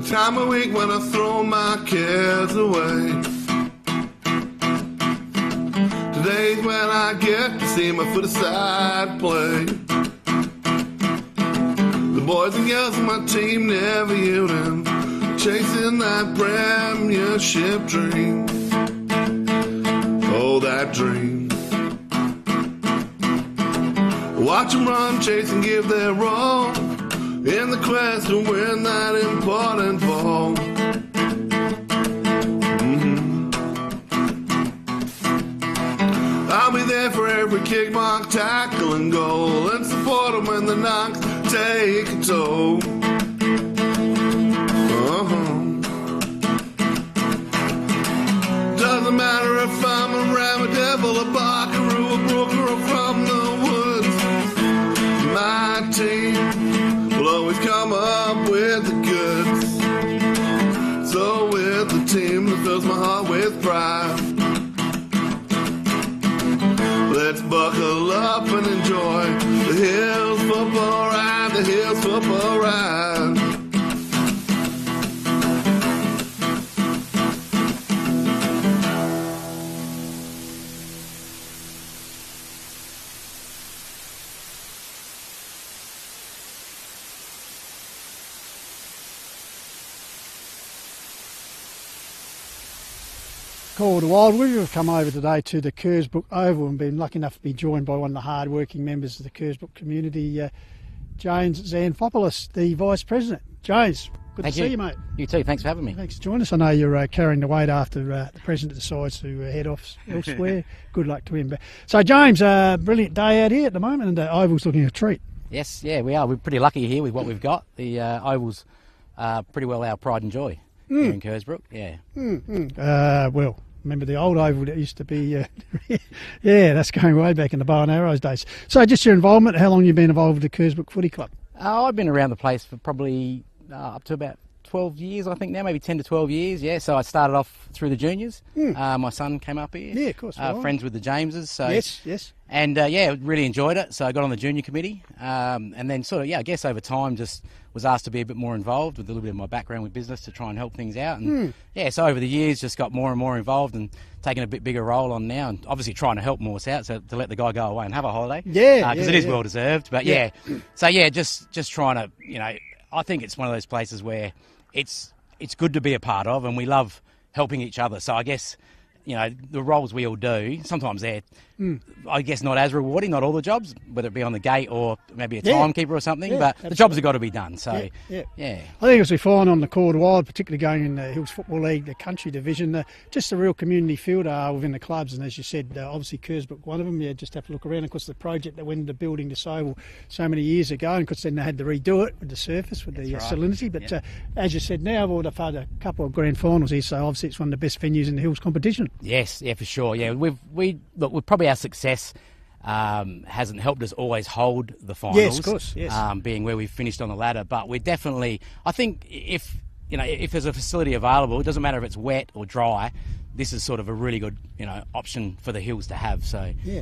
time of week when I throw my cares away. Today's when I get to see my foot-aside play. The boys and girls on my team never yielding, chasing that premiership dream. Oh, that dream. Watch them run, chase and give their all in the quest to win that important ball. I'll be there for every kick, mark, tackle and goal, and support them when the knocks take a toll. Doesn't matter if I'm a ram, a devil, a buckaroo, a brooker, or from the woods. My team will always come up with the goods. So with the team that fills my heart with pride, let's buckle up and enjoy the Hills football ride, the Hills football ride. Call to Wild. We've come over today to the Kersbrook Oval and been lucky enough to be joined by one of the hard-working members of the Kersbrook community, James Zanfopoulos, the Vice President. James, good to see you, mate. You too, thanks for having me. Thanks for joining us. I know you're carrying the weight after the President decides to head off elsewhere. Good luck to him. So, James, brilliant day out here at the moment, and the Oval's looking a treat. Yes, yeah, we are. We're pretty lucky here with what we've got. The Oval's pretty well our pride and joy here in Kersbrook, yeah. Well, remember the old Oval that used to be, yeah, that's going way back in the bow and arrows days. So just your involvement, how long have you been involved with the Kersbrook Footy Club? I've been around the place for probably up to about 12 years, I think now, maybe 10 to 12 years, yeah. So I started off through the juniors. My son came up here. Yeah, of course. Friends with the Jameses. So. Yes. And, yeah, really enjoyed it. So I got on the junior committee. And then sort of, yeah, I guess over time just was asked to be a bit more involved with a little bit of my background with business to try and help things out. And, yeah, so over the years just got more and more involved and taking a bit bigger role on now. And obviously trying to help Morse out, so to let the guy go away and have a holiday. Yeah. Because it is well deserved. But, yeah. So, yeah, just trying to, you know, I think it's one of those places where it's good to be a part of and we love helping each other. So I guess, you know, the roles we all do, sometimes they're, I guess, not as rewarding, not all the jobs, whether it be on the gate or maybe a timekeeper or something, but absolutely. The jobs have got to be done. So, yeah. I think as we find on the Call to Wild, particularly going in the Hills Football League, the country division, just a real community feel within the clubs. And as you said, obviously Kersbrook, one of them, you just have to look around. Of course, the project that went into building this oval so many years ago, and of course then they had to redo it with the surface, with the salinity. But as you said now, we've had a couple of grand finals here, so obviously it's one of the best venues in the Hills competition. Yes, yeah, for sure. Yeah, we're probably our success hasn't helped us always hold the finals. Yes, of course. Yes. Being where we've finished on the ladder, but we're definitely. I think if there's a facility available, it doesn't matter if it's wet or dry. This is sort of a really good, option for the Hills to have. So yeah.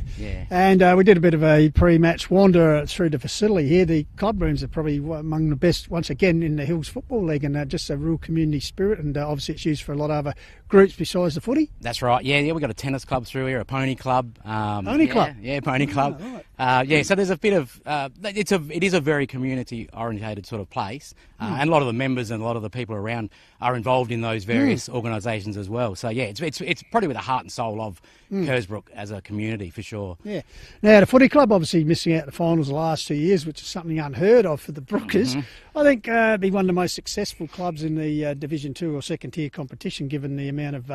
And we did a bit of a pre-match wander through the facility here. The club rooms are probably among the best once again in the Hills Football League, and just a real community spirit. And obviously it's used for a lot of other groups besides the footy. That's right. Yeah. We've got a tennis club through here, a pony club. Pony club. Yeah, pony club. Right. So there's a bit of it is a very community orientated sort of place, and a lot of the members and a lot of the people around are involved in those various organisations as well. So yeah, it's probably with the heart and soul of Kersbrook as a community for sure. Yeah. Now the footy club obviously missing out the finals the last 2 years, which is something unheard of for the Brookers. I think be one of the most successful clubs in the Division 2 or second tier competition, given the amount of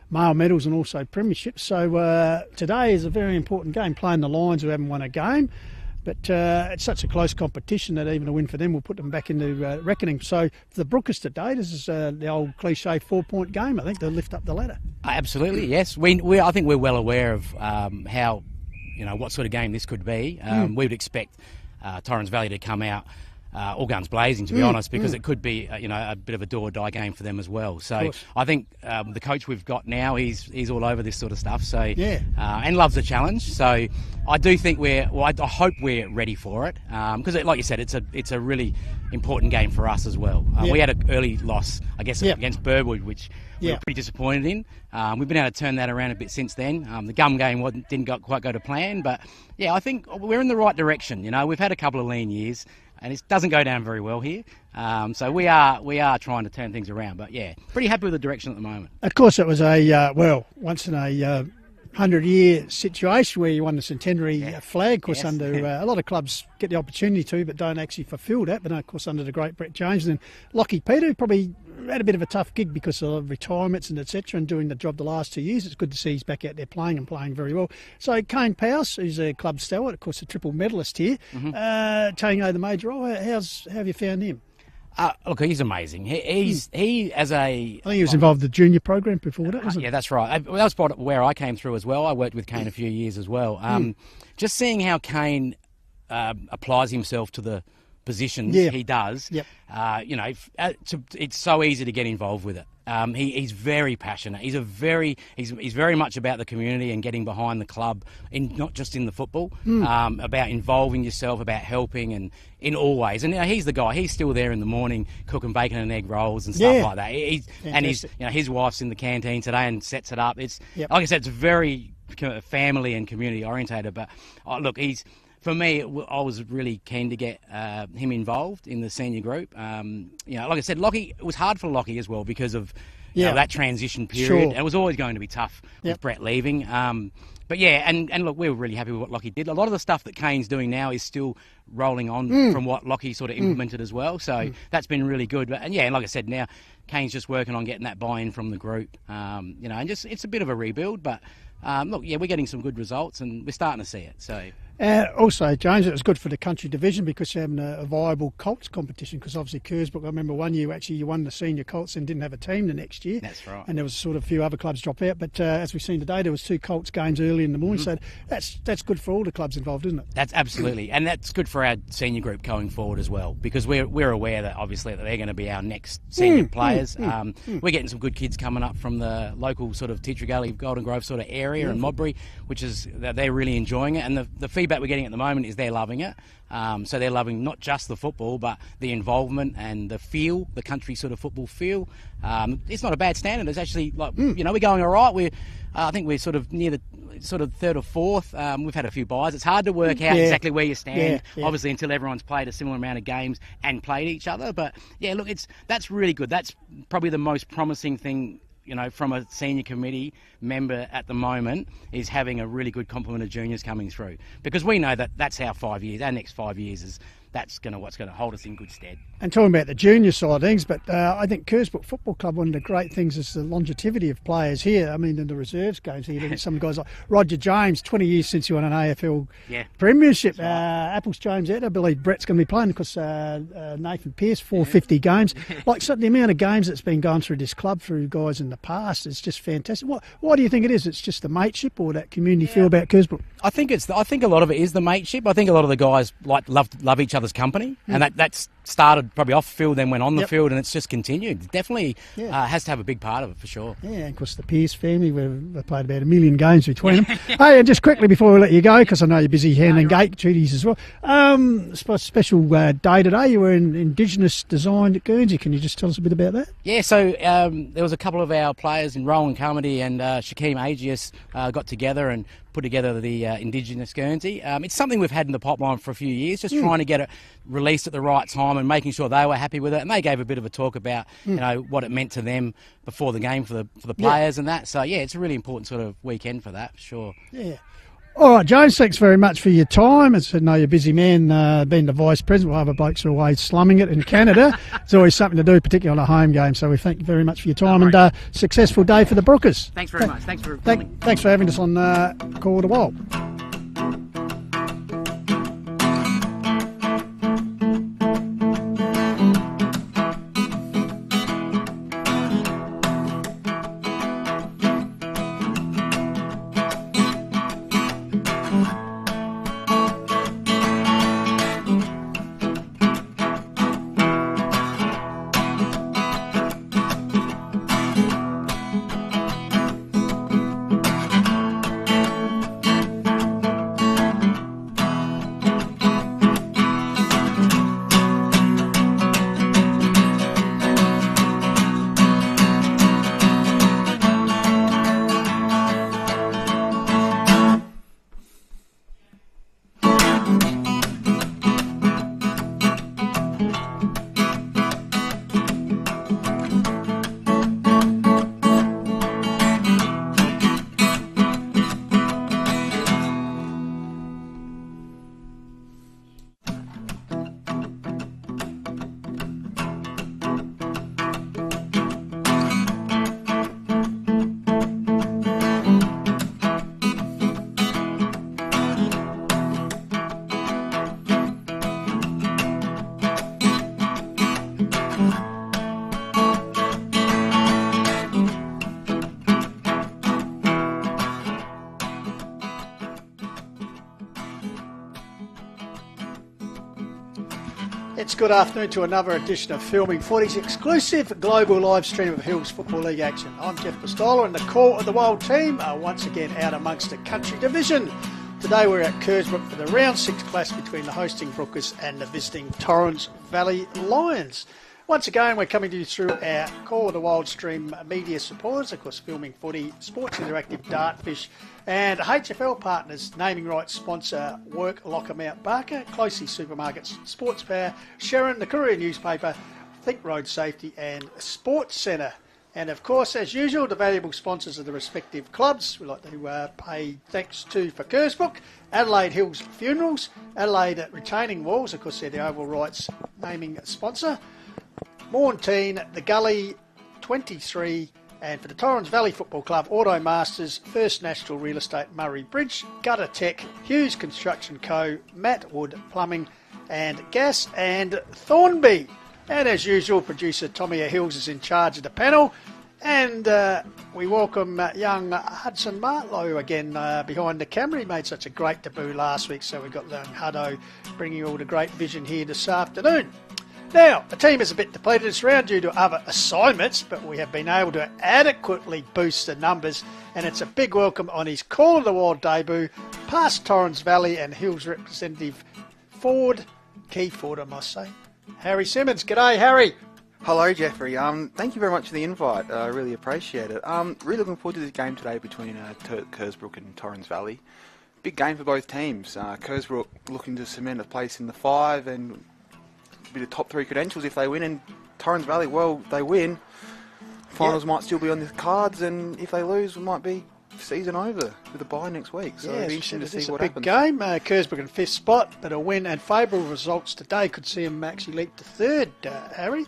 male medals and also premierships. So today is a very important game, playing the Lions, who haven't won a game. But it's such a close competition that even a win for them will put them back into reckoning. So for the Brookers today, this is the old cliche 4-point game, I think, to lift up the ladder. Absolutely, yes. I think we're well aware of how, what sort of game this could be. We would expect Torrens Valley to come out all guns blazing, to be honest, because it could be a bit of a do-or-die game for them as well. So I think the coach we've got now, he's all over this sort of stuff. So and loves a challenge. So I do think I hope we're ready for it, because like you said, it's a really important game for us as well. We had an early loss, I guess, against Burwood, which we were pretty disappointed in. We've been able to turn that around a bit since then. The gum game didn't quite go to plan, but I think we're in the right direction. We've had a couple of lean years, and it doesn't go down very well here. So we are trying to turn things around. But pretty happy with the direction at the moment. Of course, it was once in a 100-year situation where you won the centenary flag. Of course, under a lot of clubs get the opportunity to, but don't actually fulfil that. But of course, under the great Brett James, and then Lockie Peter, who probably had a bit of a tough gig because of retirements and etc. and doing the job the last 2 years. It's good to see he's back out there playing and playing very well. So Kane Powers, who's a club stalwart, of course, a triple medalist here, taking over the major role. How have you found him? Look, he's amazing. I think he was involved with the junior program before that, wasn't he? Yeah, that's right. That was where I came through as well. I worked with Kane a few years as well. Just seeing how Kane applies himself to the positions he does, it's so easy to get involved with it. He's very passionate. He's very much about the community and getting behind the club, not just in the football, about involving yourself, about helping, and in all ways. And he's the guy. He's still there in the morning cooking bacon and egg rolls and stuff like that. His wife's in the canteen today and sets it up. It's like I said, it's very family and community orientated. But look, for me, I was really keen to get him involved in the senior group. Like I said, Lockie, it was hard for Lockie as well because of that transition period. It was always going to be tough with Brett leaving. But and look, we were really happy with what Lockie did. A lot of the stuff that Kane's doing now is still rolling on from what Lockie sort of implemented as well. So that's been really good. But, and like I said, now Kane's just working on getting that buy-in from the group. And just it's a bit of a rebuild, but look, we're getting some good results and we're starting to see it. So. Also, James, it was good for the country division because you're having a viable Colts competition, because obviously Kersbrook, I remember one year actually you won the senior Colts and didn't have a team the next year. That's right. And there was sort of a few other clubs drop out, but as we've seen today, there was 2 Colts games early in the morning, so that's good for all the clubs involved, isn't it? That's absolutely, and that's good for our senior group going forward as well, because we're aware that obviously that they're going to be our next senior players. We're getting some good kids coming up from the local sort of Teacher Gully, Golden Grove sort of area and Modbury, which is they're really enjoying it, and the feedback we're getting at the moment is they're loving it. So they're loving not just the football, but the involvement and the feel, the country sort of football feel. It's not a bad standard. It's actually like, we're going all right. I think we're sort of near the sort of 3rd or 4th. We've had a few buys. It's hard to work out exactly where you stand, obviously, until everyone's played a similar amount of games and played each other. But look, that's really good. That's probably the most promising thing, from a senior committee member at the moment, is having a really good complement of juniors coming through, because we know that that's our 5 years. Our next 5 years is what's going to hold us in good stead. And talking about the junior side of things, but I think Kersbrook Football Club, one of the great things is the longevity of players here. I mean, in the reserves games here, look at some guys like Roger James, 20 years since he won an AFL premiership. Right. Apples James out, I believe Brett's going to be playing, because Nathan Pearce, 450 games. Like, so the amount of games that's been going through this club through guys in the past is just fantastic. Why do you think it is? It's just the mateship or that community feel about Kersbrook? I think a lot of it is the mateship. I think a lot of the guys love each other's company, and that's started probably off field, then went on the field, and it's just continued. Definitely has to have a big part of it for sure. Yeah, and of course the Pearce family, we've played about 1 million games between them. Hey, and just quickly before we let you go, because I know you're busy handling gate duties as well, special day today, you were in Indigenous Design at Guernsey. Can you just tell us a bit about that? Yeah, so there was a couple of our players in Rowan Carmody and Shaquem Agius got together and put together the Indigenous Guernsey. It's something we've had in the pipeline for a few years, just trying to get it released at the right time and making sure they were happy with it. And they gave a bit of a talk about what it meant to them before the game for the players and that. So it's a really important sort of weekend for that, for sure. Yeah. All right, James, thanks very much for your time. As I know you're a busy man, being the vice president, while other blokes are away slumming it in Canada. It's always something to do, particularly on a home game. So we thank you very much for your time, and successful day for the Brookers. Thanks very much. Thanks for coming. Thanks for having us on Call the Wild. It's good afternoon to another edition of Filming Footy's exclusive global live stream of Hills Football League action. I'm Jeff Pistola and the core of the Wild team are once again out amongst the country division. Today we're at Kersbrook for the round 6 clash between the hosting Brookers and the visiting Torrens Valley Lions. Once again, we're coming to you through our Call of the Wild stream media supporters, of course, Filming Footy, Sports Interactive, Dartfish, and HFL partners, naming rights sponsor Work Locker Mount Barker, Closey Supermarkets, Sports Power, Sharon, the Courier Newspaper, Think Road Safety, and Sports Centre. And of course, as usual, the valuable sponsors of the respective clubs. We'd like to pay thanks to for Kersbrook, Adelaide Hills Funerals, Adelaide Retaining Walls, of course, they're the Oval Rights naming sponsor. Mornteen, The Gully, 23, and for the Torrens Valley Football Club, Auto Masters, First National Real Estate Murray Bridge, Gutter Tech, Hughes Construction Co., Matt Wood Plumbing and Gas, and Thornby. And as usual, producer Tommy Hills is in charge of the panel. And we welcome young Hudson Martlow again behind the camera. He made such a great debut last week, so we've got young Huddo bringing all the great vision here this afternoon. Now, the team is a bit depleted this round due to other assignments, but we have been able to adequately boost the numbers, and it's a big welcome on his Call of the Wild debut, past Torrens Valley and Hills representative Key Ford, I must say, Harry Simmons. G'day, Harry. Hello, Jeffrey. Thank you very much for the invite. I really appreciate it. Really looking forward to this game today between Kersbrook and Torrens Valley. Big game for both teams. Kersbrook looking to cement a place in the 5 and be the top 3 credentials if they win, and Torrens Valley, well, they win. Finals might still be on the cards, and if they lose, it might be season over with a bye next week. So it'll be interesting to see what happens. It's a big game. Kersbrook in 5th spot, but a win and favourable results today could see them actually leap to 3rd, Harry.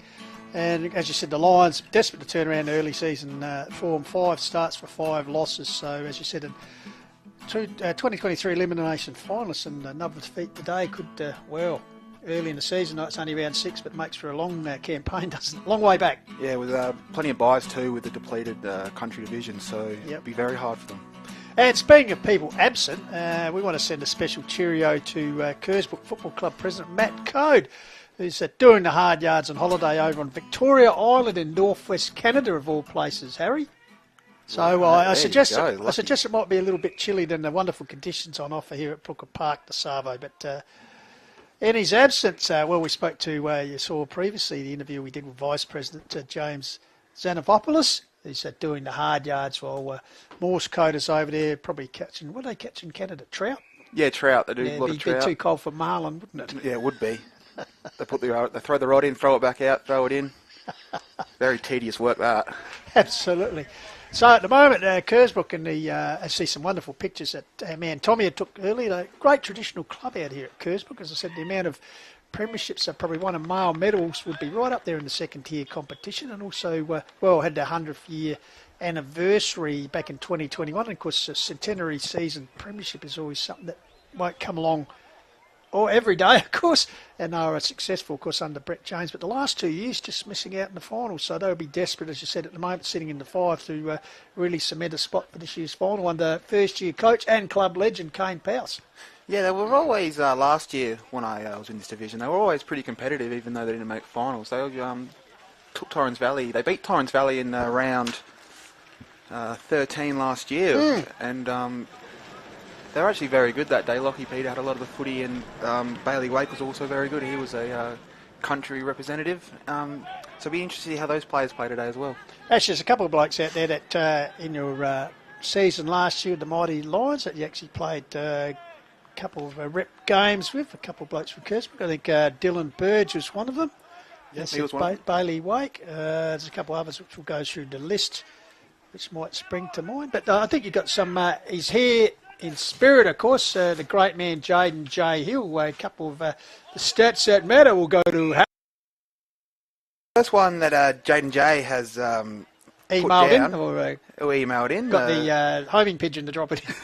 And as you said, the Lions desperate to turn around early season form. 5 starts for 5 losses. So as you said, 2023 elimination finalists and another defeat today could, early in the season, it's only round 6, but makes for a long campaign, doesn't it? Long way back. Yeah, with plenty of buys too with the depleted country division, so it'll be very hard for them. And speaking of people absent, we want to send a special cheerio to Kersbrook Football Club President Matt Code, who's doing the hard yards on holiday over on Victoria Island in northwest Canada, of all places, Harry. So I suggest it might be a little bit chilly than the wonderful conditions on offer here at Brooker Park, the Savo, but in his absence, we spoke to, you saw previously the interview we did with Vice President James Zanopoulos. He's doing the hard yards while Morse coders over there probably catching, what are they catching in Canada, trout? Yeah, trout. They do a lot of trout. It'd be too cold for marlin, wouldn't it? Yeah, it would be. They throw the rod in, throw it back out, throw it in. Very tedious work, that. Absolutely. So at the moment, Kersbrook and I see some wonderful pictures that our man Tommy had took earlier. A great traditional club out here at Kersbrook. As I said, the amount of premierships that probably won, and male medals would be right up there in the second tier competition. And also, had their 100th year anniversary back in 2021. And of course, the centenary season premiership is always something that won't come along every day, of course, and they were successful, of course, under Brett James. But the last 2 years, just missing out in the finals. So they'll be desperate, as you said, at the moment, sitting in the 5 to really cement a spot for this year's final under first-year coach and club legend Kane Powell. Yeah, they were always, last year when I was in this division, they were always pretty competitive, even though they didn't make finals. They took Torrens Valley. They beat Torrens Valley in round 13 last year, and they were actually very good that day. Lockie Peter had a lot of the footy, and Bailey Wake was also very good. He was a country representative. So it'll be interesting to see how those players play today as well. Actually, there's a couple of blokes out there that in your season last year, the Mighty Lions, that you actually played a couple of rep games with, a couple of blokes from Kersbrook. I think Dylan Burge was one of them. Yes, he was one. Bailey Wake. There's a couple of others which will go through the list, which might spring to mind. But I think you've got some, he's here in spirit, of course, the great man Jaden J. Hill. A couple of the stats that matter will go to First one that Jaden J has emailed in. Got the homing pigeon to drop it in.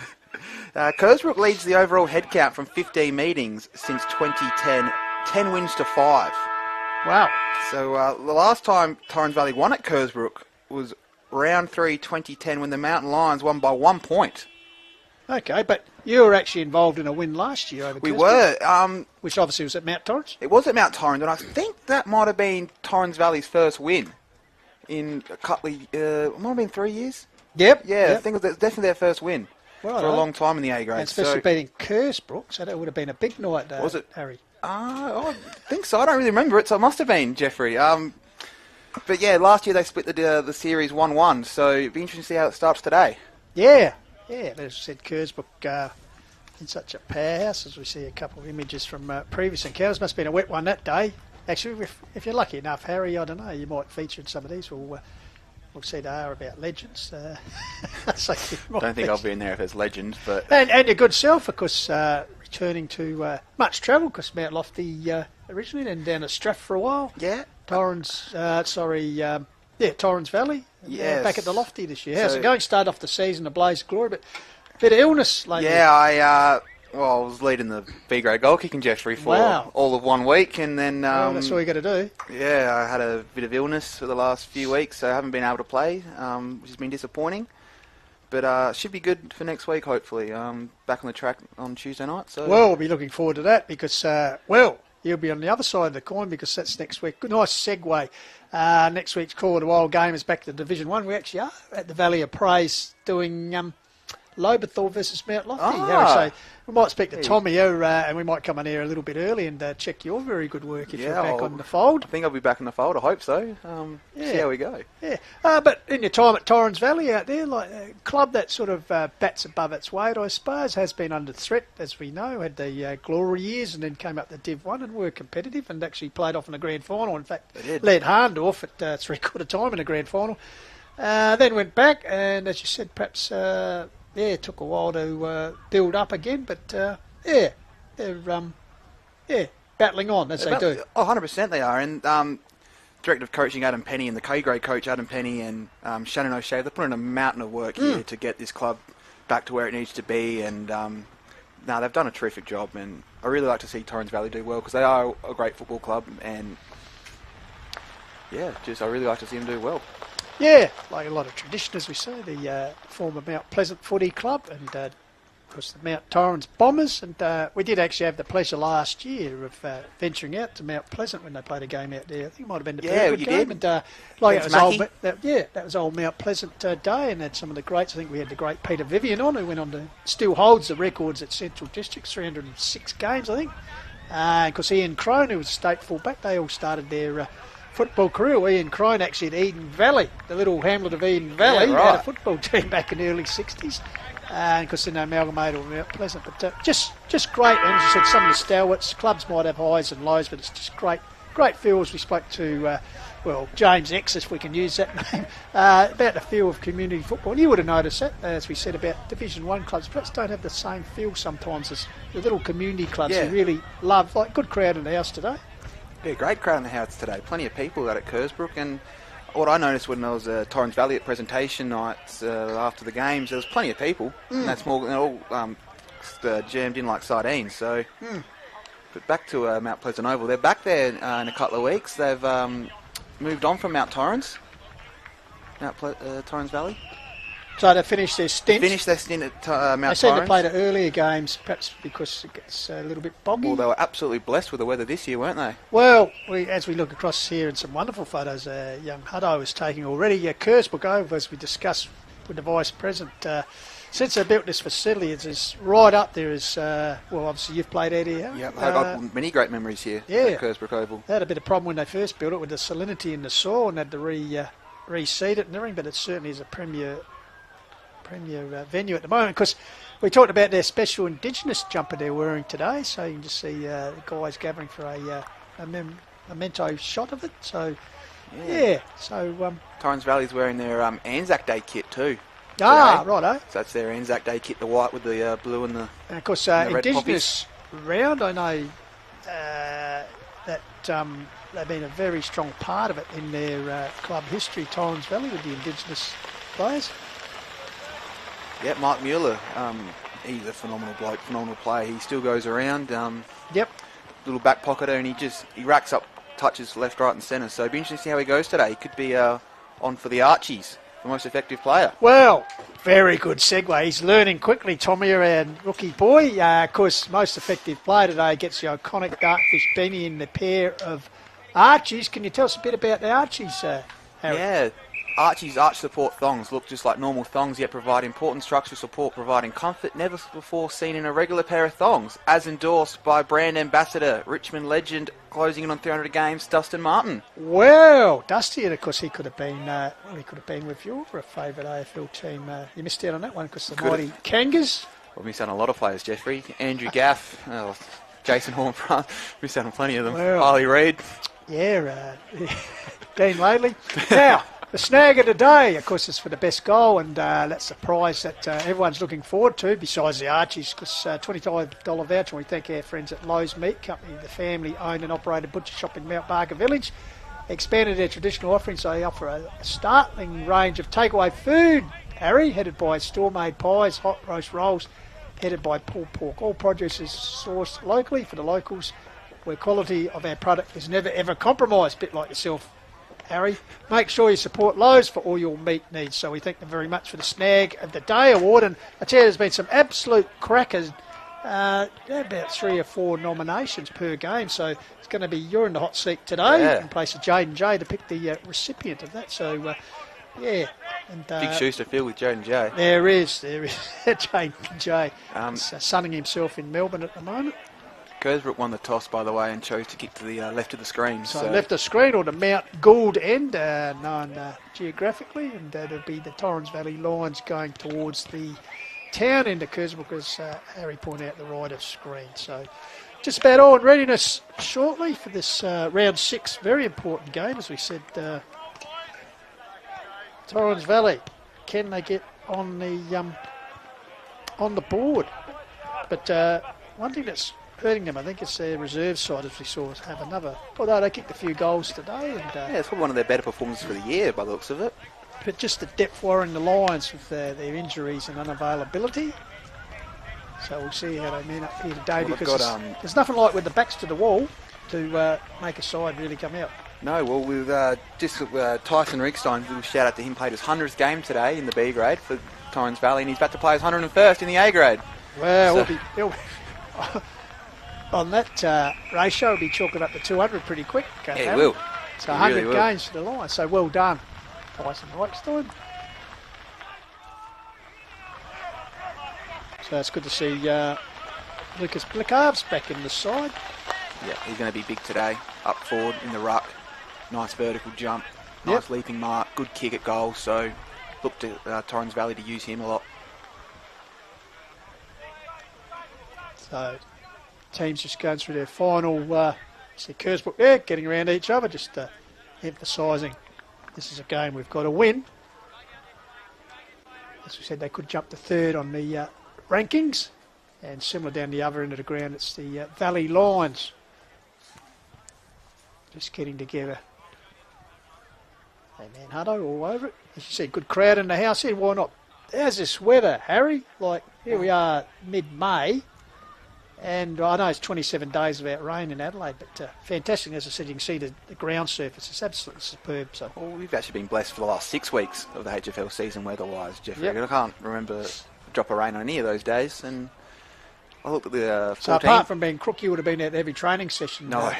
Kersbrook leads the overall head count from 15 meetings since 2010, 10 wins to 5. Wow. So the last time Torrens Valley won at Kersbrook was round 3 2010 when the Mountain Lions won by 1 point. Okay, but You were actually involved in a win last year over We Kersbrook, were. which obviously was at Mount Torrens. It was at Mount Torrens, and I think that might have been Torrens Valley's first win in a couple of, it might have been 3 years. Yep. Yeah, yep. I think it was definitely their first win for a long time in the A grade. And especially beating Kersbrook, so that would have been a big night, was it, Harry? I think so. I don't really remember it, so it must have been, Jeffrey. But yeah, last year they split the series 1-1, so it'd be interesting to see how it starts today. Yeah. But as I said, Kersbrook in such a powerhouse, as we see a couple of images from previous encounters. Must have been a wet one that day. Actually, if you're lucky enough, Harry, I don't know, you might feature in some of these. We'll see they are about legends. So I don't think I'll be in there if there's legends, but and your good self, of course, returning to much travel because Mount Lofty originally, and down to Strath for a while. yeah, Torrens Valley. Yes. Back at the Lofty this year. How's it going? Started off the season a blaze of glory, but a bit of illness lately. yeah. I was leading the B grade goal kicking, Jeffrey, for all of 1 week, and then that's all you got to do. yeah, I had a bit of illness for the last few weeks, so I haven't been able to play, which has been disappointing. But should be good for next week, hopefully. Back on the track on Tuesday night. So Well, we'll be looking forward to that because, you'll be on the other side of the coin because that's next week. Good, nice segue. Next week's Call of the Wild game is back to Division 1. We actually are at the Valley of Praise doing Loberthal versus Mount Lofty. So we might speak to Tommy and we might come in here a little bit early and check your very good work if you're back on the fold. I think I'll be back in the fold. I hope so. See how we go. Yeah, but in your time at Torrens Valley out there, like a club that sort of bats above its weight, I suppose, has been under threat, as we know, had the glory years and then came up to Div 1 and were competitive and actually played off in the grand final. In fact, led Harndorf at three-quarter time in the grand final. Then went back and, as you said, perhaps... it took a while to build up again, but they're battling on as they do. 100% they are. And Director of Coaching Adam Penny and the K-grade coach Adam Penny and Shannon O'Shea, they're putting a mountain of work here to get this club back to where it needs to be. And they've done a terrific job. And I really like to see Torrens Valley do well because they are a great football club. And I really like to see them do well. Yeah, like a lot of tradition, as we say, the former Mount Pleasant Footy Club and, of course, the Mount Torrens Bombers. And we did actually have the pleasure last year of venturing out to Mount Pleasant when they played a game out there. I think it might have been the Burwood game. Did. And that was old Mount Pleasant day, and had some of the greats. I think we had the great Peter Vivian on, who went on to still holds the records at Central Districts, 306 games, I think. Of course, Ian Crone, who was a state fullback, they all started their... football career. Ian Crone actually at Eden Valley, the little hamlet of Eden Valley, had a football team back in the early 60s. And of course then they amalgamated with Mount Pleasant. But just great. And as I said, some of the stalwarts, clubs might have highs and lows, but it's just great feels. We spoke to, James X, if we can use that name, about the feel of community football. And you would have noticed that, as we said, about Division 1 clubs perhaps don't have the same feel sometimes as the little community clubs who really love, like good crowd in the house today. Yeah, great crowd in the house today. Plenty of people out at Kersbrook. And what I noticed when I was at Torrens Valley at presentation nights after the games, there was plenty of people. And that's more, they're all jammed in like sardines. So, but back to Mount Pleasant Oval. They're back there in a couple of weeks. They've moved on from Mount Torrens, Torrens Valley. So they finished their stint. At Mount Torrens. They said they played at earlier games, perhaps because it gets a little bit boggy. Well, they were absolutely blessed with the weather this year, weren't they? Well, as we look across here and some wonderful photos young Hutto was taking already. Kersbrook Oval, as we discussed with the Vice President, since they built this facility, it's right up there as, obviously you've played out here. Yeah, I've got many great memories here at Kersbrook Oval. They had a bit of problem when they first built it with the salinity in the soil and had to reseed it and everything, but it certainly is a premier venue at the moment. Because we talked about their special Indigenous jumper they're wearing today, so you can just see the guys gathering for a memento shot of it. So, Torrens Valley's wearing their Anzac Day kit too. Ah, righto. So that's their Anzac Day kit, the white with the blue and the. And of course, and the Indigenous round, I know that they've been a very strong part of it in their club history, Torrens Valley, with the Indigenous players. Yeah, Mike Mueller, he's a phenomenal bloke, phenomenal player. He still goes around. Little back pocketer, and he racks up touches left, right, and centre. So it'll be interesting to see how he goes today. He could be on for the Archies, the most effective player. Well, Very good segue. He's learning quickly, Tommy, around rookie boy. Of course, most effective player today gets the iconic Darkfish beanie in the pair of Archies. Can you tell us a bit about the Archies, Harry? Yeah, Archie's arch support thongs look just like normal thongs, yet provide important structural support, providing comfort never before seen in a regular pair of thongs, as endorsed by brand ambassador, Richmond legend, closing in on 300 games, Dustin Martin. Well, Dusty, and of course he could have been with your favourite AFL team. You missed out on that one because the mighty Kangas. Well, missed out on a lot of players, Jeffrey. Andrew Gaff, Jason Hornfront, missed out on plenty of them. Well, Harley Reid. Yeah, Dean Laidley. Now, the snag of the day, of course, is for the best goal, and that's the prize that everyone's looking forward to, besides the Archies, because $25 voucher. We thank our friends at Lowe's Meat Company, the family-owned and operated butcher shop in Mount Barker Village. Expanded their traditional offerings, so they offer a startling range of takeaway food, Harry, headed by store-made pies, hot roast rolls, headed by pulled pork. All produce is sourced locally for the locals, where quality of our product is never ever compromised, a bit like yourself, Harry. Make sure you support Lowe's for all your meat needs. So we thank them very much for the Snag of the Day award. And I tell you, there's been some absolute crackers, about 3 or 4 nominations per game. So it's going to be, you're in the hot seat today in place of Jade and Jay to pick the recipient of that. So, yeah. And, big shoes to fill with Jade and Jay. There is. Jade and Jay. Sunning himself in Melbourne at the moment. Kersbrook won the toss, by the way, and chose to kick to the left of the screen. So left of screen, or the Mount Gould end, known geographically, and that'll be the Torrens Valley Lions going towards the town end of Kersbrook, as Harry pointed out, the right of screen. So just about all in readiness shortly for this round 6, very important game, as we said. Torrens Valley, can they get on the board? But one thing that's hurting them, I think it's their reserve side, as we saw, have another. Although they kicked a few goals today, and it's probably one of their better performances for the year, by the looks of it. But just the depth worrying the Lions with their injuries and unavailability. So we'll see how they man up here today, because there's nothing like with the backs to the wall to make a side really come out. No, well, with Tyson Rickstein, we'll shout out to him, played his 100th game today in the B grade for Torrens Valley, and he's about to play his 101st in the A grade. Well, he'll on that ratio, he'll be chalking up to 200 pretty quick. Yeah, he will. So 100 really games for the Lions. So well done, Tyson Rickstein. So it's good to see Lucas Blickarbs back in the side. Yeah, he's going to be big today. Up forward in the ruck. Nice vertical jump. Nice leaping mark. Good kick at goal. So look to Torrens Valley to use him a lot. So teams just going through their final. See Kersbrook there getting around each other, just emphasising this is a game we've got to win. As we said, they could jump to third on the rankings, and similar down the other end of the ground, it's the Valley Lions just getting together. Hey man, Hutto all over it. As you said, good crowd in the house here. Why not? How's this weather, Harry? Like, here we are mid-May. And I know it's 27 days without rain in Adelaide, but fantastic. As I said, you can see the ground surface. It's absolutely superb. So, well, we've actually been blessed for the last 6 weeks of the HFL season weather-wise, Jeffrey. Yep. I can't remember a drop of rain on any of those days. And I looked at the 14. So apart from being crook, you would have been at every training session. No.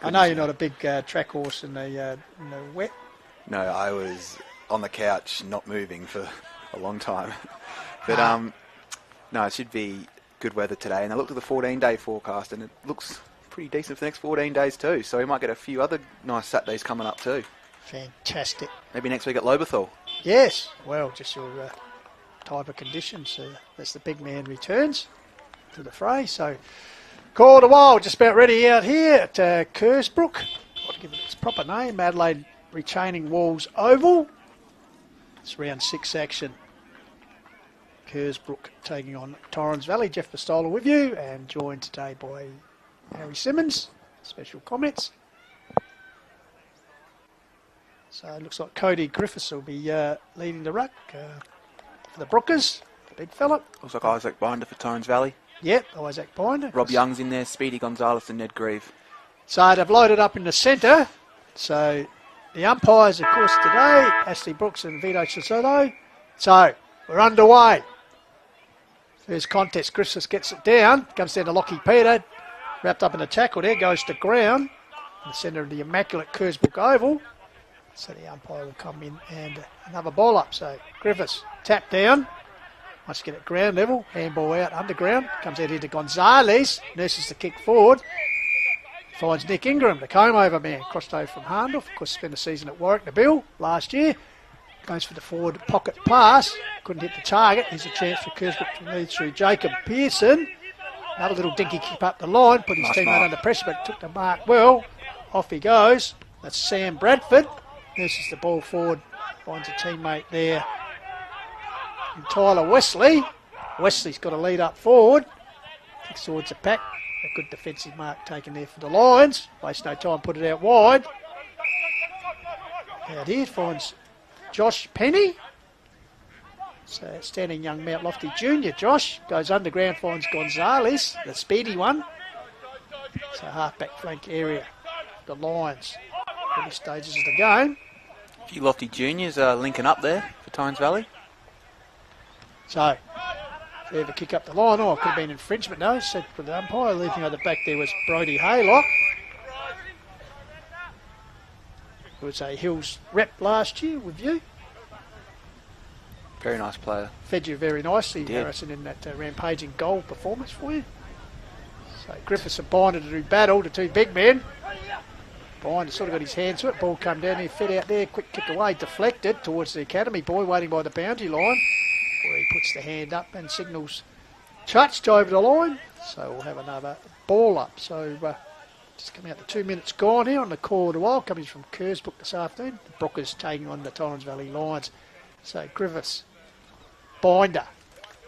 I know you're not a big track horse in the wet. No, I was on the couch not moving for a long time. But no, it should be good weather today, and I looked at the 14-day forecast, and it looks pretty decent for the next 14 days too. So we might get a few other nice Saturdays coming up too. Fantastic. Maybe next week at Lobethal. Yes. Well, just your type of conditions. As the big man returns to the fray. So, call the wild, just about ready out here at Kersbrook. I'll give it its proper name, Adelaide Retaining Walls Oval. It's round 6 action. Kersbrook taking on Torrens Valley. Jeff Pistola with you, and joined today by Harry Simmons. Special comments. So it looks like Cody Griffiths will be leading the ruck for the Brookers, the big fella. Looks like Isaac Binder for Torrens Valley. Yep, Isaac Binder. Rob Young's in there, Speedy Gonzalez and Ned Grieve. So they've loaded up in the centre. So the umpires, of course, today, Ashley Brooks and Vito Chisotto. So We're underway. First contest, Griffiths gets it down. Comes down to Lockie Peter. Wrapped up in a tackle there. Goes to ground. In the centre of the immaculate Kersbrook Oval. So the umpire will come in and another ball up. So Griffiths tap down. Wants to get it ground level. Handball out underground. Comes out here to Gonzalez. Nurses the kick forward. Finds Nick Ingram, the comb-over man. Crossed over from Harndorf. Of course, spent a season at Warwick Nabil last year. Goes for the forward pocket pass. Couldn't hit the target. Here's a chance for Kersbrook to lead through Jacob Pearson. Another little dinky kick up the line. Put his teammate under pressure, but took the mark well. Off he goes. That's Sam Bradford. Nurses the ball forward. Finds a teammate there. And Tyler Wesley. Wesley's got a lead up forward. Kicks towards the pack. A good defensive mark taken there for the Lions. Waste no time, put it out wide. Out here finds Josh Penny. So outstanding young Mount Lofty Junior. Josh goes underground, finds Gonzalez, the speedy one. So half-back flank area, the Lions. Early stages of the game. A few Lofty Juniors linking up there for Torrens Valley. So, further kick up the line. Oh, it could have been infringement, no. Said for the umpire. Leading on the back there was Brodie Haylock. Who was a Hills rep last year with you. Very nice player. Fed you very nicely, Did. Harrison, in that rampaging goal performance for you. So Griffiths and Binder to do battle, the two big men. Binder sort of got his hands to it. Ball come down here, fed out there, quick kick away, deflected towards the academy boy, waiting by the boundary line. Where he puts the hand up and signals touched over the line. So we'll have another ball up. So just coming out the 2 minutes gone here on the call of the while, coming from Kersbrook this afternoon. The Brookers taking on the Torrens Valley Lions. So Griffiths, Binder,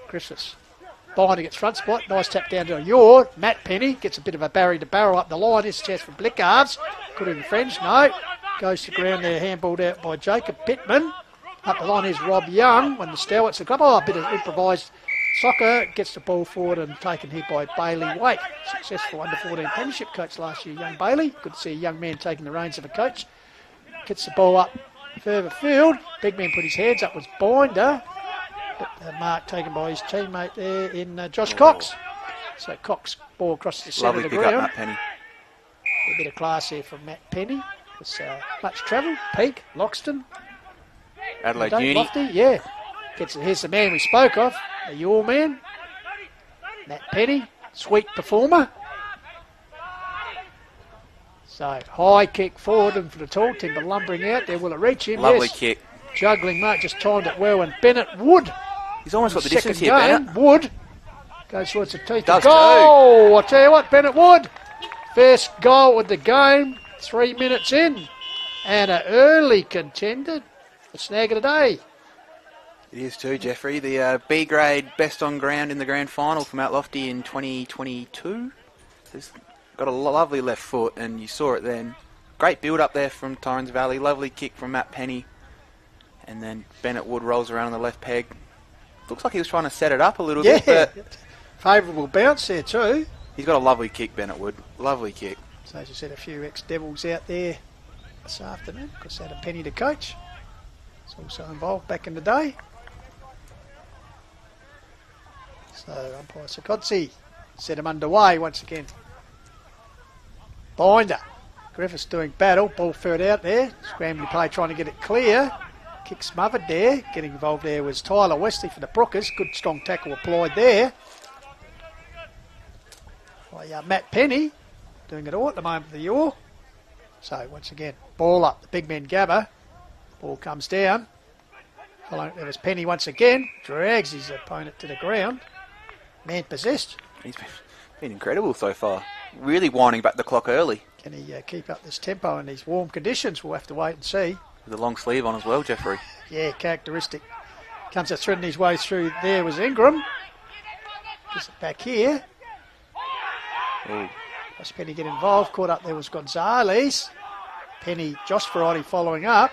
Griffiths. Binder gets front spot, nice tap down to Yord. Matt Penny gets a bit of a barrier to barrel up the line. Here's a chance for Blickards. Could have been French, no. Goes to ground there, handballed out by Jacob Pittman. Up the line is Rob Young when the Stalwarts have got a bit of improvised soccer. Gets the ball forward and taken here by Bailey Waite. Successful under-14 premiership coach last year, young Bailey. Good to see a young man taking the reins of a coach. Gets the ball up further field. Big man put his hands up, was Binder. But the mark taken by his teammate there in Josh Cox. So Cox ball across the centre of the Lovely pick up, ground. Matt Penny. A bit of class here from Matt Penny. It's much travel. Peak, Loxton. Adelaide Uni. Uni. Yeah. Here's the man we spoke of, a Your man. Matt Penny, sweet performer. So high kick forward and for the tall timber lumbering out there. Will it reach him? Lovely Yes. kick. Juggling mark, just timed it well. And Bennett Wood. He's almost got the distance Second here, game, Bennett. Wood goes towards the teeth. Does Goal! I tell you what, Bennett Wood. First goal with the game, 3 minutes in. And an early contender. A snag of the day. It is too, Jeffrey. The B grade best on ground in the grand final from Mount Lofty in 2022. He's got a lovely left foot, and you saw it then. Great build up there from Torrens Valley. Lovely kick from Matt Penny. And then Bennett Wood rolls around on the left peg. Looks like he was trying to set it up a little bit, but Favourable bounce there too. he's got a lovely kick, Bennett Wood. Lovely kick. So as you said, a few ex-Devils out there this afternoon. Of course, they had a Penny to coach. He's also involved back in the day. So umpire Sikotsi set him underway once again. Binder. Griffiths doing battle. Ball third out there. Scrambling play trying to get it clear. Kick smothered there. Getting involved there was Tyler Wesley for the Brookers. Good strong tackle applied there. By Matt Penny. Doing it all at the moment for the Yor. So once again, ball up. The big man Gabba. Ball comes down. There was Penny once again. Drags his opponent to the ground. Man possessed. He's been incredible so far. Really winding back the clock early. Can he keep up this tempo in these warm conditions? We'll have to wait and see. With a long sleeve on as well, Jeffrey. Yeah, characteristic. Comes out threading his way through. There was Ingram. Gets it back here. Ooh. Watch Penny get involved. Caught up there was Gonzalez. Penny, Josh Variety following up.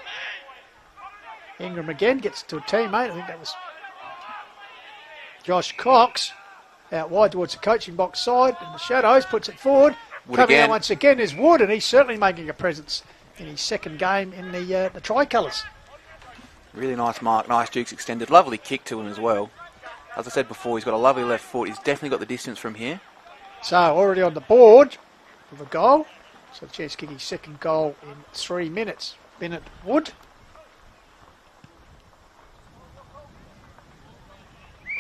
Ingram again gets to a teammate. I think that was Josh Cox. Out wide towards the coaching box side in the shadows. Puts it forward. Wood Coming again. out once again is Wood, and he's certainly making a presence in his second game in the tricolours. Really nice mark, nice Dukes extended. Lovely kick to him as well. As I said before, he's got a lovely left foot. He's definitely got the distance from here. So already on the board with a goal. So the chance to kick his second goal in 3 minutes. Bennett Wood.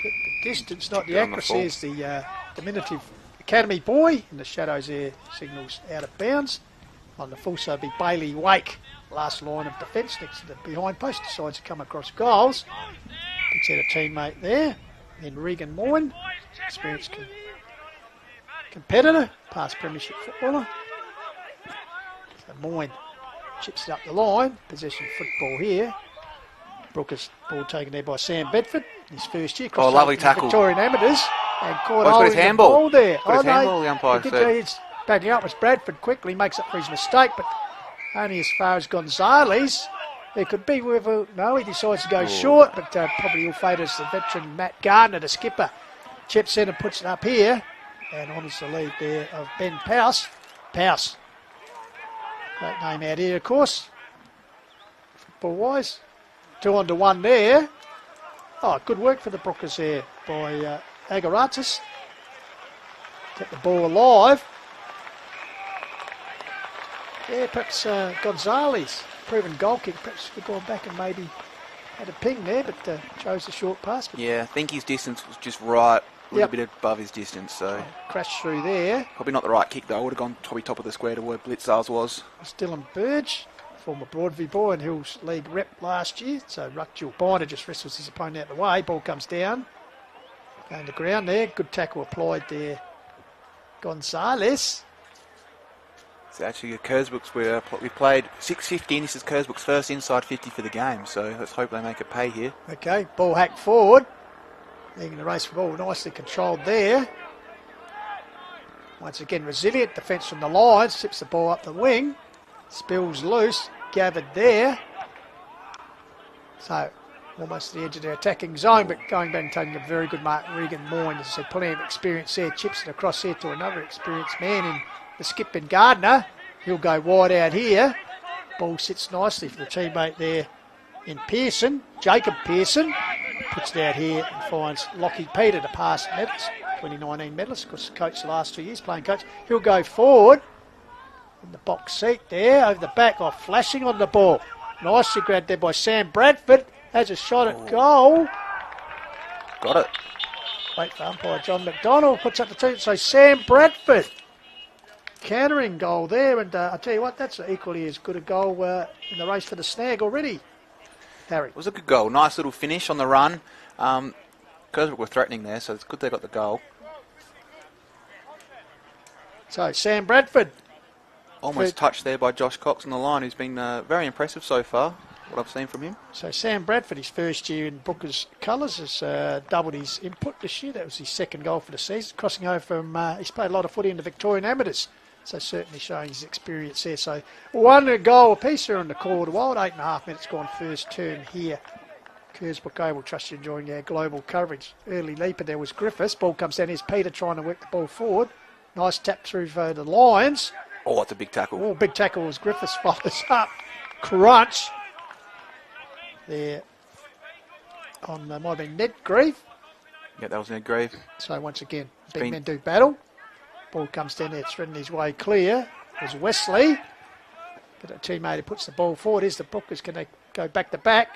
The distance, not the accuracy, is the diminutive academy boy. In the shadows there, signals out of bounds. On the full side will be Bailey Wake. Last line of defence next to the behind post. Decides to come across goals. Picks out a teammate there. Then Regan Moyne, experienced competitor, past premiership footballer. So Moyne chips it up the line. Possession football here. Brooker's ball taken there by Sam Bedford. His first year. Oh, lovely tackle. Victorian Amateurs. And caught got his the handball. ball there. Got his handball, the umpire said. He's backing up. It's Bradford quickly. Makes up for his mistake, but only as far as Gonzalez. It could be whether, no, he decides to go short, but probably he'll fade as the veteran Matt Gardner, the skipper. Chips in and puts it up here, and honours the lead there of Ben Powse. Powse. Great name out here, of course. Football-wise. 2-1 there. Oh, good work for the Brookers there by Agaratis. Kept the ball alive. Yeah, perhaps Gonzalez, proven goal kick, perhaps could have gone back and maybe had a ping there, but chose the short pass. But yeah, I think his distance was just right, a little bit above his distance, so... crashed through there. Probably not the right kick, though. Would have gone probably top of the square to where Blitzars was. It's Dylan Burge, former Broadview boy and Hills League rep last year. So Ruckjul Binder just wrestles his opponent out of the way. Ball comes down. Going to ground there. Good tackle applied there. Gonzalez. It's actually Kersbrook's where we played 6.50, and this is Kersbrook's first inside 50 for the game, so let's hope they make it pay here. Okay, ball hacked forward. Leading the race for ball, nicely controlled there. Once again, resilient defence from the lines, tips the ball up the wing, spills loose, gathered there. So, almost to the edge of their attacking zone, but going back and taking a very good mark. Regan Moyne, as I said, plenty of experience there, chips it across here to another experienced man in the skip in Gardner. He'll go wide out here. Ball sits nicely for the teammate there in Pearson. Jacob Pearson puts it out here and finds Lockie Peter, the past medalist, 2019 medalist, of course, coach the last 2 years, playing coach. He'll go forward in the box seat there, over the back, off flashing on the ball. Nicely grabbed there by Sam Bradford. Has a shot at goal. Got it. Wait for umpire John McDonald, puts up the two. So Sam Bradford countering goal there, and I tell you what, that's equally as good a goal in the race for the snag already, Harry. It was a good goal. Nice little finish on the run. Kersbrook were threatening there, so it's good they got the goal. So Sam Bradford. Almost touched there by Josh Cox on the line, who's been very impressive so far, what I've seen from him. So Sam Bradford, his first year in Booker's colours, has doubled his input this year. That was his second goal for the season. Crossing over from, he's played a lot of footy in the Victorian Amateurs, so certainly showing his experience there. So one goal apiece here in the quarter. While 8.5 minutes gone first term here. Kersbrook Oval, trust you enjoying our global coverage. Early leaper there was Griffiths. Ball comes down. Here's Peter trying to work the ball forward. Nice tap through for the Lions. Oh, it's a big tackle. Oh, big tackle was Griffiths, follows up. Crunch. There on, might have been Ned Grieve. Yeah, that was Ned Grieve. So once again, big men do battle. Ball comes down there, threading his way clear. There's Wesley. Got a teammate who puts the ball forward. Here's the Brookers going to go back to back.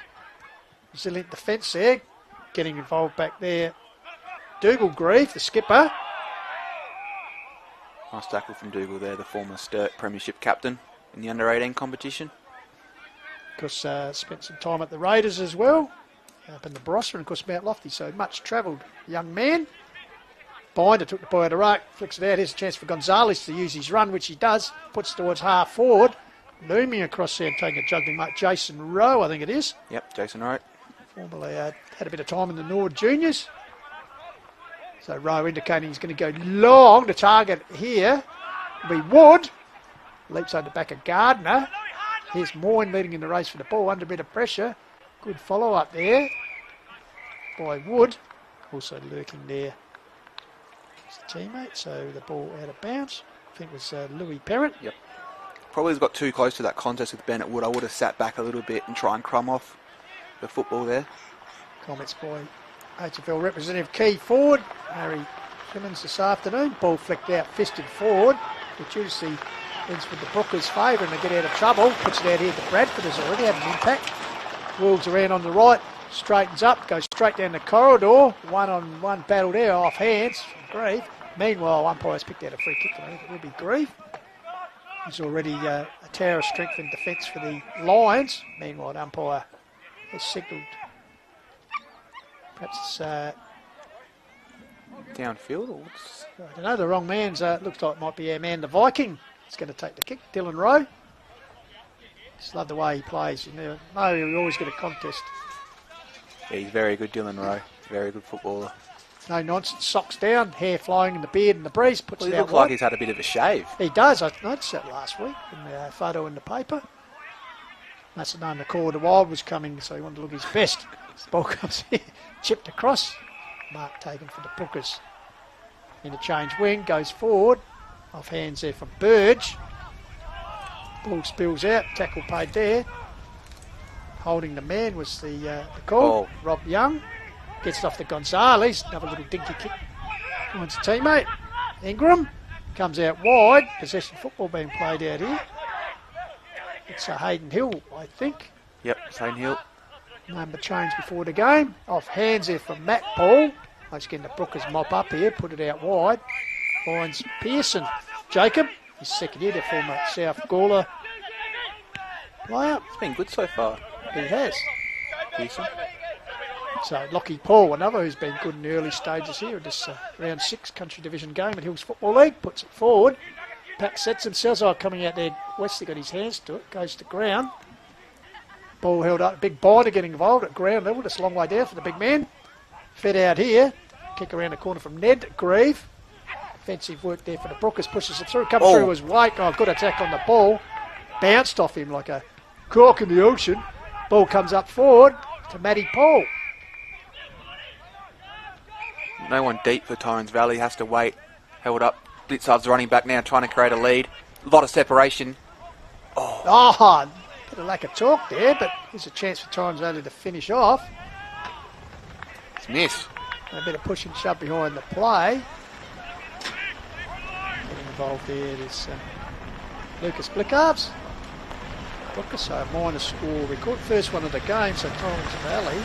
Resilient defence there. Getting involved back there. Dougal Grieve, the skipper. Nice tackle from Dougal there, the former Sturt Premiership captain in the under-18 competition. Of course, spent some time at the Raiders as well, up in the Barossa, and of course Mount Lofty, so much travelled young man. Binder took the ball out of ruck, flicks it out. Here's a chance for Gonzalez to use his run, which he does, puts towards half forward. Looming across there and taking a juggling mark, Jason Rowe, I think it is. Yep, Jason Rowe. Formerly had a bit of time in the Nord Juniors. So Rowe indicating he's going to go long. The target here will be Wood. Leaps over the back of Gardner. Here's Moyne leading in the race for the ball under a bit of pressure. Good follow-up there by Wood. Also lurking there is the teammate. So the ball out of bounds. I think it was Louis Perrott. Yep. Probably got too close to that contest with Bennett Wood. I would have sat back a little bit and try and crumb off the football there. Comments by HFL representative Key Ford, Harry Simmons this afternoon. Ball flicked out, fisted forward. Which usually ends with the Brookers' favour and they get out of trouble. Puts it out here to Bradford, has already had an impact. Whirls around on the right, straightens up, goes straight down the corridor. One-on-one battle there, off hands from Grieve. Meanwhile, umpire's picked out a free kick. I think it will be Grieve. He's already a tower of strength in defence for the Lions. Meanwhile, the umpire has signalled. Perhaps it's downfield or what's... I don't know, the wrong man's, looks like it might be our man, the Viking. He's going to take the kick, Dylan Rowe. Just love the way he plays. You know, you always get a contest. Yeah, he's very good, Dylan Rowe. Very good footballer. No nonsense, socks down, hair flying in the beard and the breeze. Puts Well, it he out looks like wide. he's had a bit of a shave. He does. I noticed that last week in the photo in the paper. Must have known the Call of the Wild was coming, so he wanted to look his best. Ball comes here, chipped across. Mark taken for the Brookers. Interchange wing, goes forward. Off hands there from Burge. Ball spills out, tackle paid there. Holding the man was the call. Oh. Rob Young gets it off to Gonzalez. Another little dinky kick. Finds a teammate. Ingram comes out wide. Possession football being played out here. It's Hayden Hill, I think. Yep, Hayden Hill. Number change before the game. Off hands there from Matt Paul. Once again, the Brookers mop up here, put it out wide. Finds Pearson. Jacob, his second year, the former South Gawler player. It's been good so far. He has. Pearson. So Lockie Paul, another who's been good in the early stages here in this round 6 country division game at Hills Football League, puts it forward. Pack sets himself, coming out there. Wesley got his hands to it, goes to ground. Ball held up, big binder getting involved at ground level, just a long way down for the big man. Fed out here, kick around the corner from Ned Grieve. Offensive work there for the Brookers, pushes it through, comes through was Wake. Oh, good attack on the ball. Bounced off him like a cork in the ocean. Ball comes up forward to Matty Paul. No one deep for Torrens Valley, has to wait. Held up. Blitzard's running back now, trying to create a lead. A lot of separation. Oh, bit of lack of talk there, but here's a chance for Torrens Valley to finish off. It's missed. A bit of push and shove behind the play. Getting involved there is Lucas Blickarves. Brookers, so a minor score record. First one of the game, so Torrens Valley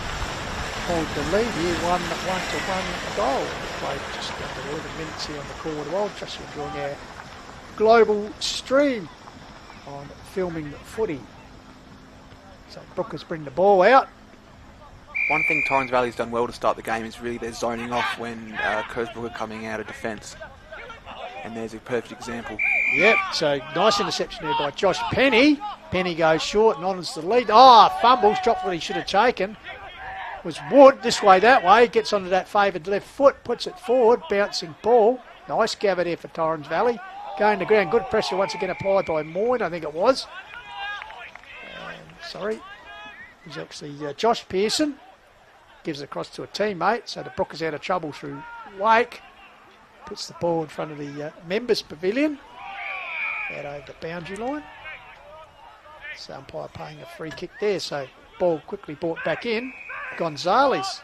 hold the lead here, 1-1 goal. Played just under 11 minutes here on the Call of the Wild. Just enjoying our global stream on filming footy. So Brookers bring the ball out. One thing Torrens Valley's done well to start the game is really their zoning off when Kersbrook are coming out of defence. And there's a perfect example. Yep, so nice interception there by Josh Penny. Penny goes short and honours the lead. Fumbles, dropped what he should have taken. Was Wood, this way, that way. Gets onto that favoured left foot, puts it forward, bouncing ball. Nice gather there for Torrens Valley. Going to ground, good pressure once again applied by Moyne, I think it was. It was actually Josh Pearson. Gives it across to a teammate, so the Brookers out of trouble through Wake. Puts the ball in front of the members' pavilion. Out over the boundary line. So umpire paying a free kick there, so ball quickly brought back in. Gonzalez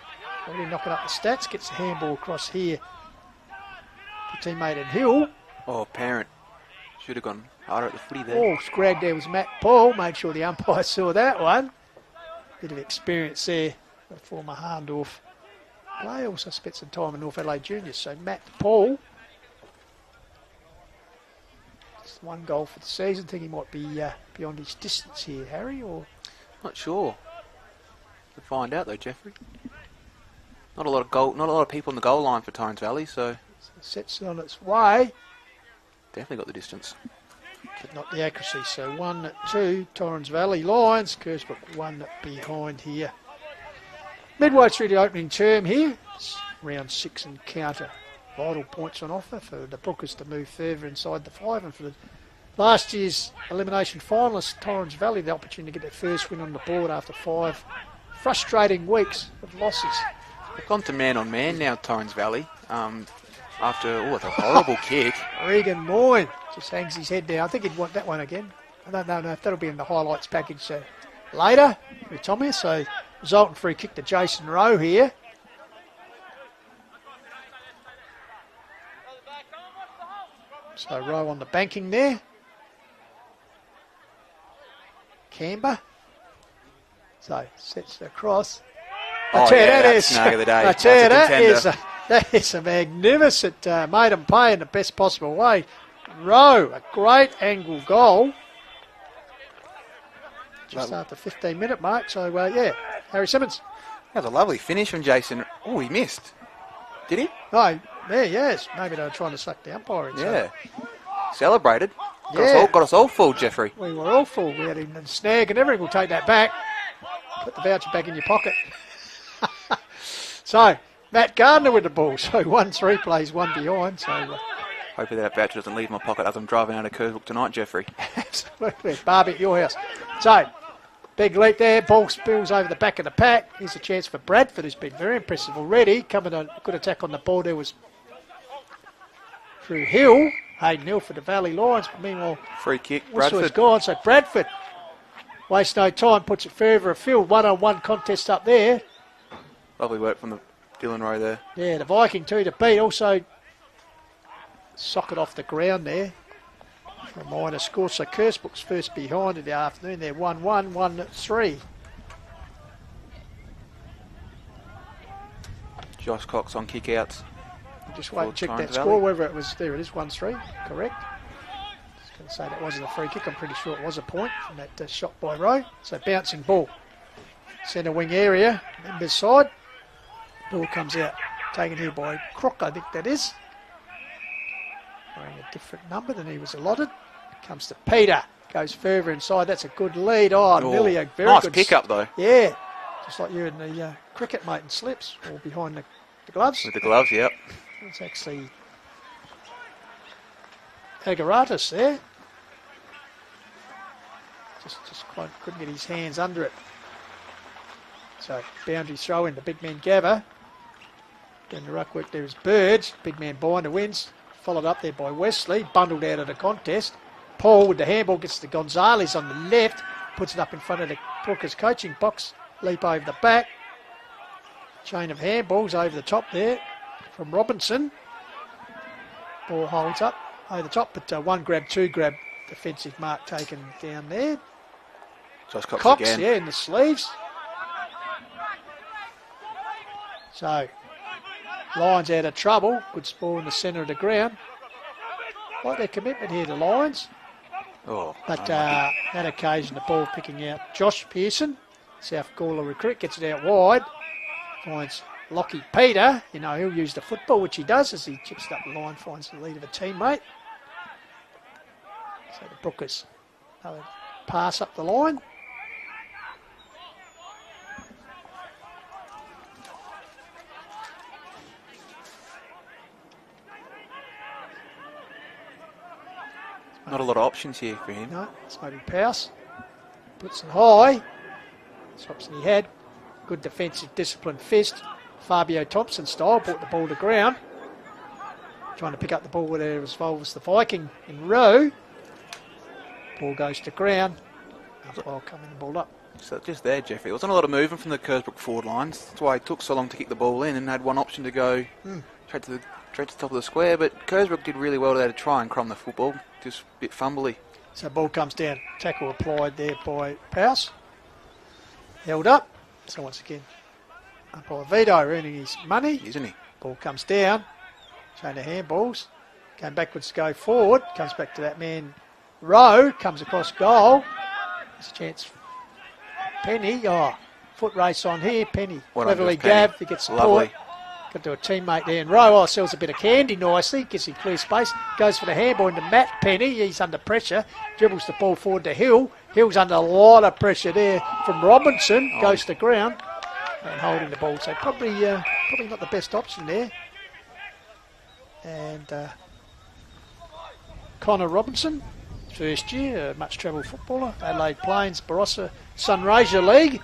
already knocking up the stats, gets the handball across here to teammate at Hill. Oh, Parent. Should have gone harder at the footy there. Oh, scragged there was Matt Paul. Made sure the umpire saw that one. Bit of experience there. A former Harndorf player, also spent some time in North Adelaide Juniors. So Matt Paul. Just one goal for the season. Think he might be beyond his distance here, Harry, or Not sure. We'll find out though, Jeffrey. Not a lot of people on the goal line for Torrens Valley, so sets on its way. definitely got the distance. But not the accuracy. So 1-2, Torrens Valley Lions. Kersbrook one behind here. Midway through the opening term here. It's round 6 and counter. Vital points on offer for the Brookers to move further inside the 5, and for the last year's elimination finalists, Torrens Valley, the opportunity to get their first win on the board after 5 frustrating weeks of losses. They've gone to man on man now, Torrens Valley. After a horrible kick. Regan Moyne just hangs his head down. I think he'd want that one again. I don't know if that'll be in the highlights package later with Tommy. So Resultant free kick to Jason Rowe here. So Rowe on the banking there. Canberra. So sets it across. I tell you, that's snag of the day. I tell you, That's a that is a magnificent made him pay in the best possible way. Rowe, a great angle goal. Just after 15-minute mark. So, Harry Simmons. That was a lovely finish from Jason. Oh, he missed. Did he? Oh, there, yes. Maybe they were trying to suck the umpire in. Yeah. Celebrated. Yeah. Got us all full, Jeffrey. We were all full. We had him in snag and everything. We'll take that back. Put the voucher back in your pocket. So, Matt Gardner with the ball. So, 1-3 plays one behind. So, Hopefully that voucher doesn't leave my pocket as I'm driving out of Kersbrook tonight, Jeffrey. absolutely. Barbie at your house. So, big leap there. Ball spills over the back of the pack. Here's a chance for Bradford, who's been very impressive already. Coming on, good attack on the ball. There was through Hill. Hayden Hill for the Valley Lions. But meanwhile, Free kick, Bradford Bradford. gone. So Bradford wastes no time, puts it further afield. 1-on-1 contest up there. Lovely work from the Dylan Rowe there. Yeah, the Viking too to beat. Also, socket off the ground there for a minor score. So Kersbrook's first behind in the afternoon. They're 1-1, 1-3. Josh Cox on kick-outs. Just wait and check Torrens that score, Valley. whether it was there. It is 1-3, correct. Just going to say that wasn't a free kick. I'm pretty sure it was a point from that shot by Rowe. So bouncing ball, centre wing area, members side. Ball comes out, taken here by Crook, I think that is. Wearing a different number than he was allotted. Comes to Peter, goes further inside. That's a good lead. Nearly a very nice good pick-up, though. Yeah, just like you in the cricket, mate, in slips or behind the gloves. With the gloves, yep. It's actually Agaratus there. Just quite couldn't get his hands under it. So boundary throw in the big man Gabba. Doing the ruck work there is Birds. Big man Binder wins. Followed up there by Wesley. Bundled out of the contest. Paul with the handball gets to Gonzalez on the left. Puts it up in front of the Brookers coaching box. Leap over the back. Chain of handballs over the top there from Robinson. Ball holds up over the top, but one grab, two grab, defensive mark taken down there. Josh Cox Cox, again. yeah, in the sleeves. So, Lions out of trouble. Good ball in the centre of the ground. Like their commitment here to Lions. Oh, But that occasion, the ball picking out Josh Pearson. South Gawler recruit, gets it out wide. Finds Lockie Peter. You know, he'll use the football, which he does as he chips it up the line, finds the lead of a teammate. So the Brookers, another pass up the line. not a lot of options here for him. No, it's maybe Powers. Puts it high. That's the option he had. Good defensive discipline fist. Fabio Thompson style. Brought the ball to ground. Trying to pick up the ball where there was the Viking in row. Ball goes to ground. Ball coming the ball up. So just there, Jeffrey. There wasn't a lot of movement from the Kersbrook forward lines. That's why it took so long to kick the ball in and had one option to go straight to the top of the square. But Kersbrook did really well there to try and crumb the football. Just a bit fumbly. So ball comes down. Tackle applied there by Powers. Held up. So once again, umpire Vito earning his money. Isn't he? Ball comes down. Chain of handballs. Going backwards to go forward. Comes back to that man Rowe. Comes across goal. There's a chance. Penny. Foot race on here. Penny. Well done, Cleverly Penny. gabbed. He gets support. Lovely. Got to a teammate there in Rowe. Sells a bit of candy nicely. Gives him clear space. Goes for the handball into Matt Penny. He's under pressure. Dribbles the ball forward to Hill. Hill's under a lot of pressure there from Robinson. Goes to ground. And holding the ball. So probably not the best option there. And Connor Robinson, first year, much travelled footballer. Adelaide Plains, Barossa Sunraysia League.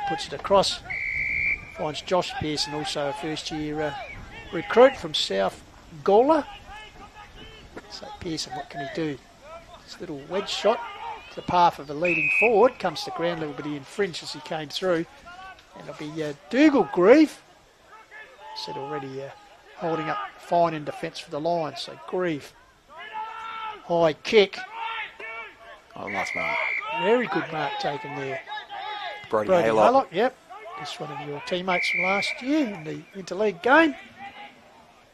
Puts it across. Finds Josh Pearson, also a first year recruit from South Gawler. So Pearson, what can he do? This little wedge shot to the path of a leading forward. Comes to ground level, but he infringed as he came through. And it'll be Dougal Grieve. Said already holding up fine in defence for the Lions. So Grieve. High kick. Oh, nice mark. Very good mark taken there. Brody Brody Haylock. Haylock, yep. Just one of your teammates from last year in the interleague game.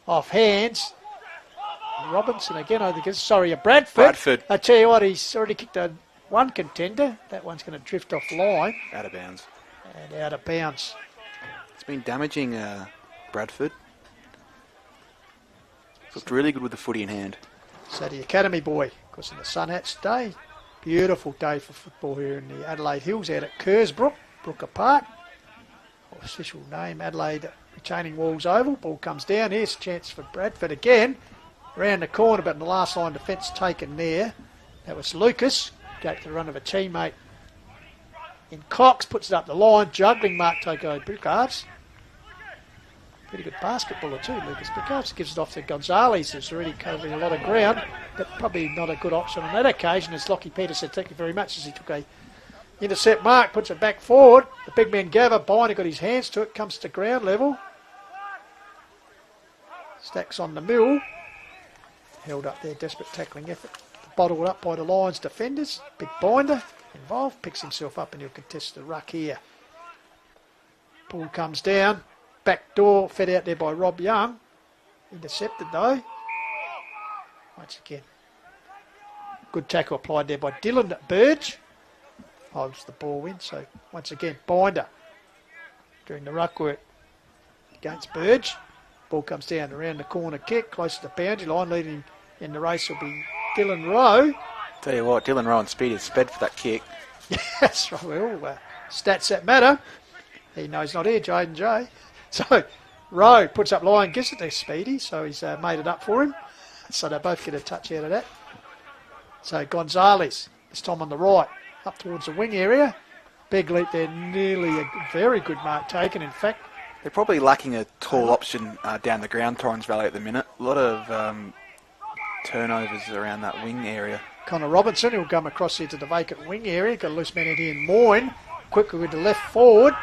Off hands. Robinson again, I think it's, sorry, Bradford. I tell you what, he's already kicked one contender. That one's going to drift off line. Out of bounds. And out of bounds. It's been damaging Bradford. Looked really good with the footy in hand. So the Academy boy, of course, in the Sun Hats day. Beautiful day for football here in the Adelaide Hills out at Kersbrook, Brooker Park. Official name, Adelaide retaining walls oval. Ball comes down. Here's a chance for Bradford again. Round the corner, but in the last line defence taken there. That was Lucas. Gave to the run of a teammate. In Cox puts it up the line. Juggling mark Toko Brickards. Pretty good basketballer too, Lucas Brickards. Gives it off to Gonzalez, who's already covering a lot of ground. But probably not a good option on that occasion. As Lockie Peter said, thank you very much, as he took a intercept mark, puts it back forward. The big man Gavin Binder got his hands to it, comes to ground level. Stacks on the mill. Held up there, desperate tackling effort. Bottled up by the Lions defenders. Big Binder involved, picks himself up and he'll contest the ruck here. Ball comes down. Back door, fed out there by Rob Young. Intercepted though. Once again. Good tackle applied there by Dylan Burge. Holds the ball in, so once again, Binder doing the ruck work against Burge. Ball comes down around the corner kick, close to the boundary line. Leading in the race will be Dylan Rowe. Tell you what, Dylan Rowe and Speedy sped for that kick. That's right, well, stats that matter. He knows not here, Jaden J. So Rowe puts up line, gives it to Speedy, so he's made it up for him. So they both get a touch out of that. So Gonzalez, this time on the right, up towards the wing area. Big leap there, nearly a very good mark taken. In fact, they're probably lacking a tall option down the ground, Torrens Valley at the minute. A lot of turnovers around that wing area. Connor Robinson, who'll come across here to the vacant wing area. Got a loose man in here in Moyne. Quickly with the left forward.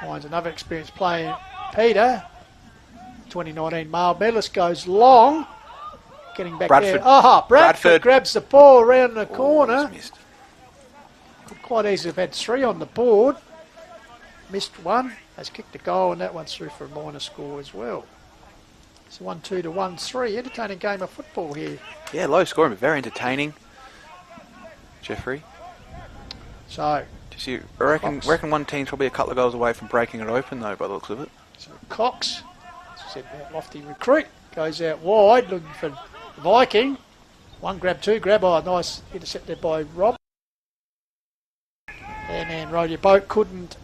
Finds another experienced player, Peter. 2019 male medalist goes long. Getting back Bradford. there. Bradford grabs the ball around the corner. Missed. Could quite easily have had three on the board. Missed one. Has kicked a goal, and that one's through for a minor score as well. It's 1-2 to 1-3. Entertaining game of football here. Yeah, low scoring, but very entertaining. Jeffrey. So, I reckon one team's probably a couple of goals away from breaking it open, though, by the looks of it. So Cox, as I said, that lofty recruit, goes out wide looking for Viking. One grab, two grab. Oh, nice intercept there by Rob. And then Roddy Boat couldn't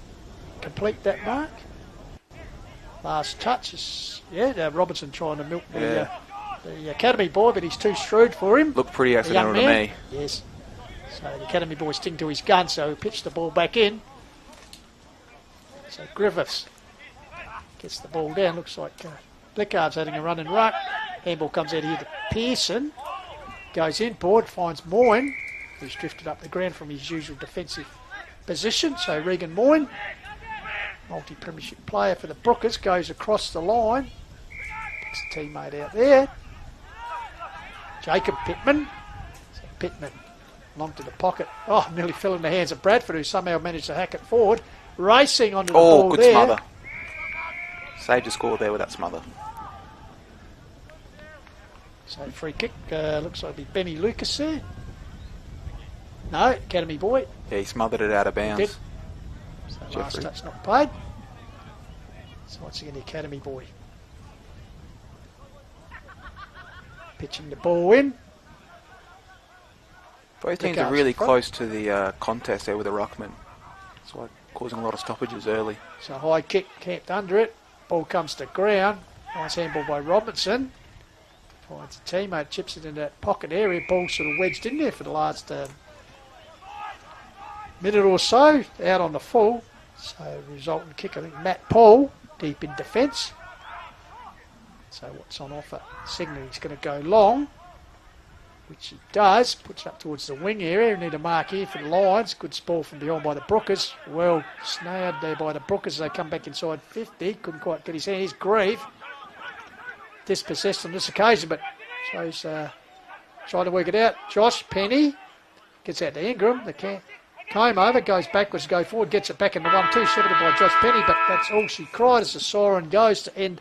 complete that mark. Last touch is, Robinson trying to milk the Academy boy, but he's too shrewd for him. Looked pretty accidental to me. Yes. So the Academy boy sting to his gun, so he pitched the ball back in. So Griffiths gets the ball down. Looks like Blickard's having a run and ruck. Handball comes out here to Pearson. Goes in, board, finds Moyne, who's drifted up the ground from his usual defensive position. So Regan Moyne, multi-premiership player for the Brookers, goes across the line. Picks a teammate out there. Jacob Pittman. So Pittman along to the pocket. Oh, nearly fell in the hands of Bradford, who somehow managed to hack it forward. Racing onto the ball good there. smother. Saved a score there with that smother. So free kick, looks like it'll be Benny Lucas there. No, Academy boy. Yeah, he smothered it out of bounds. So last touch not paid. So once again the Academy boy. Pitching the ball in. Both teams are really close to the contest there with the ruckman. That's why causing a lot of stoppages early. So high kick camped under it. Ball comes to ground. Nice handball by Robinson. Finds a teammate, chips it in that pocket area. Ball sort of wedged in there for the last minute or so. Out on the full. So resultant kick, I think Matt Paul deep in defence. So what's on offer? Signal he's going to go long. which he does. Puts it up towards the wing area. We need a mark here for the Lions. Good spoil from behind by the Brookers. Well snared there by the Brookers as they come back inside 50. Couldn't quite get his hand. Here's Grieve. Dispossessed on this occasion, but shows trying to work it out. Josh Penny gets out to Ingram. They came over, goes backwards, go forward, gets it back in the 1-2, shepherded by Josh Penny, but that's all she cried as the siren goes to end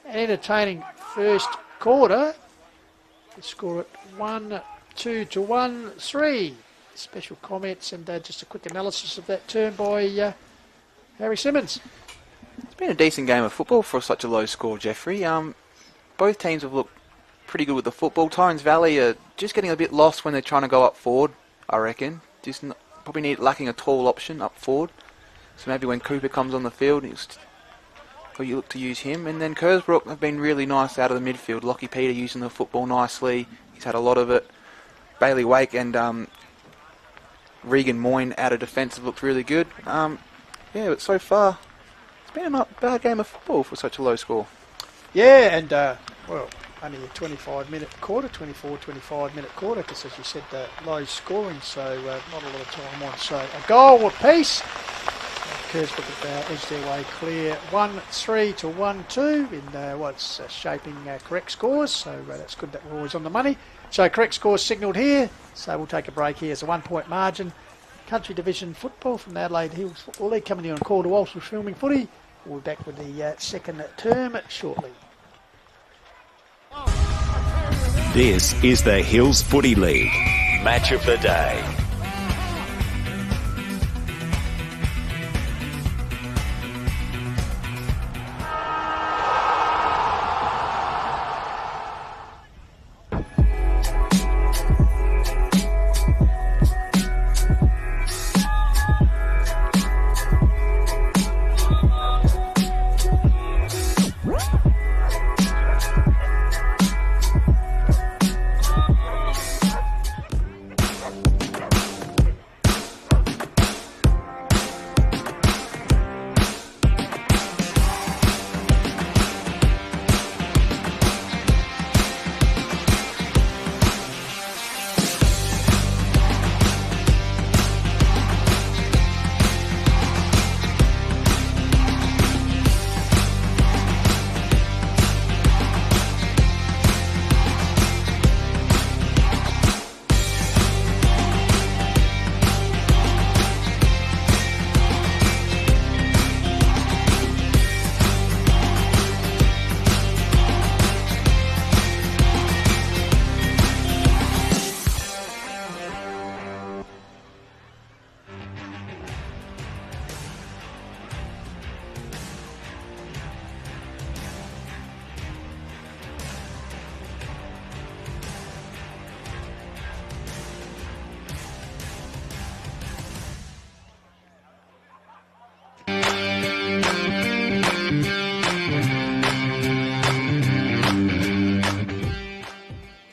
an entertaining first quarter. The score at 1-2 to 1-3. Special comments and just a quick analysis of that turn by Harry Simmons. It's been a decent game of football for such a low score, Jeffrey. Both teams have looked pretty good with the football. Torrens Valley are just getting a bit lost when they're trying to go up forward, I reckon. Just probably lacking a tall option up forward. So maybe when Cooper comes on the field, you look to use him. And then Kersbrook have been really nice out of the midfield. Lockie Peter using the football nicely. He's had a lot of it. Bailey Wake and Regan Moyne out of defence have looked really good. But so far, it's been a not bad game of football for such a low score. Yeah, and, only a 25-minute quarter, 25-minute quarter, because as you said, low scoring, so not a lot of time on. So a goal apiece. Kersbrook have edged their way clear 1-3 to 1-2 in what's shaping correct scores, so that's good that we're always on the money. So correct scores signalled here, so we'll take a break here. It's a 1-point margin. Country Division football from the Adelaide Hills Football League coming in on call to whilst we're filming footy. We'll be back with the second term shortly. This is the Hills Footy League. Match of the day.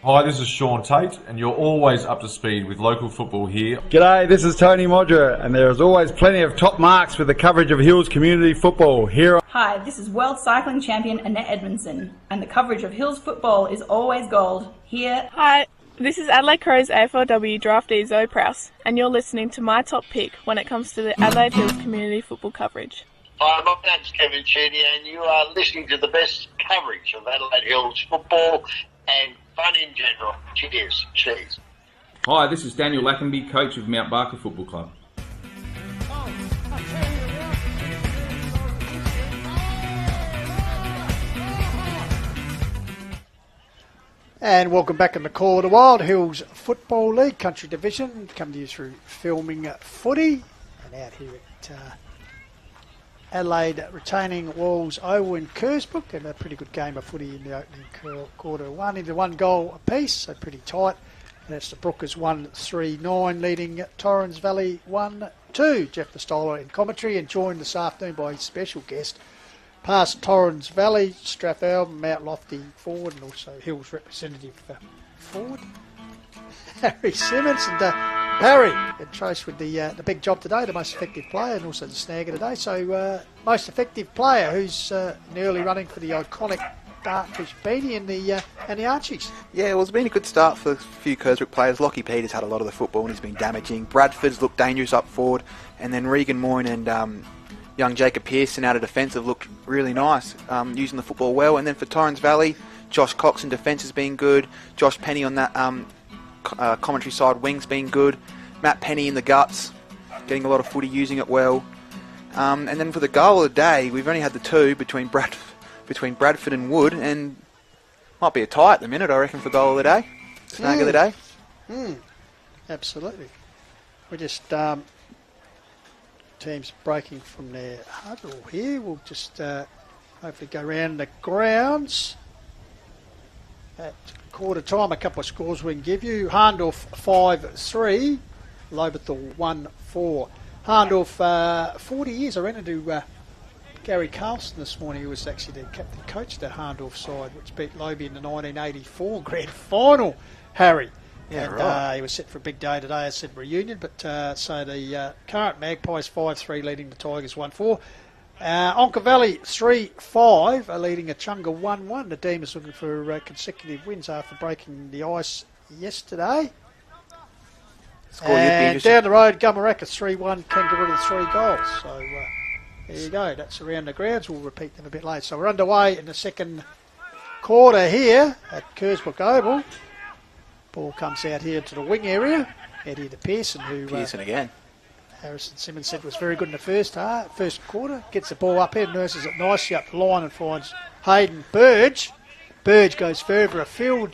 Hi, this is Sean Tate, and you're always up to speed with local football here. G'day, this is Tony Modra, and there is always plenty of top marks with the coverage of Hills community football here. Hi, this is World Cycling Champion Annette Edmondson, and the coverage of Hills football is always gold here. Hi, this is Adelaide Crows AFLW draftee Zoe Prowse, and you're listening to my top pick when it comes to the Adelaide Hills community football coverage. Hi, my name's Kevin Cheney, and you are listening to the best coverage of Adelaide Hills football and fun in general. Cheers. Hi, this is Daniel Lackenby, coach of Mount Barker Football Club. And welcome back in the Call of the Wild Hills Football League Country Division. Come to you through filming footy. And out here at Adelaide retaining Walls Owen Kersbrook, and a pretty good game of footy in the opening quarter. One into one goal apiece, so pretty tight. And that's the Brookers 1-3-9 leading Torrens Valley 1-2. Jeff Pistola in commentary, and joined this afternoon by his special guest, past Torrens Valley, Strathal, Mount Lofty forward, and also Hills representative forward, Harry Simmons. And Harry, entrusted with the big job today, the most effective player, and also the snagger today. So most effective player, who's in the early running for the iconic Dartfish Beattie and the Archies. Yeah, well, it's been a good start for a few Kersbrook players. Lockie Peters had a lot of the football and he's been damaging. Bradford's looked dangerous up forward. And then Regan Moyne and young Jacob Pearson out of defence have looked really nice, using the football well. And then for Torrens Valley, Josh Cox in defence has been good. Josh Penny on that commentary side wing's been good. Matt Penny in the guts, getting a lot of footy, using it well. And then for the goal of the day, we've only had the two between Bradford and Wood, and might be a tie at the minute, I reckon, for goal of the day. Snag of the day. Absolutely. We're just teams breaking from their huddle here. We'll just hopefully go around the grounds. At quarter time, a couple of scores we can give you. Harndorf 5-3, Lobethal 1-4. Harndorf, 40 years. I ran into Gary Carlson this morning, who was actually the captain coach of the Harndorf side, which beat Lobie in the 1984 grand final, Harry. Yeah, and, right. He was set for a big day today, I said reunion, but so the current Magpies 5-3 leading the Tigers 1-4. Onka Valley 3-5 are leading Achunga 1-1. The Demons looking for consecutive wins after breaking the ice yesterday. And down the road, Gumaraka 3-1, Kangaroo 3 goals. So there you go, that's around the grounds. We'll repeat them a bit later. So we're underway in the second quarter here at Kersbrook Oval. Ball comes out here to the wing area. Out here to Pearson, who Pearson again. Harrison Simmons said was very good in the first quarter. Gets the ball up here, nurses it nicely up the line and finds Hayden Burge. Burge goes further afield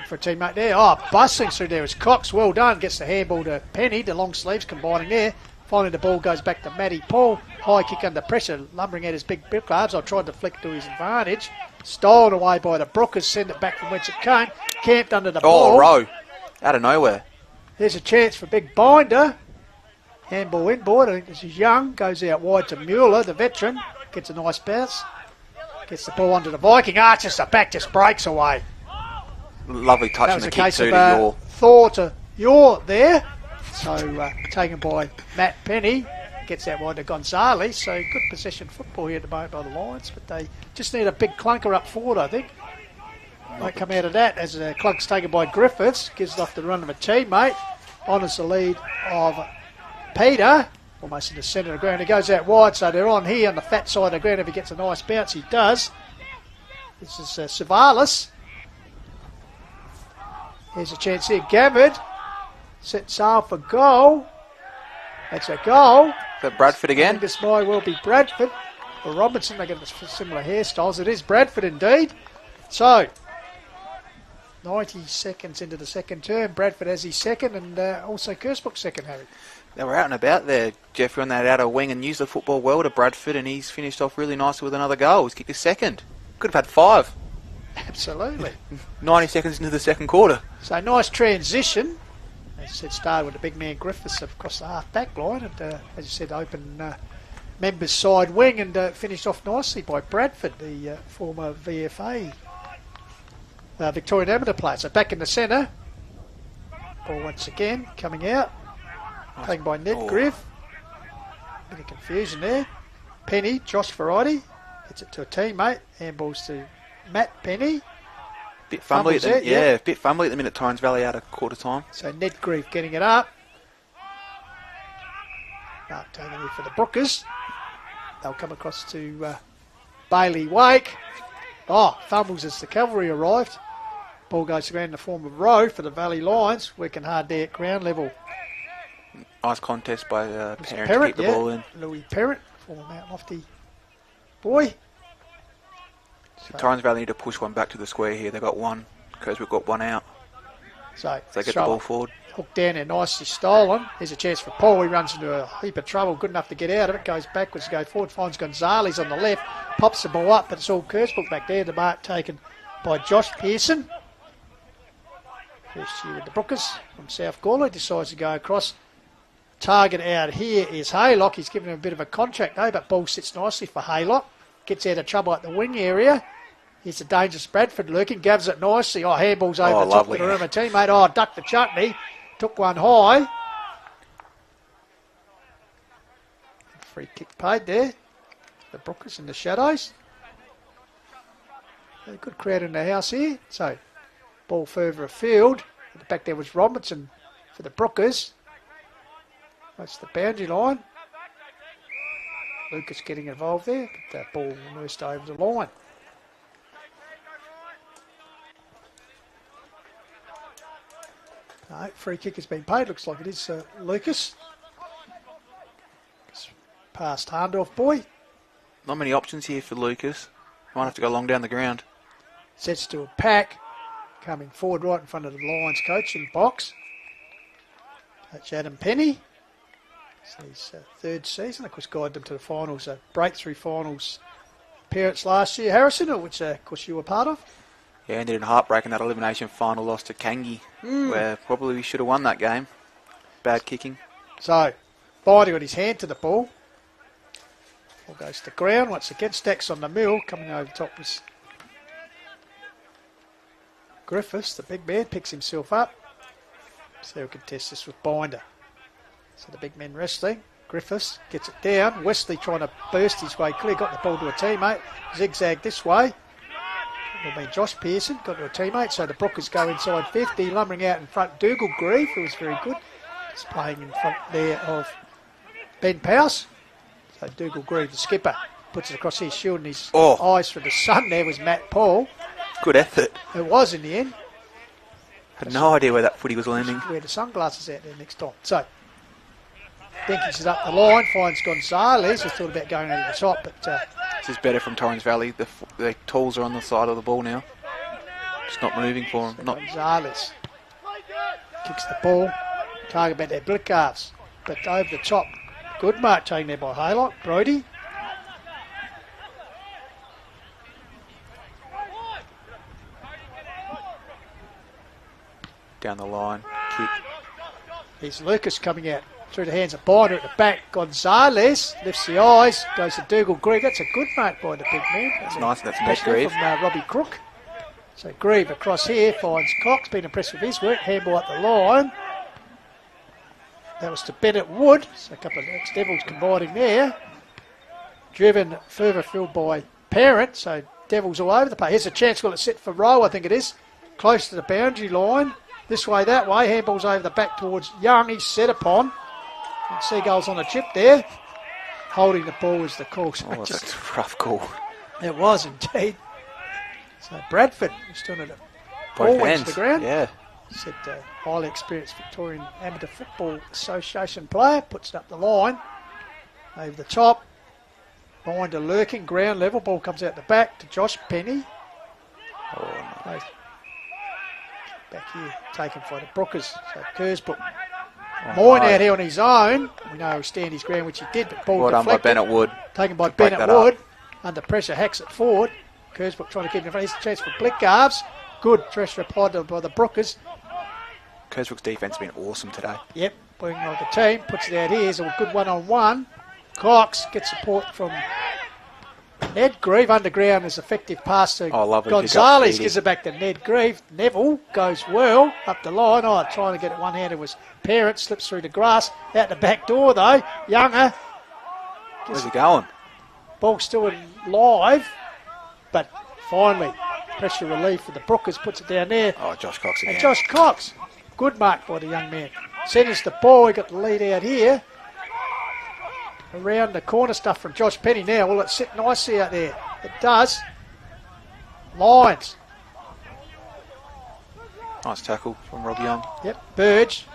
for a teammate there. Oh, bustling through there is Cox. Well done. Gets the handball to Penny. The long sleeves combining there. Finally, the ball goes back to Matty Paul. High kick under pressure, lumbering at his big cards. I tried to flick to his advantage. Stolen away by the Brookers. Send it back from whence it came. Camped under the ball. Oh, row. Out of nowhere. There's a chance for Big Binder. Handball inboard. I think this is Young. Goes out wide to Mueller, the veteran. Gets a nice bounce. Gets the ball onto the Viking. Just the back just breaks away. Lovely touch on the kick too to Yor. Thor to Yor there. So taken by Matt Penny. Gets out wide to Gonzalez. So good possession football here at the moment by the Lions. But they just need a big clunker up forward, I think. Might come out of that as the clunk's taken by Griffiths. Gives it off the run of a teammate. Honours the lead of Peter. Almost in the centre of the ground. He goes out wide. So they're on here on the fat side of the ground. If he gets a nice bounce, he does. This is Savalas. Here's a chance here. Gabbard set sail for goal. That's a goal. Is that Bradford again? I think this might well be Bradford. Or Robinson, they get similar hairstyles. It is Bradford indeed. So, 90 seconds into the second term. Bradford has his second and also Kersbrook second, Harry. They were out and about there, Jeffrey, on that outer wing and used the football well to Bradford, and he's finished off really nicely with another goal. He's kicked his second. Could have had 5. Absolutely. 90 seconds into the second quarter. So nice transition. As I said, started with the big man Griffiths across the half-back line, and as you said, open members side wing, and finished off nicely by Bradford, the former VFA Victorian Amateur player. So back in the centre. Ball once again coming out. Taken by Ned Griff. Bit of confusion there. Penny, Josh Variety. Hits it to a teammate. Handballs to Matt Penny. Bit fumbly at the bit fumbly at the minute. Torrens Valley out of quarter time. So Ned Grief getting it up. Mark taking it for the Brookers. They'll come across to Bailey Wake. Fumbles as the cavalry arrived. Ball goes to ground in the form of Rowe for the Valley Lions. Working hard there at ground level. Nice contest by Parent to keep the ball in. Louis Parent, former Mount Lofty boy. So Torrens Valley need to push one back to the square here. They've got one. Kersbrook got one out. So they get the ball forward. Hooked down there, nicely stolen. Here's a chance for Paul. He runs into a heap of trouble. Good enough to get out of it. Goes backwards, goes forward. Finds Gonzalez on the left. Pops the ball up, but it's all Kersbrook back there. The mark taken by Josh Pearson. First year with the Brookers from South Gawler. Decides to go across. Target out here is Haylock. He's given him a bit of a contract though, but ball sits nicely for Haylock. Gets out of trouble at the wing area. Here's a dangerous Bradford lurking. Gavs it nicely. Handball's over the top of the room. A teammate. Ducked the chutney. Took one high. Free kick paid there. The Brookers in the shadows. A good crowd in the house here. So, ball further afield. At the back there was Robinson for the Brookers. That's the boundary line. Lucas getting involved there, but that ball nursed over the line. No, free kick has been paid. Looks like it is Lucas. Past handoff boy. Not many options here for Lucas. Might have to go long down the ground. Sets to a pack. Coming forward right in front of the Lions coach in the box. That's Adam Penny. It's his third season. Of course, guided them to the finals, breakthrough finals appearance last year, Harrison, which of course you were part of. Yeah, ended in heartbreak in that elimination final loss to Kangi, where probably we should have won that game. Bad kicking. So, Binder got his hand to the ball. Ball goes to the ground. Once again, stacks on the mill. Coming over the top was Griffiths, the big man, picks himself up. So we can test this with Binder. So the big men wrestling. Griffiths gets it down. Wesley trying to burst his way clear. Got the ball to a teammate. Zigzag this way. It will be Josh Pearson. Got to a teammate. So the Brookers go inside 50. Lumbering out in front. Dougal Grieve, who was very good. He's playing in front there of Ben Powers. So Dougal Grieve, the skipper, puts it across his shield, and his eyes for the sun there was Matt Paul. Good effort. It was in the end. Had no idea where that footy was landing. Wear the sunglasses out there next time. So, Dinkins is up the line, finds Gonzalez. I thought about going over the top, but... this is better from Torrens Valley. The tools are on the side of the ball now. Just not moving for him. So Gonzalez kicks the ball. Target about their blick calves. But over the top. Good mark taken there by Haylock. Brody. Down the line. Kick. Here's Lucas coming out through the hands of Binder at the back. Gonzalez lifts the eyes. Goes to Dougal Grieve. That's a good mark by the big man. That's nice. That's Matt Grieve. From Robbie Crook. So Grieve across here finds Cox. Been impressed with his work. Handball at the line. That was to Bennett Wood. So a couple of ex-Devils combining there. Driven further field by Parent. So Devils all over the place. Here's a chance. Will it sit for Rowe? I think it is. Close to the boundary line. This way, that way. Handball's over the back towards Young. He's set upon. And Seagull's on a chip there. Holding the ball is the call. So that's a rough call. It was indeed. So Bradford was doing it. Both ball hands. went to the ground. Yeah. Said highly experienced Victorian Amateur Football Association player. Puts it up the line. Over the top. Binder lurking. Ground level. Ball comes out the back to Josh Penny. Oh, no. Back here. Taken by the Brookers. So Kersbrook. Moyne out here on his own. We know he'll stand his ground, which he did, but ball well deflected. done by Bennett Wood. Taken by Bennett Wood. Under pressure, hacks it forward. Kersbrook trying to keep it in front. Here's a chance for Blickgarves. Good pressure applied by the Brookers. Kersbrook's defence has been awesome today. Yep, bringing on the team. Puts it out here. It's a good one-on-one. Cox gets support from Ned Grieve. Underground is effective pass to Gonzalez. Gives it back to Ned Grieve. Neville goes well up the line. Trying to get it one-handed was Parent. Slips through the grass. Out the back door, though. Younger. Where's he going? Ball still in live. But finally, pressure relief for the Brookers. Puts it down there. Oh, Josh Cox again. And Josh Cox. Good mark by the young man. Centres the ball. He got the lead out here. Around the corner stuff from Josh Penny now. Will it sit nicely out there? It does. Lions. Nice tackle from Rob Young. Yep, Burge.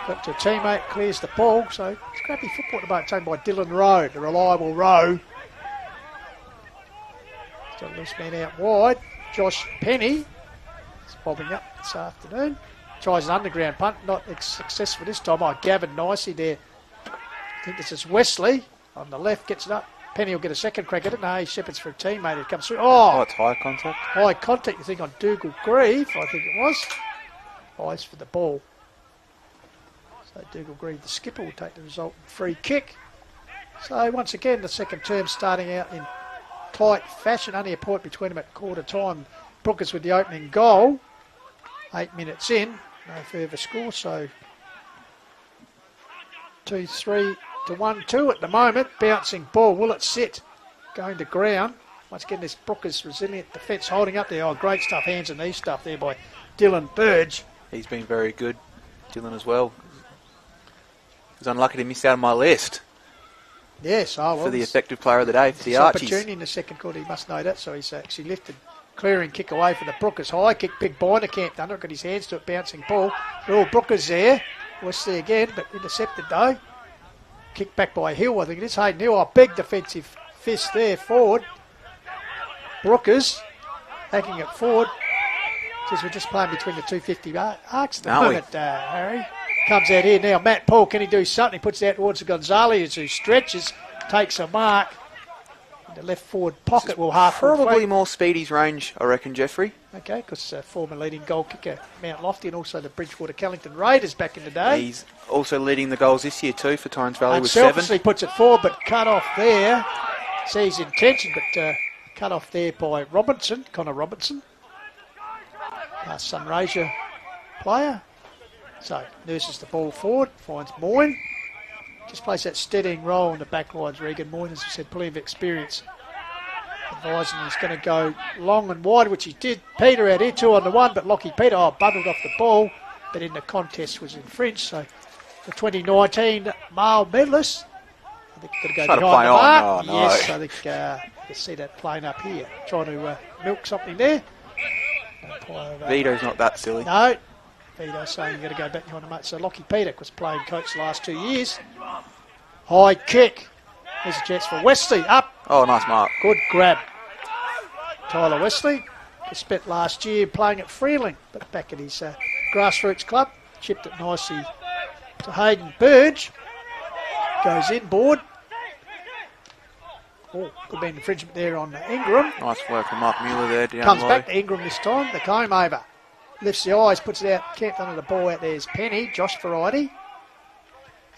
Got to a teammate, clears the ball. So scrappy football at the moment, taken by Dylan Rowe, the reliable Rowe. Got a loose man out wide. Josh Penny is bobbing up this afternoon. Tries an underground punt, not successful this time. Gavin nicely there. I think this is Wesley on the left, gets it up. Penny will get a second crack at it. No, he shepherds for a teammate who comes through. Oh, it's high contact. High contact, you think, on Dougal Grieve, I think it was. Eyes for the ball. So Dougal Grieve, the skipper, will take the resultant free kick. So once again, the second term starting out in tight fashion. Only a point between them at quarter time. Brookers with the opening goal. 8 minutes in, no further score, so 2-3 to 1-2 at the moment. Bouncing ball, will it sit? Going to ground. Once again, this Brookers resilient defence holding up there. Oh, great stuff, hands and knee stuff there by Dylan Burge. He's been very good, Dylan, as well. He was unlucky to miss out on my list. Yes, for the effective player of the day for the Archies. Opportunity in the second quarter, he must know that. So he's actually lifted, clearing kick away for the Brookers. High kick, big binder, can't done it. Got his hands to it, bouncing ball. They're all Brookers there. Wesley again, but intercepted though. Kick back by Hill, I think it is. Hayden Hill, a big defensive fist there forward. Brookers hacking it forward. Says we're just playing between the 250 arcs at the moment, Harry. Comes out here now. Matt Paul, can he do something? He puts it out towards Gonzalez, who stretches, takes a mark. In the left forward pocket will half. Probably more Speedy's range, I reckon, Jeffrey. Okay, because former leading goal kicker Mount Lofty and also the Bridgewater Kellington Raiders back in the day. He's also leading the goals this year too for Torrens Valley with 7. Selfishly puts it forward, but cut off there. Sees intention, but cut off there by Connor Robinson. Sunraysia player. So, nurses the ball forward, finds Moyne. Just plays that steadying role in the back lines. Regan Moyne, as I said, plenty of experience. Advising he's going to go long and wide, which he did. Peter out here, 2-on-1, but Lockie Peter, bundled off the ball, but in the contest was infringed. So, the 2019 male medalist, I think going to go behind the mark. Oh, no. Yes, I think you can see that playing up here. Trying to milk something there. Vito's not that silly. No. Vito saying you've got to go back behind the mark. So Lockie Peter was playing coach the last 2 years. High kick. There's a chance for Wesley. Up. Oh, nice mark. Good grab. Tyler Wesley spent last year playing at Freeling, but back at his grassroots club. Chipped it nicely to Hayden Burge. Goes inboard. Oh, could be an infringement there on Ingram. Nice work from Mark Mueller there. Comes back to Ingram this time. The comb over. Lifts the eyes, puts it out. Can't under the ball out. There's Penny. Josh Variety.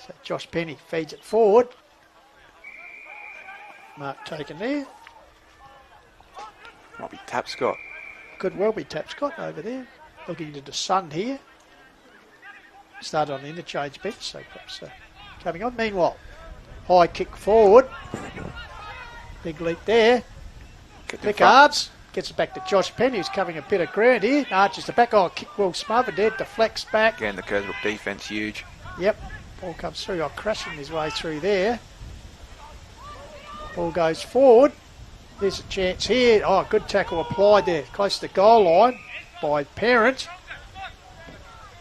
So Josh Penny feeds it forward. Mark taken there. Might be Tapscott. Could well be Tapscott over there. Looking into the sun here. Started on the interchange bench, so perhaps coming on. Meanwhile, high kick forward. Big leap there. Pickards gets it back to Josh Penny, who's covering a bit of ground here. Arches the back. Oh, kick well smothered there. Deflects back. Again, the Kersbrook defence huge. Yep. Ball comes through. Oh, crashing his way through there. Ball goes forward. There's a chance here. Oh, good tackle applied there. Close to the goal line by Parent.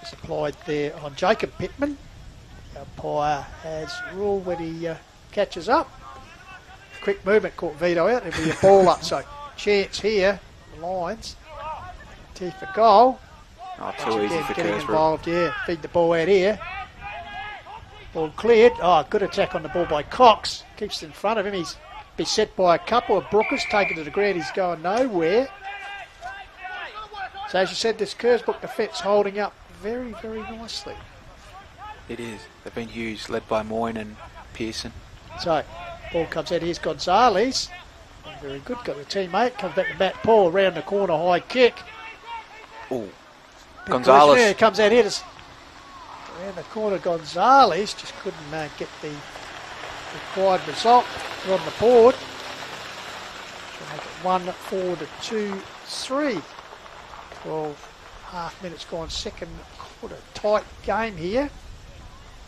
It's applied there on Jacob Pittman. Umpire has ruled when he catches up. Quick movement caught Vito out. There'll be a ball up. So chance here. Lions. Tee for goal. Oh, too easy for getting Kersbrook. involved, yeah. Feed the ball out here. Ball cleared. Oh, good attack on the ball by Cox. Keeps it in front of him. He's beset by a couple of Brookers. Taken to the ground. He's going nowhere. So as you said, this Kersbrook defence holding up very, very nicely. It is. They've been huge, led by Moyne and Pearson. So, ball comes out. Here's Gonzalez. Very good. Got a teammate. Comes back to Matt Paul. Around the corner. High kick. Oh, Gonzalez. Yeah, comes out here. Around the corner. Gonzalez just couldn't get the required result. They're on the board. Should make it 1-4 to 2-3. 12.5 minutes gone. Second quarter. Tight game here.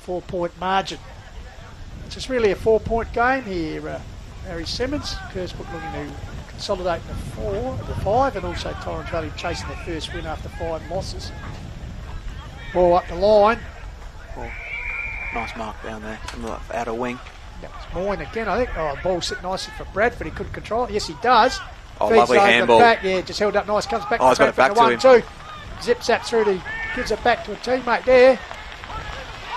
4-point margin. It's just really a 4-point game here. Harry Simmons, Kersbrook looking to consolidate the 5, and also Torrens Valley chasing their first win after 5 losses. Ball up the line. Oh, nice mark down there from the outer wing. That was Moyne again, I think. Oh, the ball sit nicely for Bradford. He couldn't control it. Yes, he does. Oh, Feeds lovely over handball. The back. Yeah, just held up nice. Comes back. Oh, he's got it back to him. 1-2. Zip zap through gives it back to a teammate there.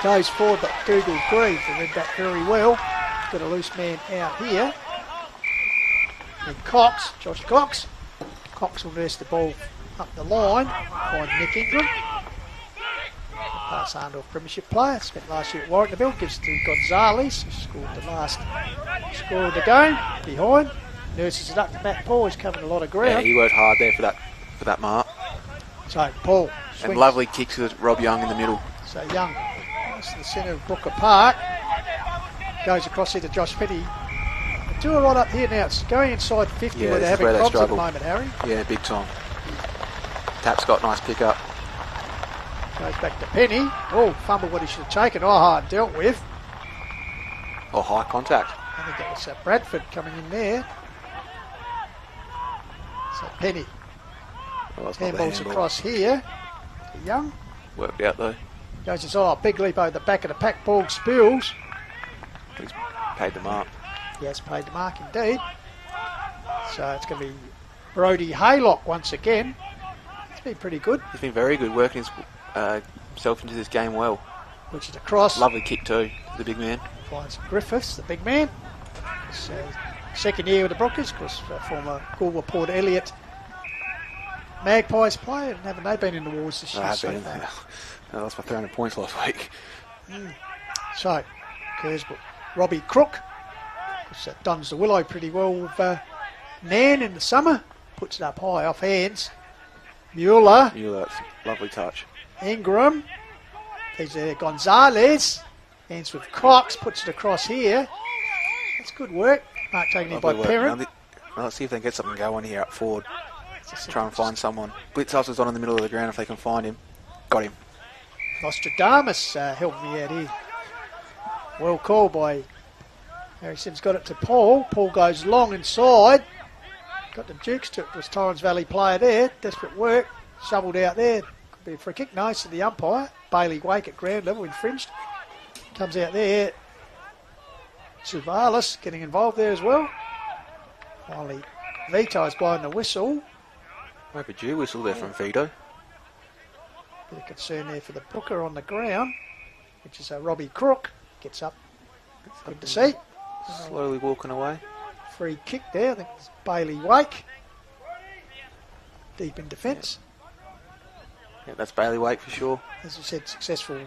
Goes forward, but Dougal Grieve read that very well. Got a loose man out here. And Cox, Josh Cox. Cox will nurse the ball up the line. Find Nick Ingram. Pass Arnold, premiership player. Spent last year at Warringtonville. Gives it to Gonzalez, who scored the last score of the game. Behind. Nurses it up to Matt Paul. He's covering a lot of ground. Yeah, he worked hard there for that mark. So Paul swings. And lovely kicks with Rob Young in the middle. So Young goes to the centre of Brooker Park. Goes across here to Josh Penny. do it right up here now. It's going inside 50 where they're having problems at the moment, Harry. Yeah, big time. Tapscott, nice pick up. Goes back to Penny. Oh, fumble what he should have taken. Oh, hard dealt with. Oh, high contact. I think that was Bradford coming in there. So Penny. Handballs across here. To Young. Worked out though. Goes inside. Big leap over the back of the pack. Ball spills. He's paid the mark. He has paid the mark indeed. So it's going to be Brody Haylock once again. It's been pretty good. He's been very good, working himself into this game well. Which is across. Lovely kick too, the big man. Finds Griffiths, the big man. Second year with the Brookers, of course, former Galway Port Elliott Magpies player. Haven't they been in the wars this year? I lost my 300 points last week. So, Kersbrook, Robbie Crook. Dons the willow pretty well with Nan in the summer. Puts it up high off hands. Mueller. That's a lovely touch. Ingram. There's Gonzalez. Hands with Cox. Puts it across here. That's good work. Mark taken in by Parent. Let's see if they can get something going here up forward. Try and find someone. Blitzhauser's on in the middle of the ground if they can find him. Got him. Nostradamus helped me out here. Well called by Harrison's got it to Paul. Paul goes long inside. Got the Dukes to it. Was Torrens Valley player there. Desperate work. Shoveled out there. Could be a free kick. Nice to the umpire. Bailey Wake at ground level infringed. Comes out there. Suvalis getting involved there as well. Finally, Vito's blowing the whistle. Overdue whistle there from Vito. Bit of concern there for the Brooker on the ground, which is Robbie Crook. Gets up. Good to see. Slowly walking away. Free kick there. I think it's Bailey Wake. Deep in defence. Yeah, that's Bailey Wake for sure. As I said, successful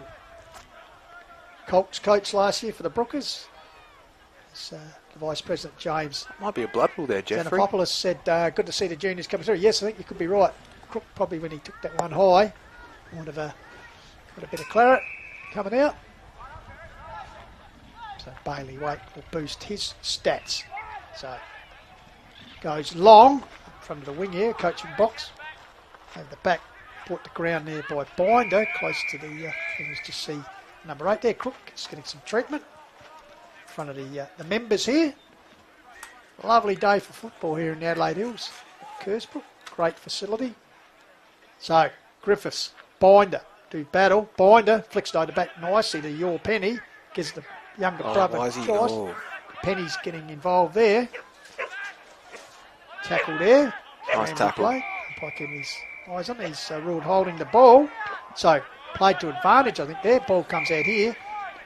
Colts coach last year for the Brookers. It's, Vice President James. Might be a blood pool there, Jeffrey. Xenopoulos said, good to see the juniors coming through. Yes, I think you could be right. Crook probably when he took that one high. Would have got a bit of claret coming out. So Bailey Wake will boost his stats. So goes long in front of the wing here, coaching box. Over the back, put the ground there by Binder, close to the, you just see number 8 there. Crook is getting some treatment in front of the members here. Lovely day for football here in the Adelaide Hills at Kersbrook. Great facility. So Griffiths, Binder, do battle. Binder flicks over the back nicely to your Penny. Gives the younger brother choice. Penny's getting involved there. Tackle there. Nice tackle. Keeping his eyes on. He's ruled holding the ball. So played to advantage, I think there. Ball comes out here.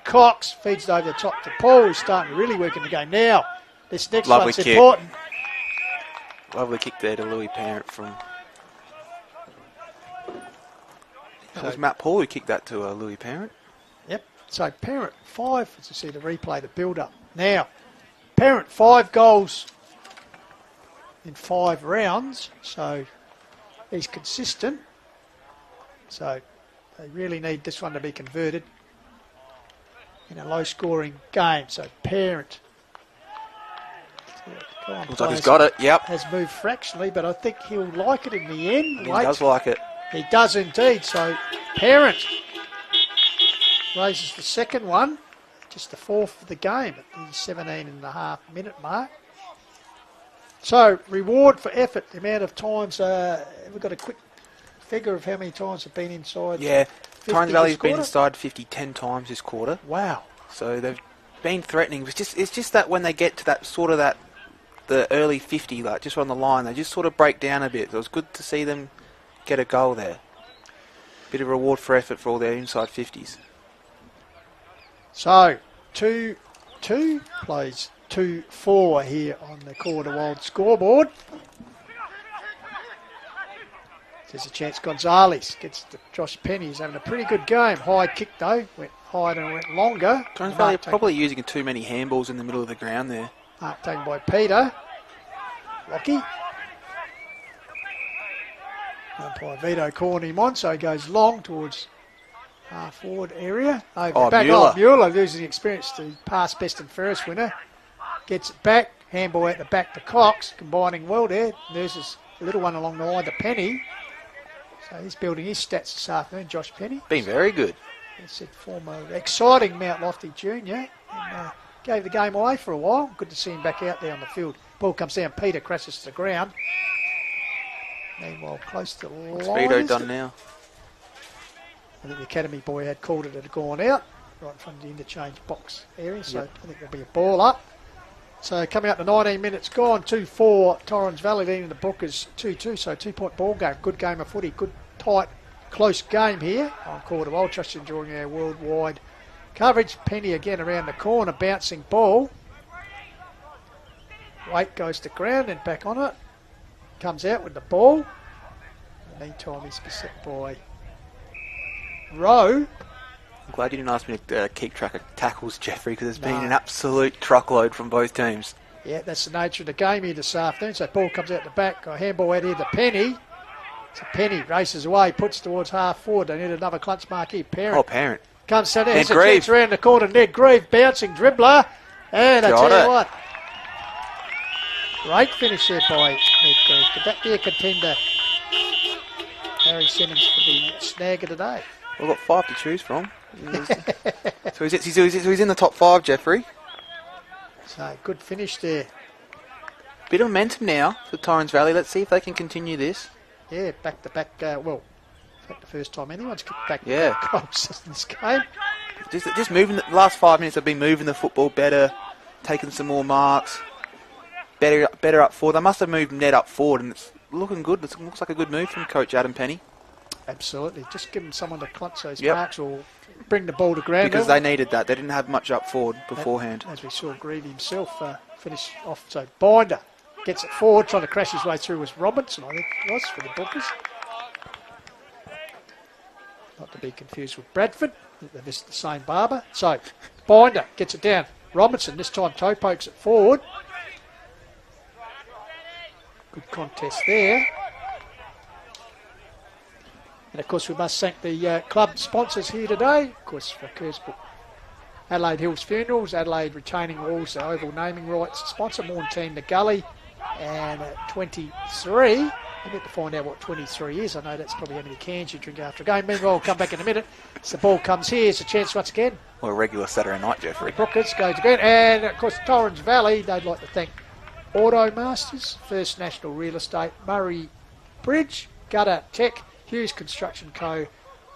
Cox feeds it over the top to Paul, who's starting to really work in the game now. This next one's important. Lovely kick there to Louis Parent from... That was Matt Paul who kicked that to Louis Parent. Yep. So Parent 5, as you see the replay, the build-up. Now, Parent 5 goals in 5 rounds, so he's consistent. So they really need this one to be converted in a low-scoring game. So Parent... Looks like he's got it, yep. Has moved fractionally, but I think he'll like it in the end. He does like it. He does indeed. So Parent raises the second one, just the 4th of the game at the 17.5 minute mark. So reward for effort, the amount of times, we've got a quick figure of how many times have been inside. Yeah, Torrens Valley's been inside 50 10 times this quarter. Wow. So they've been threatening. It's just that when they get to that sort of the early 50, like just on the line, they just sort of break down a bit. So it was good to see them get a goal there. Bit of reward for effort for all their inside 50s. So 2-2 plays 2-4 here on the Quarter Wild scoreboard. There's a chance Gonzalez gets to Josh Penny. He's having a pretty good game. High kick though, went higher and went longer. Torrens Valley probably using too many handballs in the middle of the ground there. Mark taken by Peter. Lockie. Umpire Vito calling him on, so he goes long towards half forward area. Over back. Mueller. Mueller losing experience to past best and fairest winner. Gets it back. Handball out the back to Cox, combining well there. Nurses a little one along the line to Penny. So he's building his stats this afternoon, Josh Penny. Been very good. He said former exciting Mount Lofty junior. And, gave the game away for a while. Good to see him back out there on the field. Ball comes down, Peter crashes to the ground. Meanwhile, close to the line. Speedo done now. I think the academy boy had called it, had gone out right in front of the interchange box area. So I think there'll be a ball up. So coming up to 19 minutes gone, 2-4. Torrens Valley leading the Brookers 2-2. So 2-point ball game. Good game of footy. Good, tight, close game here on quarter well. Just enjoying our worldwide coverage. Penny again around the corner, bouncing ball. Waite goes to ground and back on it. Comes out with the ball. In the meantime, he's beset by Rowe. I'm glad you didn't ask me to keep track of tackles, Jeffrey, because there's been an absolute truckload from both teams. Yeah, that's the nature of the game here this afternoon. So ball comes out the back. Got a handball out here to Penny. So Penny races away, puts towards half forward. They need another clutch mark here. Parent. Oh, Parent. Comes down there. There's a chance around the corner. Ned Grieve, bouncing dribbler. And I tell you what, great finish there by Ned Grieve. Could that be a contender? Harry Simmons for the snag of the day. We've got 5 to choose from. So he's in the top 5, Jeffrey. So good finish there. Bit of momentum now for Torrens Valley. Let's see if they can continue this. Yeah, back to back. Well, in fact, the first time anyone's kicked back goals in this game. Just moving. The last 5 minutes, they've been moving the football better, taking some more marks. Better up forward. They must have moved Ned up forward, and it's looking good. It looks like a good move from Coach Adam Penny. Absolutely. Just give them someone to clutch those marks or bring the ball to ground. Because they needed that. They didn't have much up forward beforehand. As we saw Greedy himself finish off. So Binder gets it forward, trying to crash his way through was Robinson, I think it was, for the Brookers. Not to be confused with Bradford. They're the same barber. So Binder gets it down. Robinson this time toe pokes it forward. Good contest there. And of course we must thank the club sponsors here today. Of course for Kersbrook, Adelaide Hills Funerals, Adelaide Retaining Walls, the Oval naming rights sponsor, Morn Team the Gully, and 23. I need to find out what 23 is. I know that's probably how many cans you drink after a game. Meanwhile, we'll come back in a minute. So the ball comes here. It's a chance once again. Well, a regular Saturday night, Jeffrey. Brookers go to ground. And of course Torrens Valley, they'd like to thank Auto Masters, First National Real Estate, Murray Bridge, Gutter Tech, Hughes Construction Co.,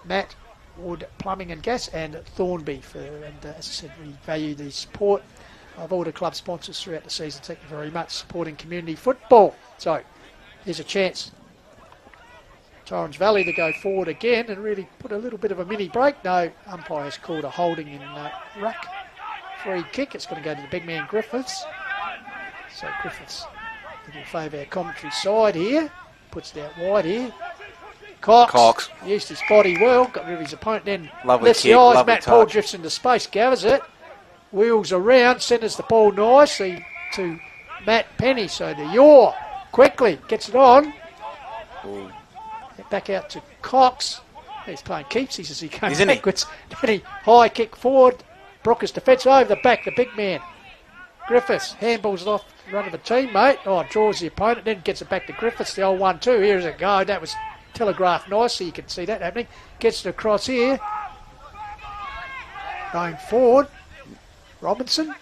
Matt Wood Plumbing and Gas, and Thornby. And as I said, we value the support of all the club sponsors throughout the season. Thank you very much supporting community football. So here's a chance. Torrens Valley to go forward again and really put a little bit of a mini break. No, umpire has called a holding in ruck. Free kick. It's going to go to the big man Griffiths. So Griffiths in favour of our commentary side here. Puts it out wide here. Cox used his body well, got rid of his opponent, then lifts the eyes. Matt Paul drifts into space, gathers it, wheels around, centres the ball nicely to Matt Penny. So the yaw quickly gets it on. Back out to Cox. He's playing keepsies as he comes backwards. Then he high kick forward. Brookers defence over the back, the big man. Griffiths handballs it off the run of a teammate. Oh, draws the opponent, then gets it back to Griffiths. The old 1-2. Here's a go. That was telegraphed nicely. You can see that happening. Gets it across here. Going forward. Robinson.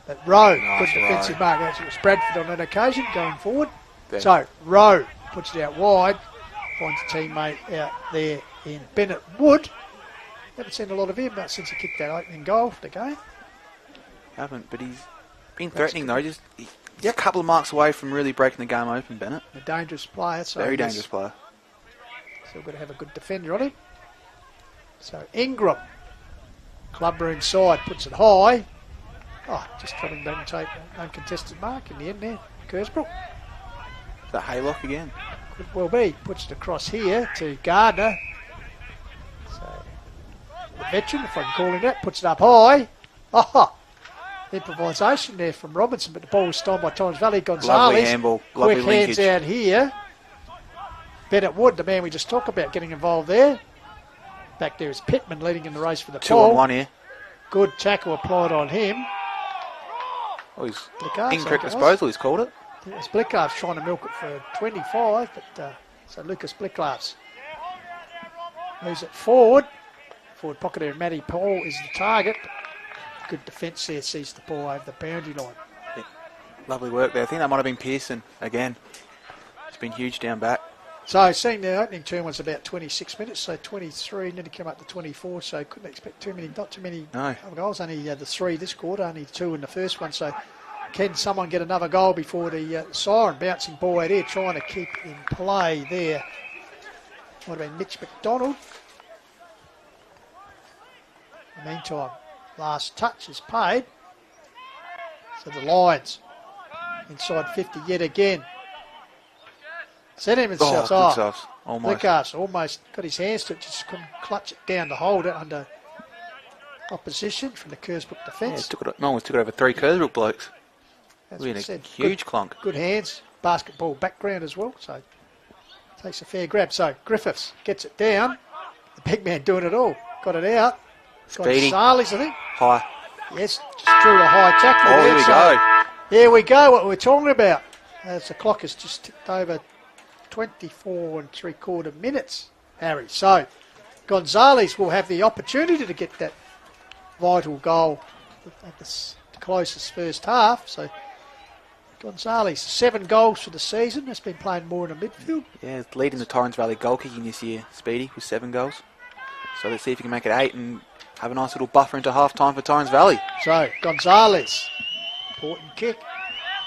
But Rowe, good defensive mark. It was Bradford on that occasion going forward. So Rowe puts it out wide. Finds a teammate out there in Bennett Wood. Haven't seen a lot of him since he kicked that opening goal for the game. Haven't, but he's been threatening though. He's a couple of marks away from really breaking the game open, Bennett. A dangerous player. So very dangerous player. Still got to have a good defender on him. So Ingram, clubber inside, puts it high. Oh, just probably doesn't take an uncontested mark in the end there. Kersbrook. The Haylock again. Could well be. Puts it across here to Gardner. So the veteran, if I can call him that, puts it up high. Oh, improvisation there from Robinson, but the ball was stolen by Torrens Valley. Gonzalez. Lovely handball. Lovely quick linkage. hands out here. Bennett Wood, the man we just talked about, getting involved there. Back there is Pittman leading in the race for the ball. 2-on-1 here. Good tackle applied on him. Oh, he's Blickards, incorrect I think it was. disposal, he's called it. I think it was Blickards trying to milk it for 25, but so Lucas Blickards moves it forward. Forward pocket there, Matty Paul is the target. Good defence there, sees the ball over the boundary line. Yeah. Lovely work there. I think that might have been Pearson again. It's been huge down back. So seeing the opening term was about 26 minutes, so 23, nearly came up to 24, so couldn't expect not too many other goals. Only the 3 this quarter, only 2 in the first one. So can someone get another goal before the siren? Bouncing ball out here, trying to keep in play there. Might have been Mitch McDonald. In the meantime, last touch is paid. So the Lions inside 50 yet again. Set him himself. Good stuff. Almost. Blickards almost got his hands to it, just couldn't clutch it down to hold it under opposition from the Kersbrook defence. Yeah, almost took it over 3 Kersbrook blokes. That's really what I said. Huge clunk. Good hands, basketball background as well, so takes a fair grab. So Griffiths gets it down. The big man doing it all. Got it out. Speedy. Gonzalez, I think. High. Yes, just drew a high tackle there. Here we go. Here we go, what we're talking about. As the clock has just ticked over 24 3/4 minutes, Harry. So Gonzalez will have the opportunity to get that vital goal at the closest first half. So Gonzalez, 7 goals for the season. Has been playing more in the midfield. Yeah, leading the Torrens Valley goal kicking this year, Speedy, with 7 goals. So let's see if he can make it 8 and have a nice little buffer into half time for Torrens Valley. So Gonzalez, important kick.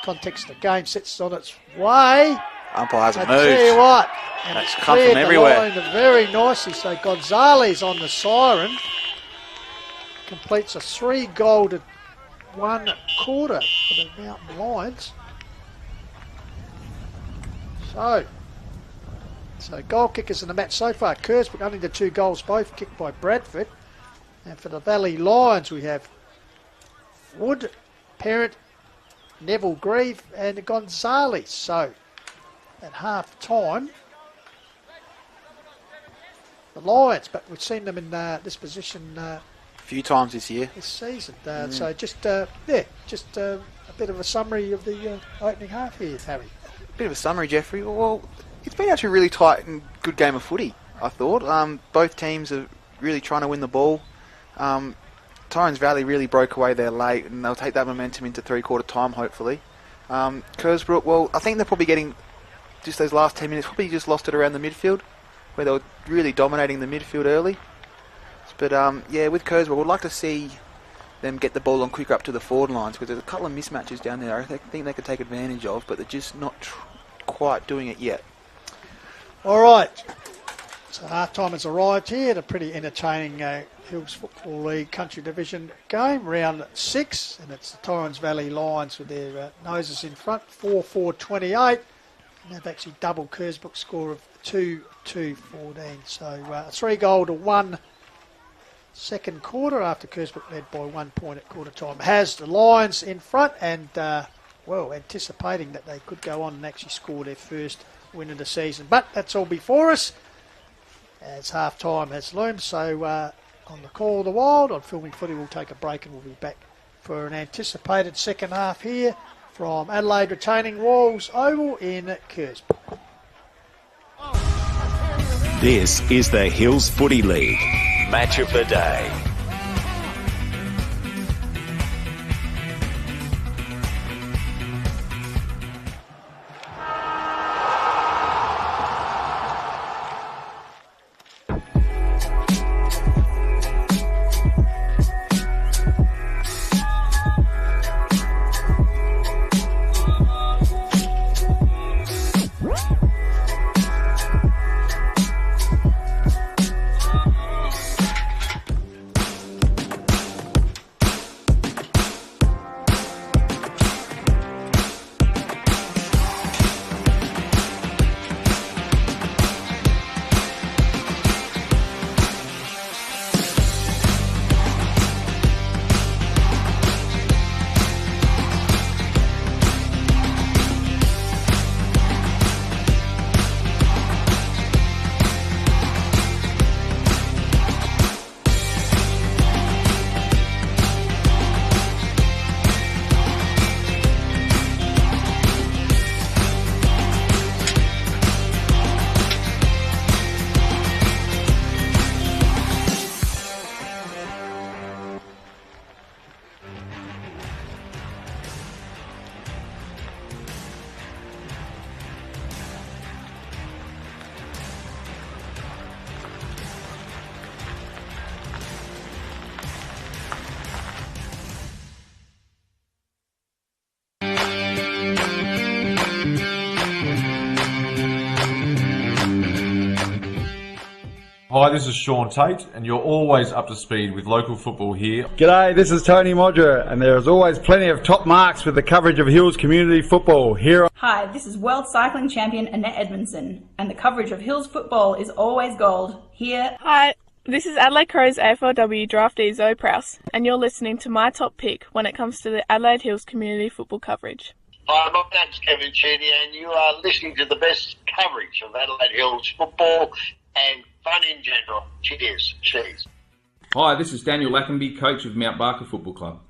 Context of the game sets on its way. Umpire hasn't I moved. tell you what, and That's it's come cleared from the everywhere. line very nicely. So Gonzalez on the siren completes a 3-goal to 1 quarter for the Mountain Lions. So goal kickers in the match so far. Kersbrook only the 2 goals, both kicked by Bradford. And for the Valley Lions, we have Wood, Parent, Neville Grieve, and Gonzalez. So at half time, the Lions, but we've seen them in this position A few times this year. this season. So just a bit of a summary of the opening half here, Harry. Bit of a summary, Jeffrey. Well, it's been actually a really tight and good game of footy, I thought. Both teams are really trying to win the ball. Torrens Valley really broke away there late, and they'll take that momentum into 3/4 time, hopefully. Kersbrook, well, I think they're probably getting just those last 10 minutes, probably just lost it around the midfield, where they were really dominating the midfield early. But, yeah, with Kersbrook, we'd like to see them get the ball on quicker up to the forward lines, because there's a couple of mismatches down there I think they could take advantage of, but they're just not quite doing it yet. All right. So half-time has arrived here at a pretty entertaining Hills Football League Country Division game, round 6, and it's the Torrens Valley Lions with their noses in front, 4-4-28, and they've actually doubled Kersbrook's score of 2-2-14. So a 3-goal to 1 second quarter after Kersbrook led by 1 point at quarter time. Has the Lions in front and, well, anticipating that they could go on and actually score their first win of the season. But that's all before us as half-time has loomed. So on the Call of the Wild, on Filming Footy, we'll take a break and we'll be back for an anticipated second half here from Adelaide Retaining Walls Oval in Kersbrook. This is the Hills Footy League. Match of the day. Hi, this is Sean Tate, and you're always up to speed with local football here. G'day, this is Tony Modra, and there is always plenty of top marks with the coverage of Hills community football here. Hi, this is World Cycling Champion Annette Edmondson, and the coverage of Hills football is always gold here. Hi, this is Adelaide Crows AFLW draftee Zoe Prowse, and you're listening to my top pick when it comes to the Adelaide Hills community football coverage. Hi, my name's Kevin Cheney, and you are listening to the best coverage of Adelaide Hills football and fun in general. Cheers. Cheers. Hi, this is Daniel Lackenby, coach of Mount Barker Football Club.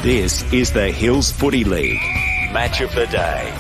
This is the Hills Footy League. Match of the day.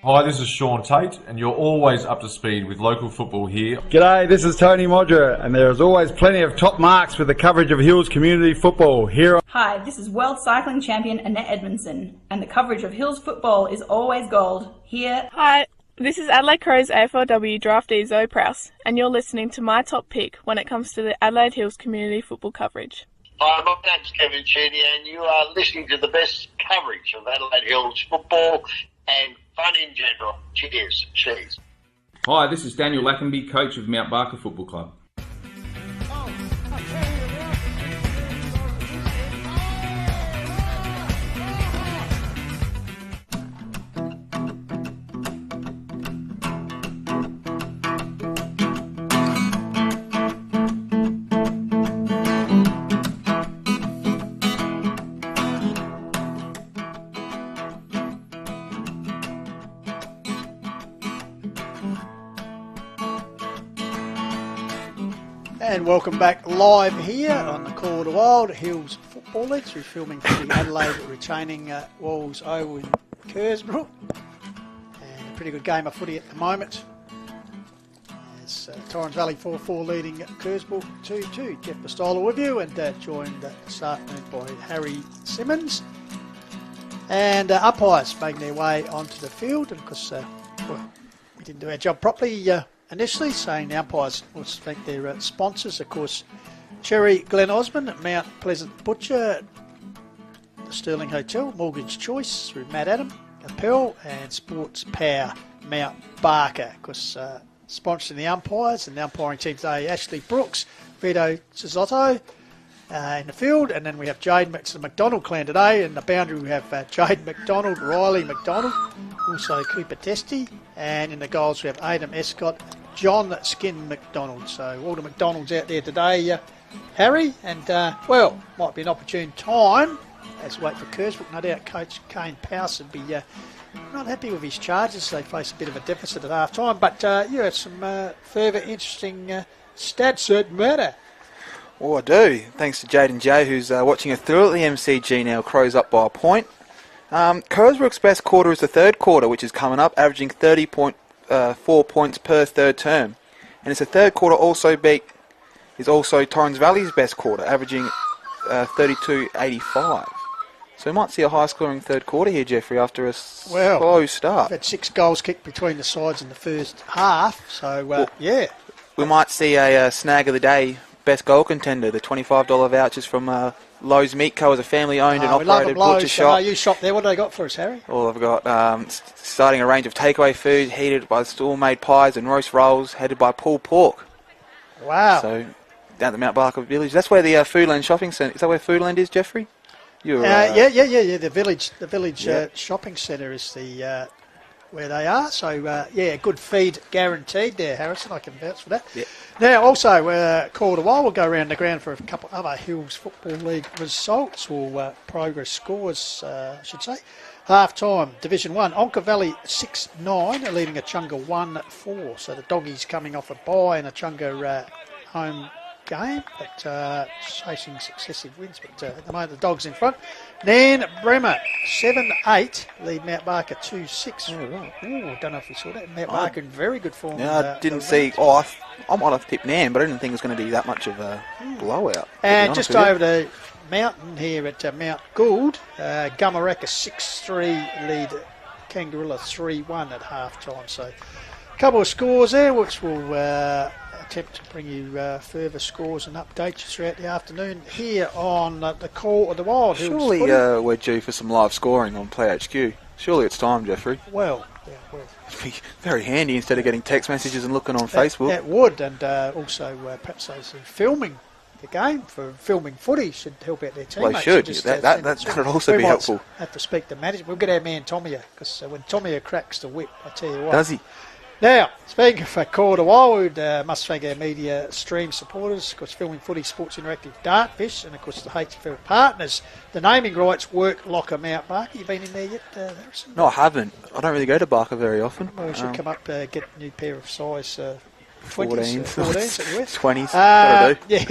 Hi, this is Sean Tate, and you're always up to speed with local football here. G'day, this is Tony Modra, and there is always plenty of top marks with the coverage of Hills community football here. Hi, this is World Cycling Champion Annette Edmondson, and the coverage of Hills football is always gold here. Hi, this is Adelaide Crows AFLW draftee Zoe Prowse, and you're listening to my top pick when it comes to the Adelaide Hills community football coverage. Hi, my name's Kevin Sheedy, and you are listening to the best coverage of Adelaide Hills football and fun in general. Cheers. Cheers. Hi, this is Daniel Lackenby, coach of Mount Barker Football Club. And welcome back live here on the Call to Wild Hills Football League through filming for the Adelaide retaining Walls Oval in Kersbrook. And a pretty good game of footy at the moment. It's Torrens Valley 4-4 leading Kersbrook 2-2. Jeff Bastola with you, and joined this afternoon by Harry Simmons. And umpires making their way onto the field. And of course, we didn't do our job properly initially, saying the umpires must thank their sponsors, of course, Cherry Glen Osmond, Mount Pleasant Butcher, the Sterling Hotel, Mortgage Choice through Matt Adam, Appel, and Sports Power Mount Barker. Of course, sponsoring the umpires and the umpiring team today, Ashley Brooks, Vito Cesotto in the field, and then we have Jade the McDonald clan today. In the boundary we have Jade McDonald, Riley McDonald, also Cooper Testy, and in the goals we have Adam Escott, John Skin McDonald. So all the McDonalds out there today, Harry, and well, might be an opportune time as we wait for Kersbrook. No doubt Coach Kane Powers would be not happy with his charges. They face a bit of a deficit at half time, but you have some further interesting stats that matter. Oh, I do. Thanks to Jade and Jay, who's watching it through at the MCG now. Crows up by a point. Kersbrook's best quarter is the third quarter, which is coming up, averaging 30.4 points per third term. And it's the third quarter is also Torrens Valley's best quarter, averaging 32.85. So we might see a high-scoring third quarter here, Jeffrey, after a slow start. We've had 6 goals kicked between the sides in the first half, so yeah. We might see a snag of the day. Best goal contender, the $25 vouchers from Lowe's Meat Co. as a family-owned and operated butcher shop. You shop there. What do they got for us, Harry? Well, I've got starting a range of takeaway food heated by store-made pies and roast rolls, headed by pulled pork. Wow. So, down at Mount Barker Village. That's where the Foodland Shopping Centre. Is that where Foodland is, Jeffrey? Yeah. The village shopping centre is the where they are. So, good feed guaranteed there, Harrison. I can vouch for that. Yeah. Now, also, called a while. We'll go around the ground for a couple other Hills Football League results, or progress scores, I should say. Half-time, Division 1, Onka Valley 6-9, leading Achunga 1-4. So the Doggies coming off a bye in Achunga home game, but chasing successive wins. But at the moment, the Dogs in front. Nan Bremer 7-8, lead Mount Barker 2-6. Oh, right. Ooh, don't know if we saw that. Mount Barker in very good form. Yeah, I didn't see. I might have tipped Nan, but I didn't think it was going to be that much of a blowout. And just over the mountain here at Mount Gould, Gumaraka 6-3, lead Kangarilla 3-1 at half-time. So a couple of scores there, which will attempt to bring you further scores and updates throughout the afternoon here on the Call of the Wild. Surely we're due for some live scoring on Play HQ. Surely it's time, Jeffrey. Well. It'd be very handy instead of getting text messages and looking on Facebook. That would, and also perhaps those who are filming the game, for filming footy, should help out their teammates. Well, they should. That would also be helpful. Have to speak to management. We'll get our man Tomia, because when Tomia cracks the whip, I tell you what. Does he? Now, speaking of a quarter while, we must thank our media stream supporters, of course, Filming Footy, Sports Interactive, Dartfish, and of course the HFL partners. The naming rights work Locker Mount Barker. You been in there yet, Harrison? No, I haven't. I don't really go to Barker very often. Well, we should come up, get a new pair of size 20s, 14s at the West. 20s, that'll do.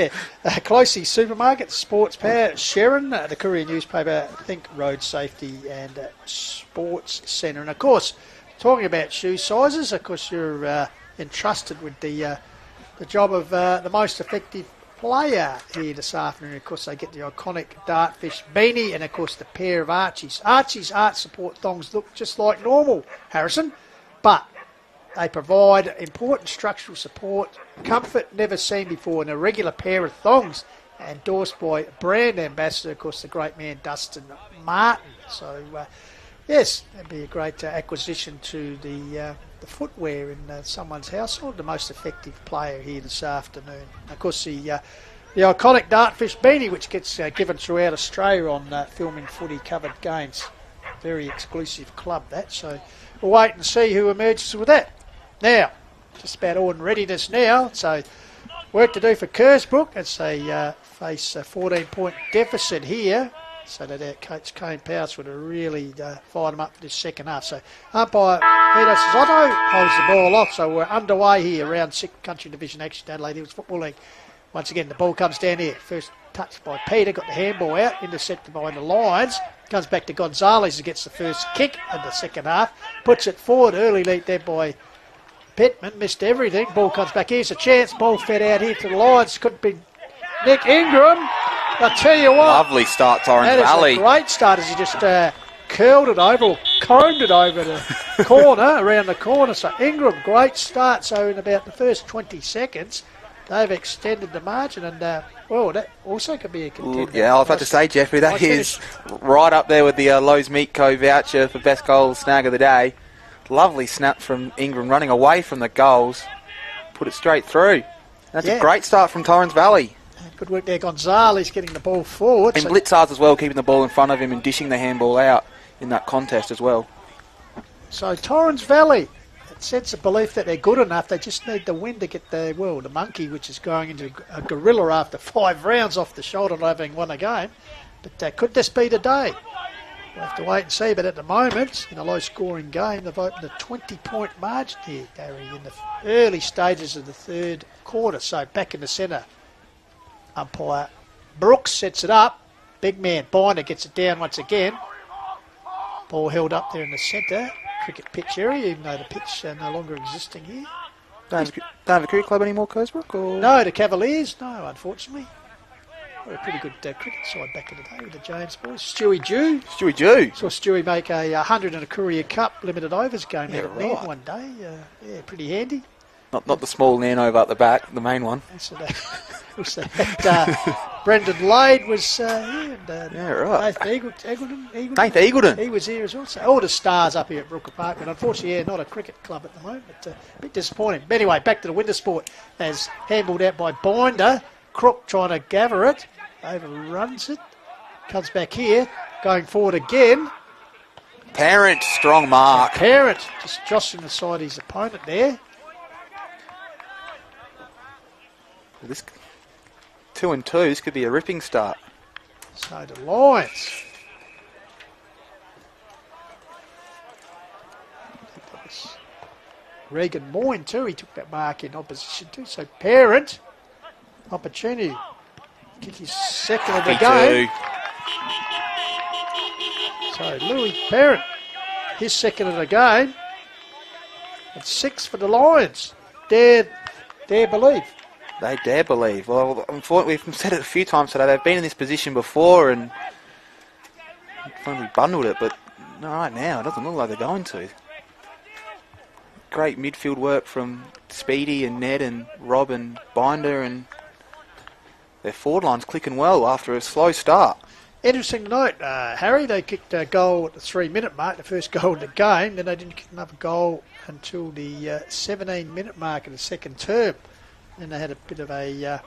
Yeah. Closey Supermarket, Sports Power, Sharon, the Courier newspaper, Think Road Safety, and Sports Centre. And of course, talking about shoe sizes, of course, you're entrusted with the job of the most effective player here this afternoon. Of course, they get the iconic Dartfish beanie and, of course, the pair of Archie's. Archie's Art Support thongs look just like normal, Harrison, but they provide important structural support, comfort never seen before, and a regular pair of thongs endorsed by brand ambassador, of course, the great man Dustin Martin. So, yes, that'd be a great acquisition to the footwear in someone's household. The most effective player here this afternoon. Of course, the iconic Dartfish beanie, which gets given throughout Australia on filming footy-covered games. Very exclusive club, that. So we'll wait and see who emerges with that. Now, just about all in readiness now. So work to do for Kersbrook as they face a 14-point deficit here. So that our coach Kane Powers would have really fired them up for this second half. So umpire Vito Sotto holds the ball off. So we're underway here around 6th Country Division action, Adelaide Hills Football League. Once again, the ball comes down here. First touch by Peter, got the handball out, intercepted by the Lions. Comes back to Gonzalez, who gets the first kick in the second half. Puts it forward, early lead there by Pittman, missed everything. Ball comes back, here's a chance. Ball fed out here to the Lions. Could be Nick Ingram. I tell you what. Lovely start, Torrens Valley. That is a great start as he just curled it over, or combed it over the corner, around the corner. So Ingram, great start. So in about the first 20 seconds, they've extended the margin. And, well, that also could be a contender. Yeah, I was about to say, Jeffrey, that is right up there with the Lowe's Meat Co. voucher for best goal snag of the day. Lovely snap from Ingram, running away from the goals. Put it straight through. That's a great start from Torrens Valley. Good work there, Gonzalez getting the ball forward. And Blitzards as well, keeping the ball in front of him and dishing the handball out in that contest as well. So Torrens Valley, it sets a belief that they're good enough. They just need the win to get the monkey, which is going into a gorilla after 5 rounds off the shoulder, not having won a game. But could this be the day? We'll have to wait and see. But at the moment, in a low-scoring game, they've opened a 20-point margin here, Gary, in the early stages of the third quarter. So back in the centre. Umpire Brooks sets it up. Big man Binder gets it down once again. Ball held up there in the centre. Cricket pitch area, even though the pitch no longer existing here. Don't have a cricket club anymore, Kersbrook? Or? No, the Cavaliers, no, unfortunately. We're a pretty good cricket side back in the day with the James boys. Stewie Jew. Saw Stewie make a 100 in a Courier Cup limited overs game out at Nairn one day. Pretty handy. Not the small Nairn over at the back, the main one. Brendan Lade was and right. Nathan Eagleton. He was here as well. So all the stars up here at Brooker Park, but unfortunately, not a cricket club at the moment. But a bit disappointing. But anyway, back to the winter sport as handballed out by Binder. Crook trying to gather it, overruns it, comes back here, going forward again. Parent, strong mark. Parent just jostling aside his opponent there. This 2-2. This could be a ripping start. So the Lions. Regan Moyne too. He took that mark in opposition too. So Parent, opportunity, kick his second of the game. So Louis Parent, his second of the game. It's 6 for the Lions. Dare believe. They dare believe. Well, unfortunately, we've said it a few times today. They've been in this position before and finally bundled it, but not right now. It doesn't look like they're going to. Great midfield work from Speedy and Ned and Rob and Binder, and their forward line's clicking well after a slow start. Interesting to note, Harry, they kicked a goal at the 3-minute mark, the first goal of the game. Then they didn't kick another goal until the 17-minute mark of the second term. Then they had a bit of a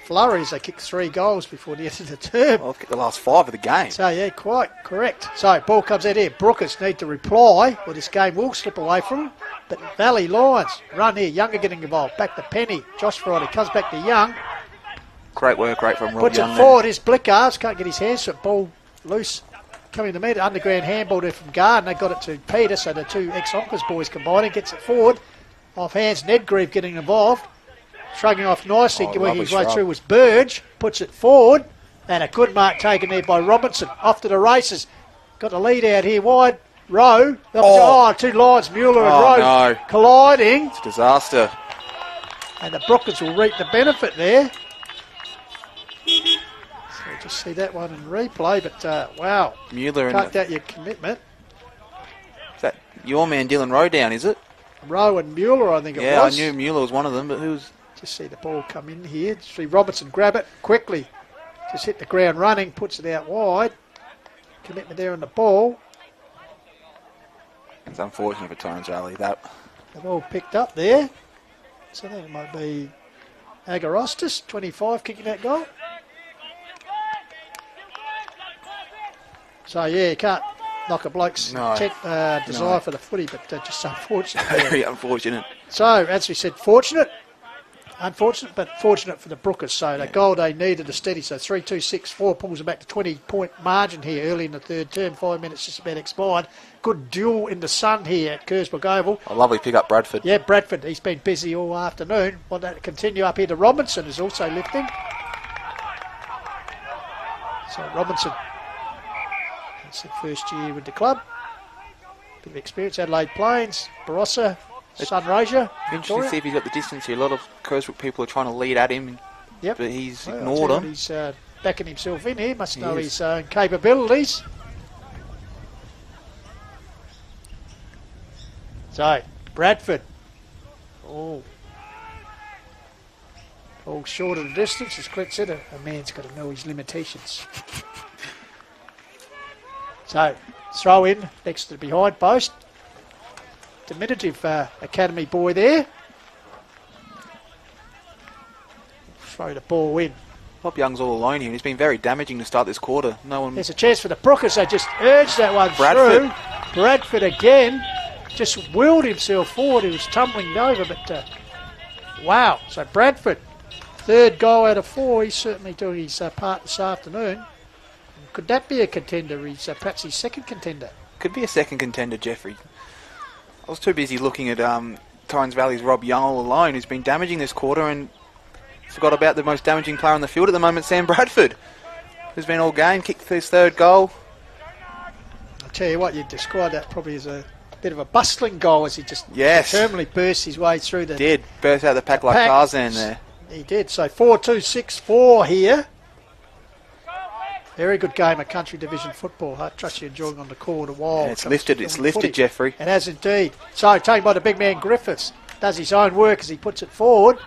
flurry as they kicked 3 goals before the end of the term. Well, the last 5 of the game. So, yeah, quite correct. So, ball comes out here. Brookers need to reply, or this game will slip away from them. But Valley Lions run here. Younger getting involved. Back to Penny. Josh Friday comes back to Young. Great work, from Rob Puts Young. Puts it forward. His Blickars can't get his hands to it. Ball loose. Coming to meet it. Underground handball there from Garden. They got it to Peter. So the two ex-Onkers boys combining. Gets it forward. Off hands. Ned Grieve getting involved. Shrugging off nicely, working his way through was Burge, puts it forward, and a good mark taken there by Robinson. Off to the races. Got the lead out here wide. Rowe. Two lines, Mueller and Rowe colliding. It's a disaster. And the Brookers will reap the benefit there. So just see that one in replay, but wow. Mueller can't doubt your commitment. Is that your man Dylan Rowe down, is it? Rowe and Mueller, I think it was. Yeah, I knew Mueller was one of them, but who's... Just see the ball come in here. Just see Robertson grab it quickly. Just hit the ground running, puts it out wide. Commitment there on the ball. It's unfortunate for Torrens Valley. The ball picked up there. So I think it might be Agarostis, 25, kicking that goal. So, yeah, you can't knock a bloke's desire for the footy, but just unfortunate. Very unfortunate. So, as we said, fortunate. Unfortunate, but fortunate for the Brookers. So, the goal they needed a steady. So, 3-2-6-4 pulls them back to 20-point margin here early in the third term. 5 minutes just about expired. Good duel in the sun here at Kersbrook Oval. A lovely pick up, Bradford. Yeah, Bradford. He's been busy all afternoon. Want that to continue up here to Robinson, who's also lifting. So, Robinson. That's the first year with the club. Bit of experience. Adelaide Plains, Barossa, Sunraysia. Interesting to see if he's got the distance here. A lot of Kersbrook people are trying to lead at him, but he's ignored them. He's backing himself in here. Must know his own capabilities. So, Bradford. All short of the distance. As Clint said, a man's got to know his limitations. So, throw in next to the behind post. Diminutive academy boy there. Throw the ball in. Bob Young's all alone here. He's been very damaging to start this quarter. No one. There's a chance for the Brookers. They just urged that one through. Bradford again. Just willed himself forward. He was tumbling over, but wow. So Bradford, third goal out of 4. He's certainly doing his part this afternoon. Could that be a contender? He's perhaps his second contender. Could be a second contender, Jeffrey. I was too busy looking at Torrens Valley's Rob Young all alone, who's been damaging this quarter, and forgot about the most damaging player on the field at the moment, Sam Bradford, who's been all game, kicked his third goal. I'll tell you what, you'd describe that probably as a bit of a bustling goal as he just determinedly burst his way through the... Did, burst out the pack like Tarzan there. He did, so 4-2-6-4 here. Very good game of country division football. I trust you're enjoying on the court a while. Yeah, it's lifted, Jeffrey. It has indeed. So taken by the big man Griffiths. Does his own work as he puts it forward.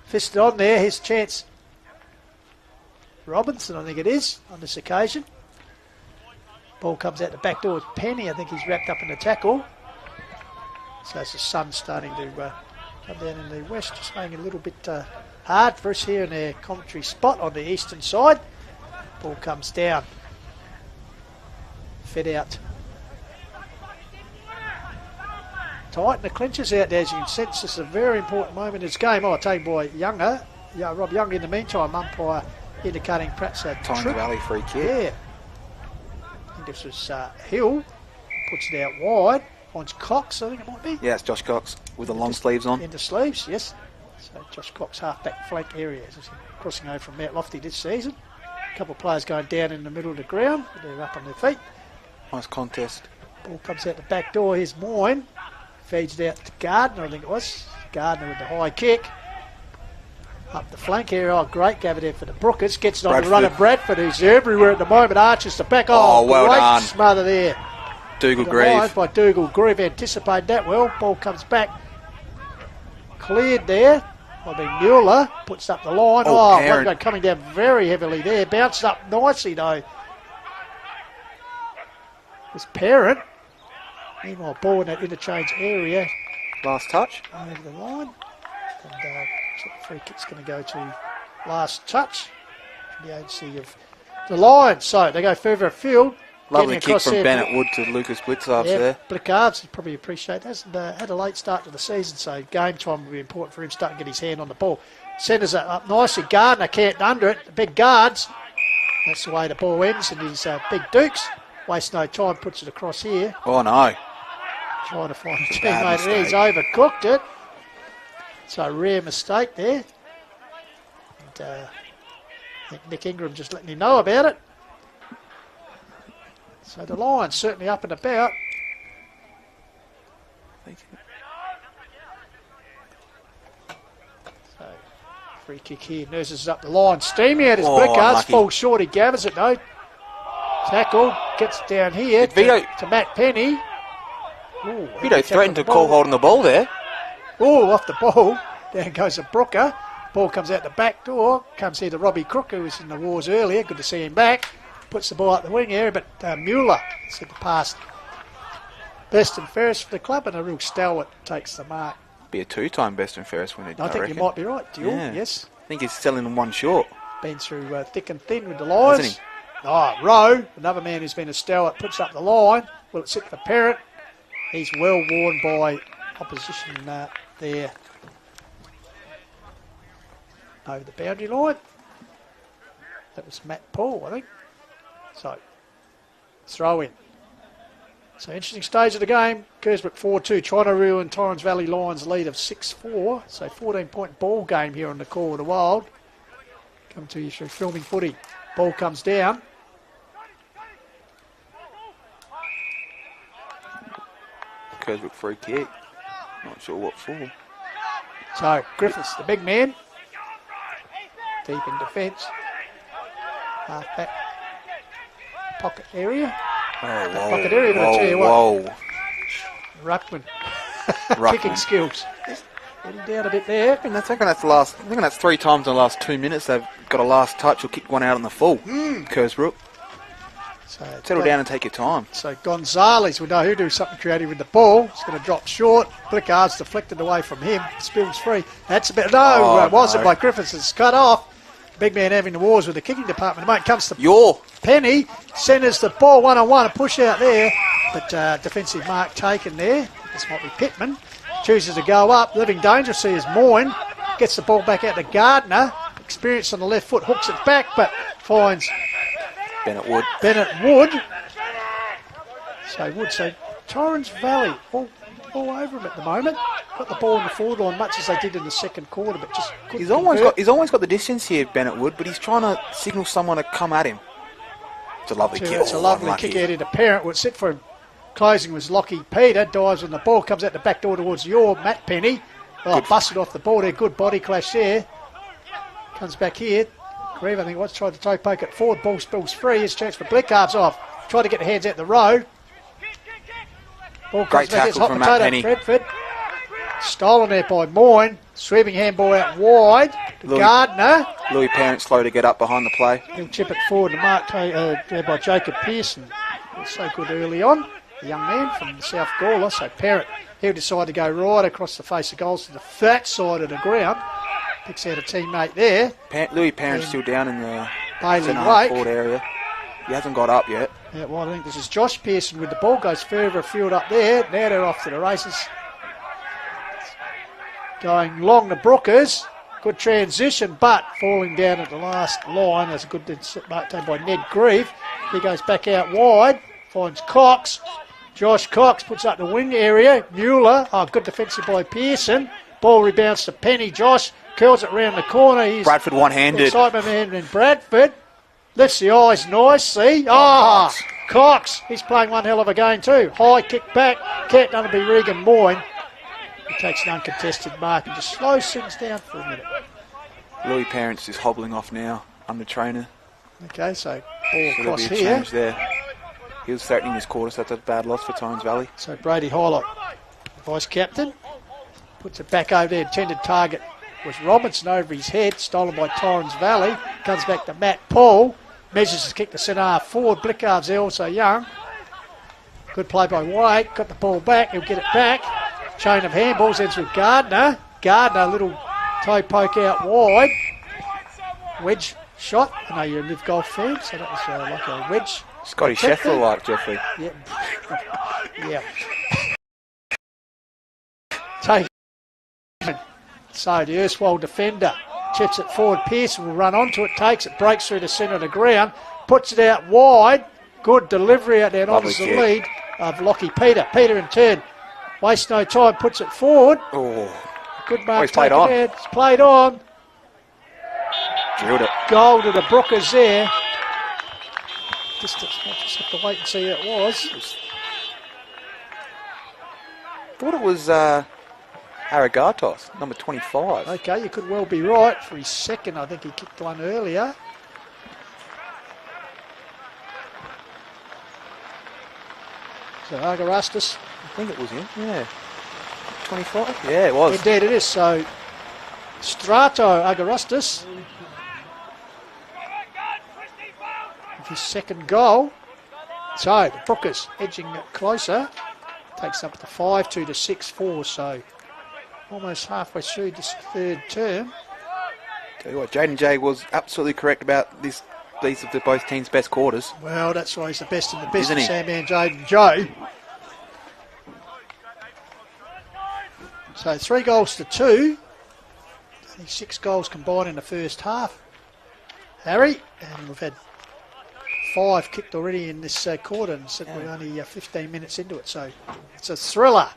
Fisted on there, his chance. Robinson, I think it is, on this occasion. Ball comes out the back door with Penny. I think he's wrapped up in the tackle. So it's the sun starting to come down in the west, just making it a little bit hard for us here in their commentary spot on the eastern side. Ball comes down. Fed out. Tight, and the clincher's out there, as you can sense. This is a very important moment in this game. Taken by Younger. Yeah, Rob Young in the meantime, umpire indicating perhaps a Torrens Valley free kick. Yeah. I think this was Hill. Puts it out wide. Finds Cox, I think it might be. Yeah, it's Josh Cox with the long sleeves on. In the sleeves, yes. So Josh Cox, half-back flank area. Crossing over from Mount Lofty this season. A couple of players going down in the middle of the ground. They're up on their feet. Nice contest. Ball comes out the back door. Here's Moyne. Feeds it out to Gardner, I think it was. Gardner with the high kick. Up the flank area. Oh, great gather there for the Brookers. Gets it on the run of Bradford, who's everywhere at the moment. Arches the back. Oh, well great done. Smother there. Dougal-Grieve. By Dougal-Grieve. Anticipated that well. Ball comes back. Cleared there. I mean, Mueller puts up the line. One coming down very heavily there. Bounced up nicely, though. This Parent. Meanwhile, ball in that interchange area. Last touch. Over the line. And free kick's going to go to last touch. The agency of the Lions. So they go further afield. Lovely kick from Bennett Wood to Lucas Blitzarves there. Blickards would probably appreciate that. And had a late start to the season, so game time will be important for him starting to get his hand on the ball. Centres it up nicely. Gardner can't under it. The big guards. That's the way the ball ends, and his big Dukes. Waste no time, puts it across here. Oh, no. Trying to find a teammate there. He's overcooked it. So a rare mistake there. And, I think Nick Ingram just letting him know about it. So the Lions certainly up and about. So, free kick here. Nurses up the line. Steamy at his Blickards. Unlucky. Falls short. He gathers it though. Tackle. Gets down here to Matt Penny. Ooh, Vito threatened to call holding the ball there. Oh, off the ball. Down goes a Brooker. Ball comes out the back door. Comes here to Robbie Crook, who was in the wars earlier. Good to see him back. Puts the ball out the wing area, but Mueller said the pass best and fairest for the club, and a real stalwart takes the mark. Be a 2-time best and fairest winner. I think you might be right, Dill. Yeah. Yes. I think he's selling them one short. Been through thick and thin with the Lions. Hasn't he? Oh, Rowe, another man who's been a stalwart, puts up the line. Will it sit for Parrott? He's well worn by opposition there. Over the boundary line. That was Matt Paul, I think. So, throw in. So, interesting stage of the game. Kersbrook 4-2. Chinaru and Torrens Valley Lions lead of 6-4. So, 14-point ball game here on the Call of the Wild. Come to you through filming footy. Ball comes down. Kersbrook free kick. Not sure what for. So, Griffiths, the big man. Deep in defence. Half back pocket area. Pocket area, but I tell you what. Ruckman. Kicking skills. Getting down a bit there. I think that's 3 times in the last 2 minutes they've got a last touch or kicked one out on the full. Kersbrook. So settle down and take your time. So Gonzalez will know who do something creative with the ball. It's going to drop short. Blickard's deflected away from him. Spills free. That's a bit. Wasn't by Griffiths. It's cut off. Big man having the wars with the kicking department. The mate comes to Penny. Centres the ball 1-on-1. A push out there. But defensive mark taken there. This might be Pittman. Chooses to go up. Living dangerously is Moyne. Gets the ball back out to Gardner. Experience on the left foot. Hooks it back but finds Bennett Wood. So Torrens Valley all over him at the moment. Got the ball in the forward line much as they did in the second quarter, but just couldn't he's always got the distance here, Bennett Wood, but he's trying to signal someone to come at him. It's a lovely kick. It's a lovely kick out into Parrott. What's it for him? Closing was Lockie Peter. Dives on the ball, comes out the back door towards Matt Penny. Busted off the ball there. Good body clash there. Comes back here. Greve, I think, tried to toe poke it forward. Ball spills free. His chance for Blickard's off. Tried to get the hands out the row. Ball Great tackle from Matt Penny. Bradford. Stolen there by Moyne. Sweeping handball out wide. Gardner. Louis Parent slow to get up behind the play. He'll chip it forward to Mark there by Jacob Pearson. He was so good early on. The young man from the South Gawler. So Parrott, he'll decide to go right across the face of goals to the flat side of the ground. Picks out a teammate there. Louis Parent's still down in the Bailey forward area. He hasn't got up yet. Yeah, well, I think this is Josh Pearson with the ball. Goes further afield up there. Now they're off to the races. Going long to Brookers. Good transition, but falling down at the last line. That's a good mark taken by Ned Grieve. He goes back out wide. Finds Cox. Josh Cox puts up the wing area. Mueller. Good defensive by Pearson. Ball rebounds to Penny. Josh curls it round the corner. He's Bradford one-handed. Excitement man in Bradford. Lifts the eyes nicely. Cox. He's playing one hell of a game too. High kick back. Can't none be Regan Moyne. He takes an uncontested mark and just slows things down for a minute. Louis Parent's just hobbling off now. under trainer. Okay, so ball across here. Change there. He was threatening his quarter, so that's a bad loss for Torrens Valley. So Brady Highlight, vice captain, puts it back over there. Intended target was Robinson over his head, stolen by Torrens Valley. Comes back to Matt Paul. Measures to kick the centre half forward. Blickard's also young. Good play by White. Got the ball back. He'll get it back. Chain of handballs ends with Gardner. Gardner, a little toe poke out wide. Wedge shot. I know you're a Live Golf fan, so that was like a wedge. Scotty Sheffield like Jeffrey. Yeah. Yeah. Take. So the erstwhile defender chips it forward. Pearson will run onto it, takes it, breaks through the centre of the ground, puts it out wide. Good delivery out there, honours the lead of Lockie Peter. Peter in turn wastes no time, puts it forward. Oh, good mark. He's played on. It's played on. Drilled it. Goal to the Brookers there. Just have to wait and see how it was. thought it was Aragatos, number 25. Okay, you could well be right. For his second, I think he kicked one earlier. So Agarastus. I think it was him, yeah. 25? Yeah, it was. Indeed it is. So Strato Agarastus with his second goal. So the Brookers edging it closer. Takes up to 5-2 to 6-4. So almost halfway through this third term. Tell you what, Jaden J was absolutely correct about this. These are both teams' best quarters. Well, that's why he's the best in the business, Isn't he? Sandman Jaden Joe. So 3 goals to 2. I think 6 goals combined in the first half. Harry, and we've had 5 kicked already in this quarter, and said we're only 15 minutes into it, so it's a thriller.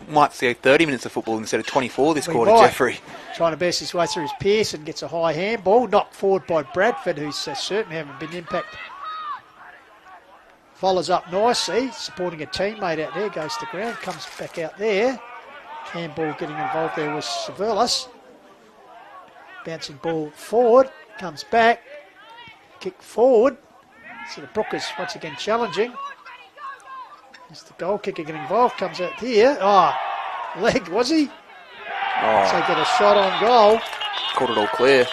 Might see 30 minutes of football instead of 24 this We quarter, might. Jeffrey. Trying to burst his way through his Pearson, gets a high handball, knocked forward by Bradford, who's certainly haven't been impacted. Follows up nicely, supporting a teammate out there, goes to ground, comes back out there. Handball getting involved there was Severus. Bouncing ball forward, comes back, kick forward. So the Brookers once again challenging. As the goal kicker getting involved, comes out here. Oh, leg, was he? Oh. So get a shot on goal. Called it all clear.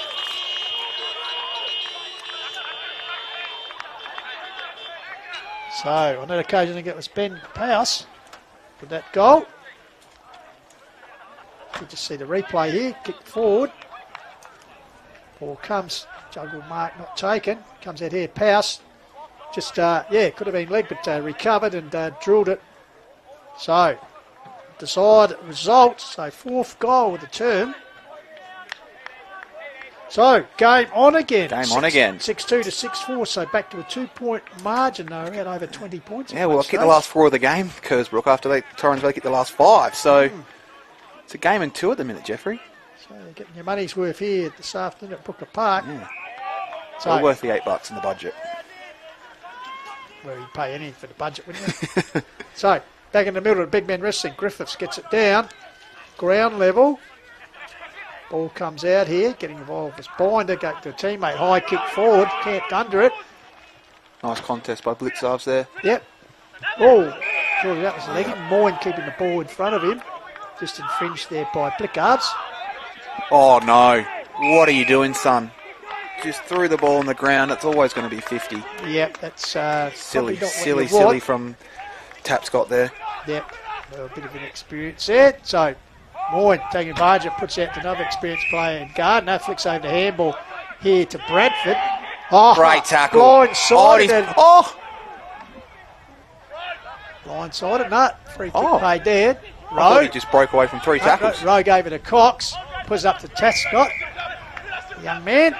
So on that occasion, I think it was Ben Powers with that goal. You just see the replay here, kick forward. Ball comes, juggle mark not taken. Comes out here, Powers. Just, could have been leg, but recovered and drilled it. So, desired result. So, 4th goal of the term. So, game on again. Game on again. 6-2 to 6-4, so back to a 2-point margin. They were at over 20 points. Yeah, well, I kicked the last 4 of the game, Kersbrook, after Torrens kicked the last 5. So, it's a game and 2 at the minute, Jeffrey. So, you're getting your money's worth here this afternoon at Brooker Park. Yeah. So, Well worth the $8 in the budget. Well, you'd pay anything for the budget, wouldn't you? So, back in the middle of the big men wrestling. Griffiths gets it down. Ground level. Ball comes out here. Getting involved with Binder. Go to a teammate. High kick forward. Camped under it. Nice contest by Blitzarves there. Yep. Oh, surely that was a legging. Moyne keeping the ball in front of him. Just infringed there by Blickards. Oh, no. What are you doing, son? Just threw the ball on the ground. It's always going to be 50. Yep, that's silly from Tapscott there. Yep, well, a bit of an experience there. So, Moyne taking advantage, it puts out to another experienced player in Gardner. Flicks over the handball here to Bradford. Oh, great tackle. Blindsided. Blindsided, no. Free kick paid there. I thought he just broke away from 3 tackles. Rowe gave it to Cox. Puts it up to Tapscott. Young man.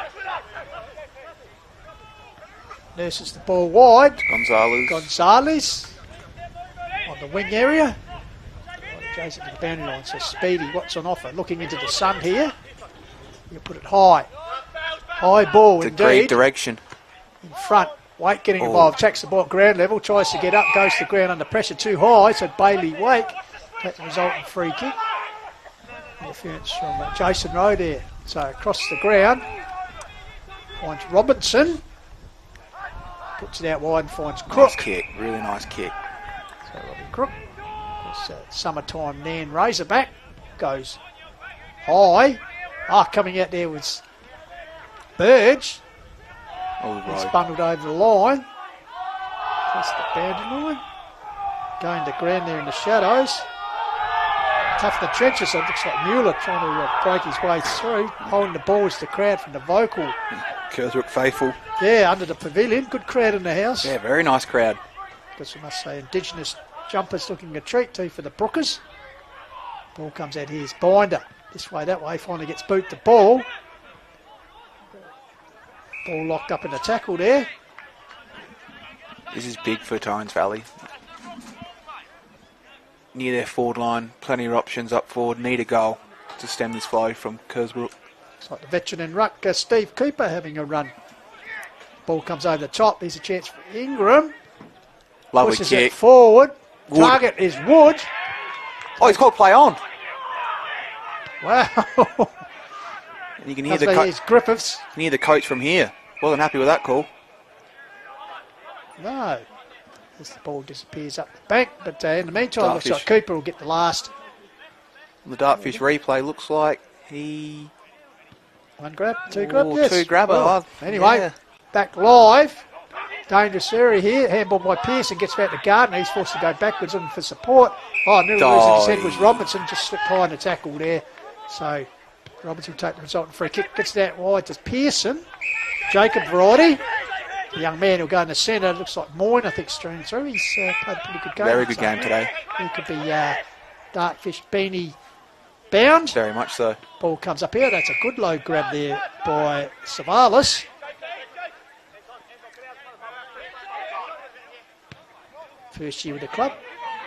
Nurses the ball wide. Gonzalez on the wing area. Jason to the boundary line, so Speedy, what's on offer? Looking into the sun here. You put it high. High ball it's a great direction. In front. Wake getting involved. Checks the ball at ground level. Tries to get up. Goes to the ground under pressure too high. So Bailey Wake. That's the resultant free kick. Interference from Jason Rowe there. So across the ground. Finds Robinson. Puts it out wide and finds Crook. Nice kick, really nice kick. So Robbie Crook. Summertime Nan Razorback. Goes high. Coming out there was Burge. It's bundled over the line. Across the boundary line. Going to ground there in the shadows. Tough in the trenches, so it looks like Mueller trying to break his way through. Holding the ball is the crowd from the vocal. Kersbrook faithful. Yeah, under the pavilion. Good crowd in the house. Yeah, very nice crowd. Because we must say Indigenous jumpers looking a treat too for the Brookers. Ball comes out, here's Binder. This way, that way, finally gets boot the ball. Ball locked up in the tackle there. This is big for Torrens Valley. Near their forward line, plenty of options up forward. Need a goal to stem this flow from Kersbrook. It's like the veteran in ruck, Steve Cooper having a run. Ball comes over the top. There's a chance for Ingram. Lovely Pushes kick. it forward. Wood. Target is Wood. Oh, he's called play on. Wow. And you can hear Griffiths. You can hear the coach from here. Wasn't happy with that call. No. As the ball disappears up the bank, but in the meantime, looks like Cooper will get the last. The Dartfish replay looks like he... One grab, two grab, yes. Two grab. Well, anyway, back live. Dangerous area here. Handball by Pearson, gets back to Gardner. He's forced to go backwards looking for support. Nearly losing his head was Robinson, just slipped high in the tackle there. So Robinson will take the resultant free kick. Gets that wide to Pearson. Jacob variety. The young man who'll go in the centre. Looks like Moyne, I think, streaming through. He's played a pretty good game. Very good game today. He could be Dartfish beanie bound. Very much so. Ball comes up here. That's a good low grab there by Savalas. First year with the club.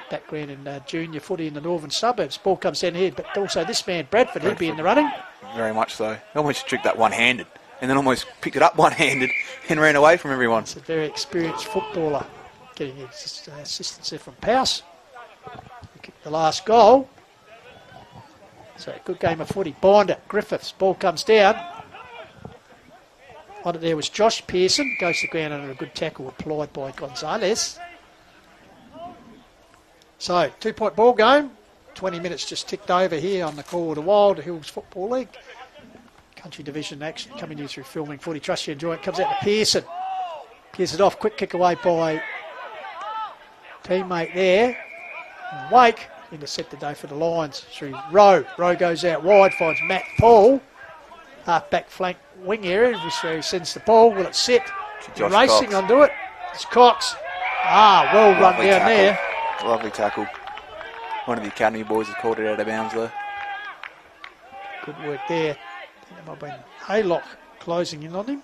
Background in junior footy in the northern suburbs. Ball comes down here, but also this man, Bradford, he'll be in the running. Very much so. He almost tricked that one-handed and then almost picked it up one-handed and ran away from everyone. It's a very experienced footballer. Getting assistance there from Powse. Kicked the last goal. So a good game of footy. Binder, Griffiths, ball comes down. On it there was Josh Pearson. Goes to the ground under a good tackle applied by Gonzalez. So, 2-point ball game. 20 minutes just ticked over here on the call of the Wild Hills Football League. Country Division action coming to you through Filming Footy. Trust you enjoy it. Comes out to Pearson. Pearson off. Quick kick away by teammate there. And Wake intercept the day for the Lions through Rowe. Rowe goes out wide, finds Matt Paul. Half-back flank wing area. Where he sends the ball. Will it sit? Racing Cox. onto it. It's Cox. Well run down tackle. there. Lovely tackle. One of the academy boys has called it out of bounds though. Good work there. I think that might have been Haylock closing in on him.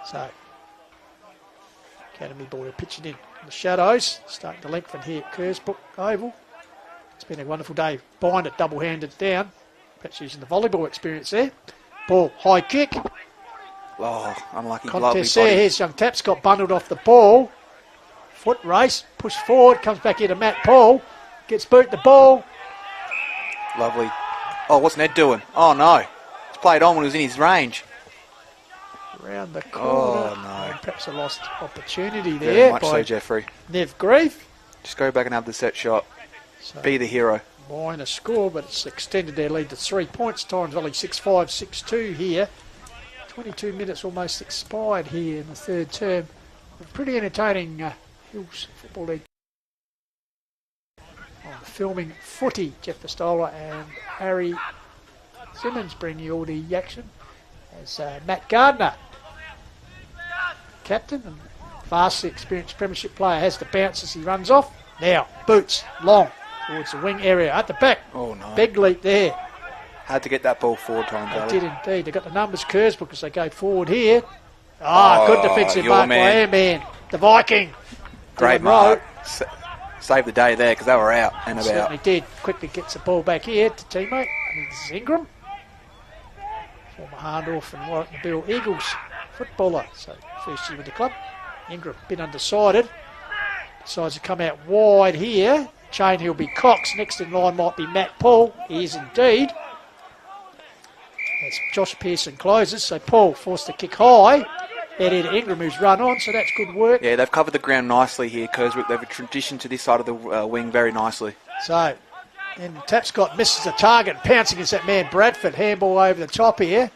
So, academy boy pitching in the shadows. Starting to lengthen here at Kersbrook Oval. It's been a wonderful day. Bind it, double-handed down. Perhaps using the volleyball experience there. Ball, high kick. Unlucky. Contest there. Here's young Taps got bundled off the ball. Foot race, push forward, comes back into Matt Paul, gets boot the ball. Lovely. What's Ned doing? Oh no, it's played on when it was in his range. Around the corner. Oh no. Perhaps a lost opportunity Very there. much so, Jeffrey. Nev Grief. Just go back and have the set shot. So be the hero. Minor score, but it's extended their lead to 3 points. Torrens Valley 6-5, 6-2 here. 22 minutes almost expired here in the third term. Pretty entertaining Hills Football League. Filming Footy, Jeff Pistola and Harry Simmons bring you all the action. As Matt Gardner, captain and vastly experienced premiership player, has the bounce as he runs off. Now, boots, long, towards the wing area, at the back. Oh no. Big leap there. Had to get that ball forward, Torrens Valley. They did indeed. They got the numbers Kersbrook as they go forward here. Good defensive mark by Airman, the Viking. Great mark. Saved the day there because they were out and about. Certainly did. Quickly gets the ball back here to teammate. This is Ingram. Former Hardorf and Warwick Bill Eagles footballer. So first year with the club. Ingram, bit undecided. Decides to come out wide here. Chain he'll be Cox. Next in line might be Matt Paul. He is indeed. As Josh Pearson closes, so Paul forced to kick high. Eddie Ingram who's run on, so that's good work. Yeah, they've covered the ground nicely here, Kersbrook. They've transitioned to this side of the wing very nicely. So, and Tapscott misses the target, pouncing against that man Bradford. Handball over the top here.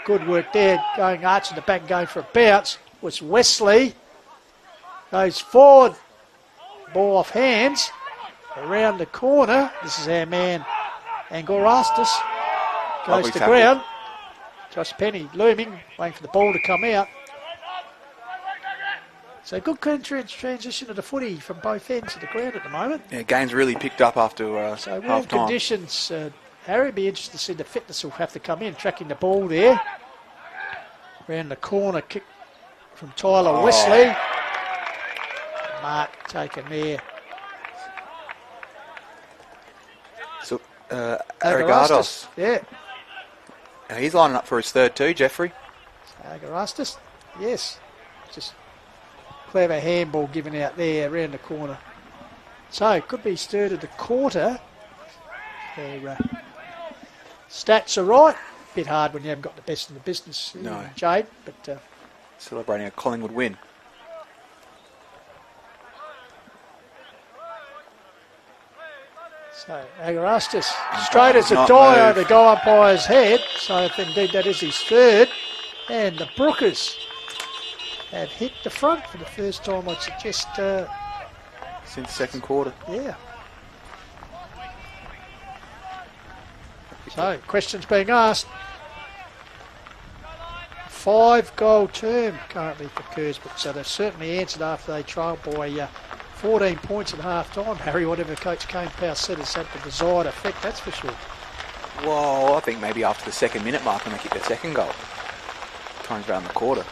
Good work there, going arching the back and going for a bounce. Was Wesley. Goes forward. Ball off hands. Around the corner. This is our man Angorastus. Goes to ground. Josh Penny looming, waiting for the ball to come out. So good transition of the footy from both ends of the ground at the moment. Yeah, game's really picked up after so half time. Conditions, Harry, be interested to see the fitness will have to come in, tracking the ball there. Around the corner, kick from Tyler Wesley. Mark taken there. So, Arigatos. Yeah. He's lining up for his third too, Jeffrey. Agarastus, yes. Just Clever handball given out there around the corner. So it could be his third of the quarter. Their stats are right. Bit hard when you haven't got the best in the business, No. Jade, but Celebrating a Collingwood win. so Agarastis straight as a Not die moved. over the goal umpire's head. So if indeed that is his third. And the Brookers have hit the front for the first time, I'd suggest. Since second quarter. Yeah. So, questions being asked. 5-goal term currently for Kersbrook, so they've certainly answered after they trailed by 14 points at half time. Harry, whatever Coach Kane Powell said, has had the desired effect, that's for sure. Well, I think maybe after the second minute mark when they kick their second goal. Time's around the quarter.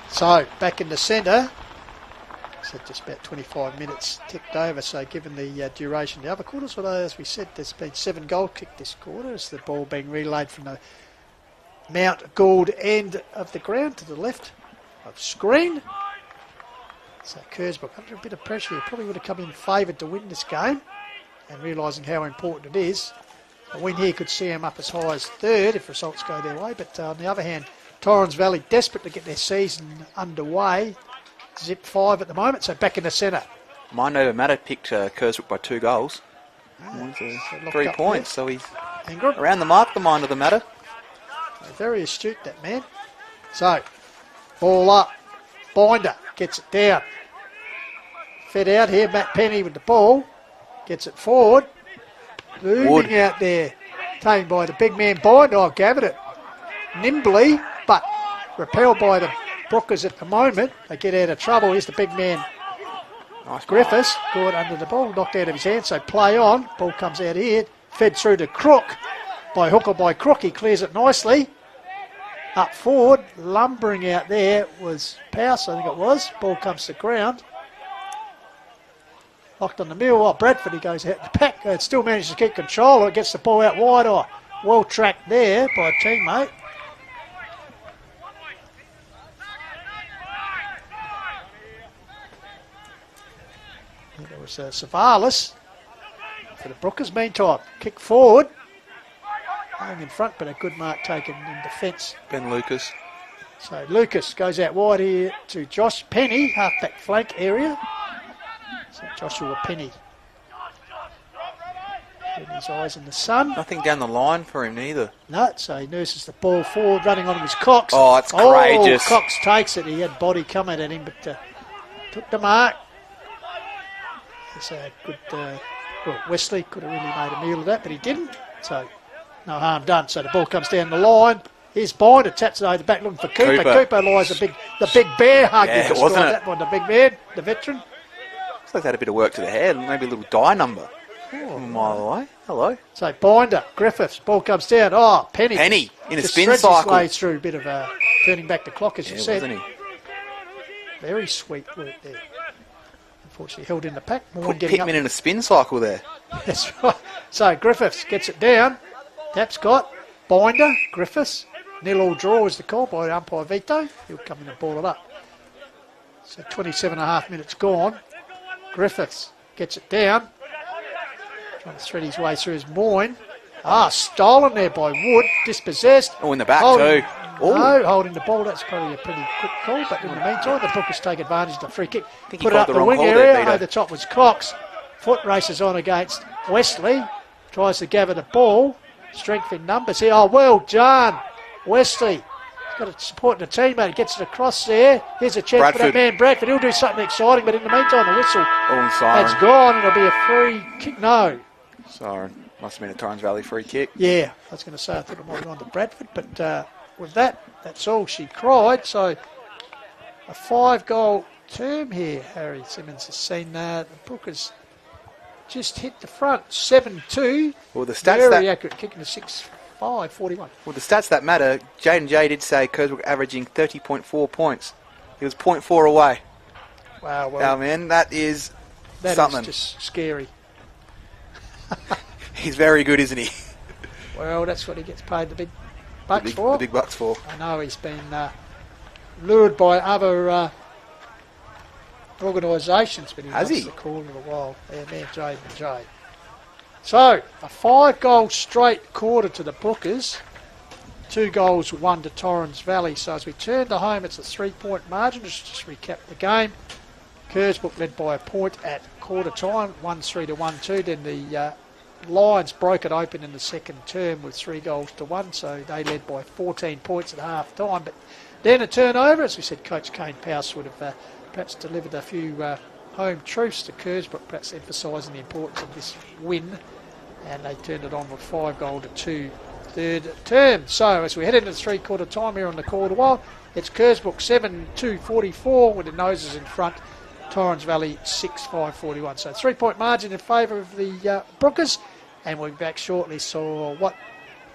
So, back in the centre. So just about 25 minutes ticked over, so given the duration of the other quarters, although as we said there's been 7 goals kicked this quarter as the ball being relayed from the Mount Gould end of the ground to the left of screen. So Kersbrook under a bit of pressure, he probably would have come in favoured to win this game, and realising how important it is. A win here could see them up as high as third if results go their way, but on the other hand, Torrens Valley desperate to get their season underway. Zip 5 at the moment, so back in the centre. Mind over matter picked Kersbrook by 2 goals. So 3 points, so he's Ingram. around the mark, the mind of the matter. Very astute, that man. So, ball up. Binder gets it down. Fed out here, Matt Penny with the ball. Gets it forward. Moving out there. Taken by the big man Binder. Oh, gathered it nimbly, but repelled by the Brookers at the moment. They get out of trouble. Here's the big man Nice Griffiths. Caught under the ball, knocked out of his hand, so play on. Ball comes out here. Fed through to Crook. By hook or by crook, he clears it nicely. Up forward, lumbering out there was Powell, I think it was. Ball comes to ground. Locked on the middle. Oh, Bradford, he goes out the pack. It still manages to keep control. It gets the ball out wide. Oh, well tracked there by a teammate. And there was Savalas for the Brookers. Meantime, kick forward. Going in front, but a good mark taken in defence. Ben Lucas. So Lucas goes out wide here to Josh Penny, half-back flank area. So Joshua Penny. Getting his eyes in the sun. Nothing down the line for him neither. No, so he nurses the ball forward, running on his Cox. Oh, it's courageous. Cox takes it. He had body coming at him, but took the mark. It's a good... well, Wesley could have really made a meal of that, but he didn't. So... no harm done. So the ball comes down the line. Here's Binder, taps it over the back looking for Cooper. Cooper lies the big bear hug. Yeah, wasn't it? That one, the big man, the veteran. Looks like they had a bit of work to the head, maybe a little die number. A mile away. Hello. So Binder, Griffiths, ball comes down. Oh, Penny. Penny in a just spin spreads cycle. His way through a bit of turning back the clock, as you said. Wasn't he? Very sweet work there. Unfortunately held in the pack. Put Pickman in a spin cycle there. That's right. So Griffiths gets it down. Tap Scott, Binder, Griffiths. 0-0 draw is the call by umpire Vito. He'll come in and ball it up. So 27.5 minutes gone. Griffiths gets it down. Trying to thread his way through his Moyne. Stolen there by Wood. Dispossessed. Oh, in the back holding, too. No, holding the ball. That's probably a pretty quick call. But in the meantime, the Brookers take advantage of the free kick. Put it up the the wrong wing call area. there, Peter. Over the top was Cox. Foot races on against Wesley. Tries to gather the ball. Strength in numbers here. Oh, well done. Wesley. He's got to support the teammate. Gets it across there. Here's a chance for that man Bradford. He'll do something exciting, but in the meantime, the whistle has gone. It'll be a free kick. No. Siren. Must have been a Torrens Valley free kick. Yeah, I was going to say I thought it might have gone to Bradford, but with that, that's all she cried. So a 5-goal term here. Harry Simmons has seen the Brookers just hit the front. 7-2. Well, the stats very accurate, kicking to 6-5, 41. Well, the stats that matter, Jade did say Kersbrook averaging 30.4 points. He was 0.4 away. Wow, well. Oh, man, that is something. That is just scary. He's very good, isn't he? Well, that's what he gets paid the big bucks for. The big bucks for. I know he's been lured by other organisations, but he Has loves he? the call in a while. Yeah, man, Jay. So, a 5-goal straight quarter to the Bookers. 2 goals, 1 to Torrens Valley. So as we turn to home, it's a 3-point margin. Just recap the game. Kersbrook led by a point at quarter time, 1-3 to 1-2. Then the Lions broke it open in the second term with 3 goals to 1. So they led by 14 points at half time. But then a turnover. As we said, Coach Kane Powell would have perhaps delivered a few home truths to Kersbrook, perhaps emphasising the importance of this win. And they turned it on with 5-goal to 2 third term. So as we head into the 3-quarter time here on the quarter while, it's Kersbrook 7-2-44 with the noses in front. Torrens Valley 6-5-41. So 3-point margin in favour of the Brookers. And we'll be back shortly. So what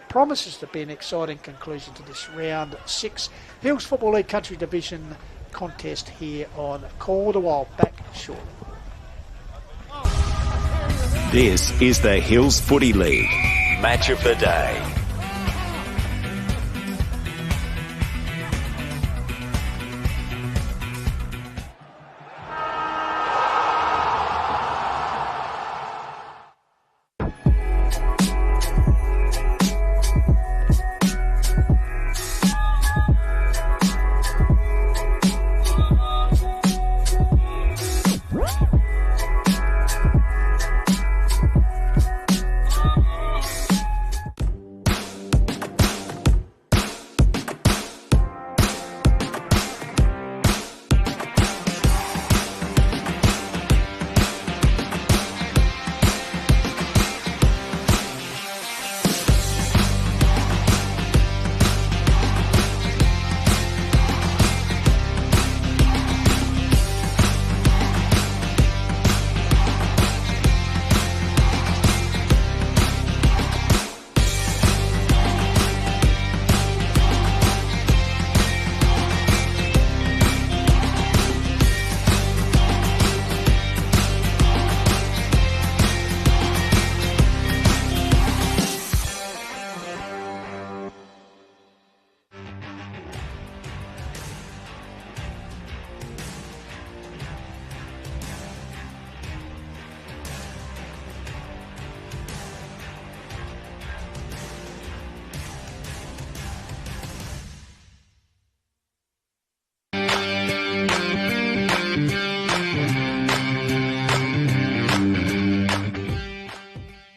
promises to be an exciting conclusion to this round 6 Hills Football League Country Division contest here on Quarter While. Back shortly. This is the Hills Footy League Match of the Day.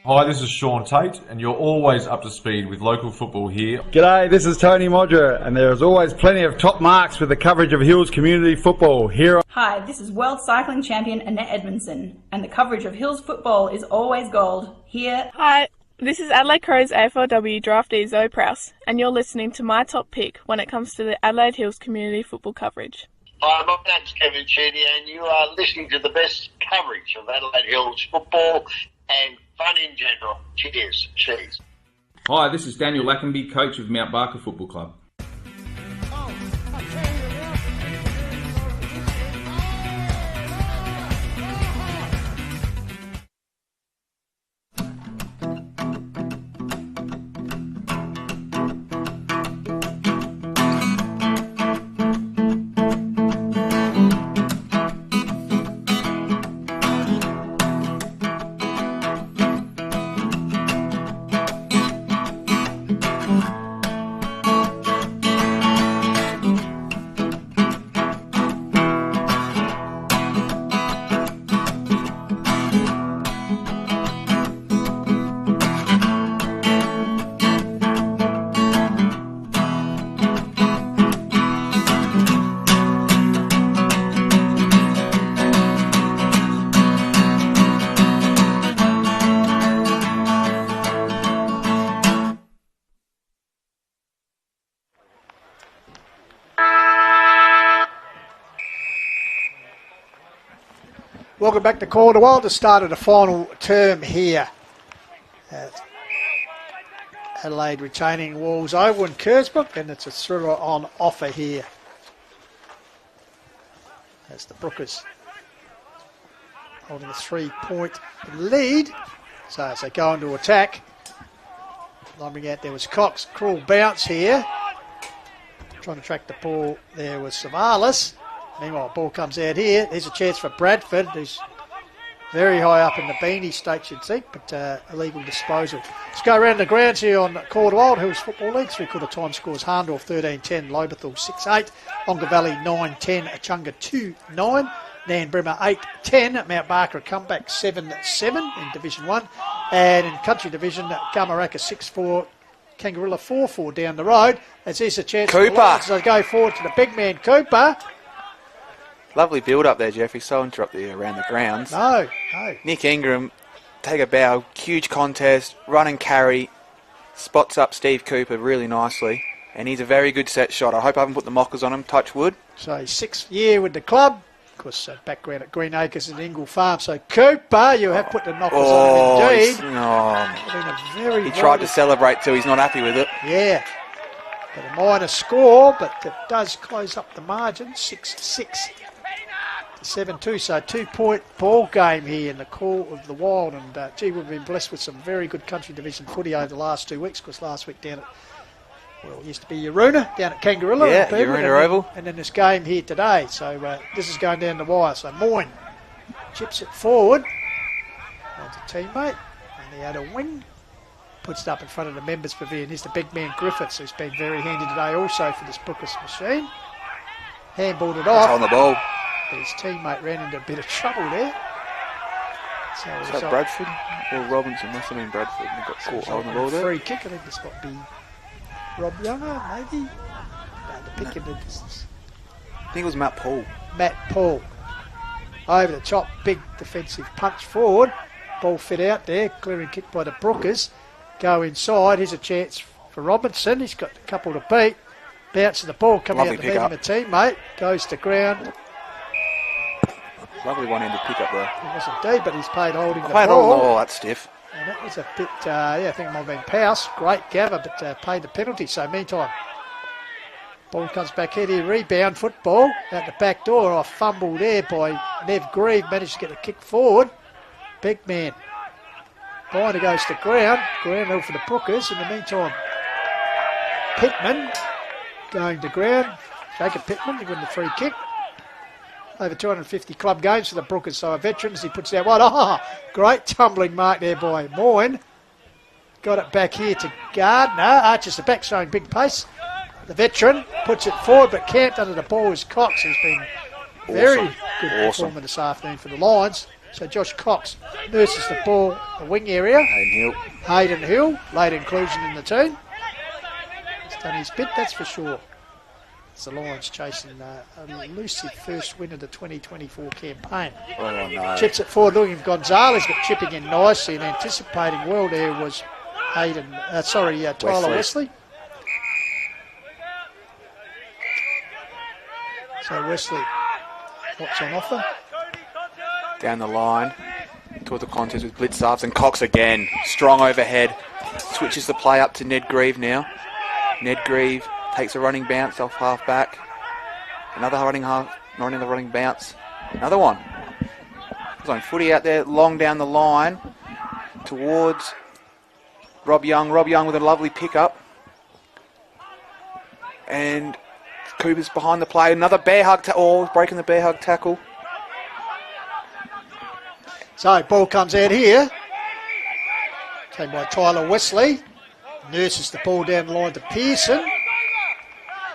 Hi, this is Sean Tate, and you're always up to speed with local football here. G'day, this is Tony Modra, and there is always plenty of top marks with the coverage of Hills community football here. Hi, this is World Cycling Champion Annette Edmondson, and the coverage of Hills football is always gold. Here. Hi, this is Adelaide Crows AFLW draftee Zoe Prowse, and you're listening to my top pick when it comes to the Adelaide Hills community football coverage. Hi, my name's Kevin Chetty, and you are listening to the best coverage of Adelaide Hills football and fun in general. Cheers. Cheers. Hi, this is Daniel Lackenby, coach of Mount Barker Football Club. Welcome back to Quarter While, the start of the final term here. Adelaide retaining Walls Oval and Kersbrook, and it's a thriller on offer here. That's the Brookers holding a 3-point lead. So as they go into attack, lumbering out there was Cox. Cruel bounce here. Trying to track the ball there was Savalas. Meanwhile, ball comes out here. There's a chance for Bradford, who's very high up in the Beanie State, you'd think, but illegal disposal. Let's go around the grounds here on Caldwell Hills Football League. 3/4 time scores: Harndorf 13-10, Loberthal 6-8, Ongar Valley 9-10, Achunga 2-9, Nanbrimmer 8-10, Mount Barker a comeback 7-7 in Division 1, and in Country Division, Gamaraka 6-4, Kangarilla 4-4 down the road. As there's a chance Cooper. for the Lions to go forward to the big man Cooper. Lovely build up there, Jeffrey. So interrupted around the grounds. No. Nick Ingram, take a bow, huge contest, run and carry, spots up Steve Cooper really nicely, and he's a very good set shot. I hope I haven't put the mockers on him, touch wood. So his 6th year with the club. Of course, background at Green Acres and Ingle Farm. So Cooper, you have put the knockers on him indeed. He tried to celebrate too, he's not happy with it. Yeah. But a minor score, but it does close up the margin, 6-6. 7-2, so 2-point ball game here in the call of the Wild, and we've been blessed with some very good Country Division footy over the last 2 weeks, because last week down at, well, it used to be Yaruna, down at Kangarilla. Yeah, Yaruna Oval. And then this game here today, so this is going down the wire. So Moyne chips it forward, onto teammate, and he had a wing, puts it up in front of the members' pavilion. Here's the big man Griffiths, who's been very handy today also for this Brookers machine. Handballed it off. On the ball. But his teammate ran into a bit of trouble there. So is that Bradford? Or Robinson? Must have been Bradford. He got caught on the ball there. Free kick. I think this might be Rob Younger, maybe. No, the pick in the distance. I think it was Matt Paul. Matt Paul. Over the top, big defensive punch forward. Ball fit out there. Clearing kick by the Brookers. Go inside. Here's a chance for Robinson. He's got a couple to beat. Bounce of the ball coming out to meet him a teammate. Goes to ground. Lovely one-handed pick-up there. It was indeed, but he's played holding the ball. Oh, that's stiff. And that was a bit, I think it might have been Powell. Great gather, but paid the penalty. So meantime, ball comes back here, rebound, football, out the back door. Off fumble there by Nev Grieve, managed to get a kick forward. Big man. Binder goes to ground. Ground hill for the Brookers. In the meantime, Pittman going to ground. Jacob Pittman, he won the free kick. Over 250 club games for the Brookers, so a veteran as he puts out one. Oh, great tumbling mark there by Moyne. Got it back here to Gardner. Arches the back, showing big pace. The veteran puts it forward, but camped under the ball is Cox, who's been very good performer this afternoon for the Lions. So Josh Cox nurses the ball, the wing area. Hayden Hill, late inclusion in the team. He's done his bit, that's for sure. It's the Lions chasing a elusive first win of the 2024 campaign. Oh, no. Chips it forward, looking for Gonzalez, but chipping in nicely and anticipating well there was Tyler Wesley. So Wesley, what's on offer? Down the line, toward the contest with blitz ups, and Cox again. Strong overhead. Switches the play up to Ned Grieve now. Ned Grieve takes a running bounce off half back. Another running bounce. Another one. Zone footy out there, long down the line towards Rob Young. Rob Young with a lovely pickup. And Cooper's behind the play. Another bear hug. Breaking the bear hug tackle. So ball comes out here. Taken by Tyler Wesley. Nurses the ball down the line to Pearson.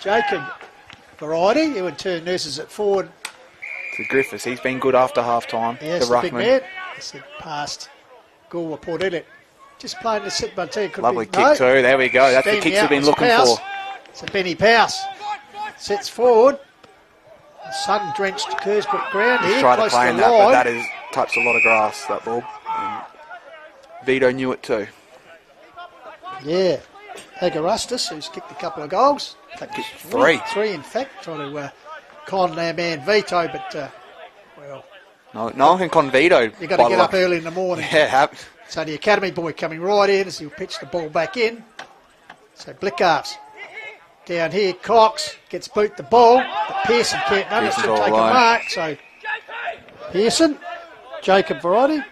Jacob Variety, who in turn nurses it forward. To Griffiths, he's been good after half time. Yes, the big man. It's past Goulwa Port Elliot. Just playing the sit, but lovely kick too. There we go. That's the kicks we've been looking for. So Benny Powell sets forward. Sun-drenched Kersbrook ground here. Tried to play in that, but that has touched a lot of grass, that ball. And Vito knew it too. Yeah. Agarustus, who's kicked a couple of goals. Three, in fact, trying to con our man Vito, but, No one can con Vito. You've got to get up early in the morning. Yeah. So the academy boy coming right in as he'll pitch the ball back in. So Blickards down here. Cox gets boot the ball, but Pearson can't run it. Should take a mark. So Pearson, Jacob Variety,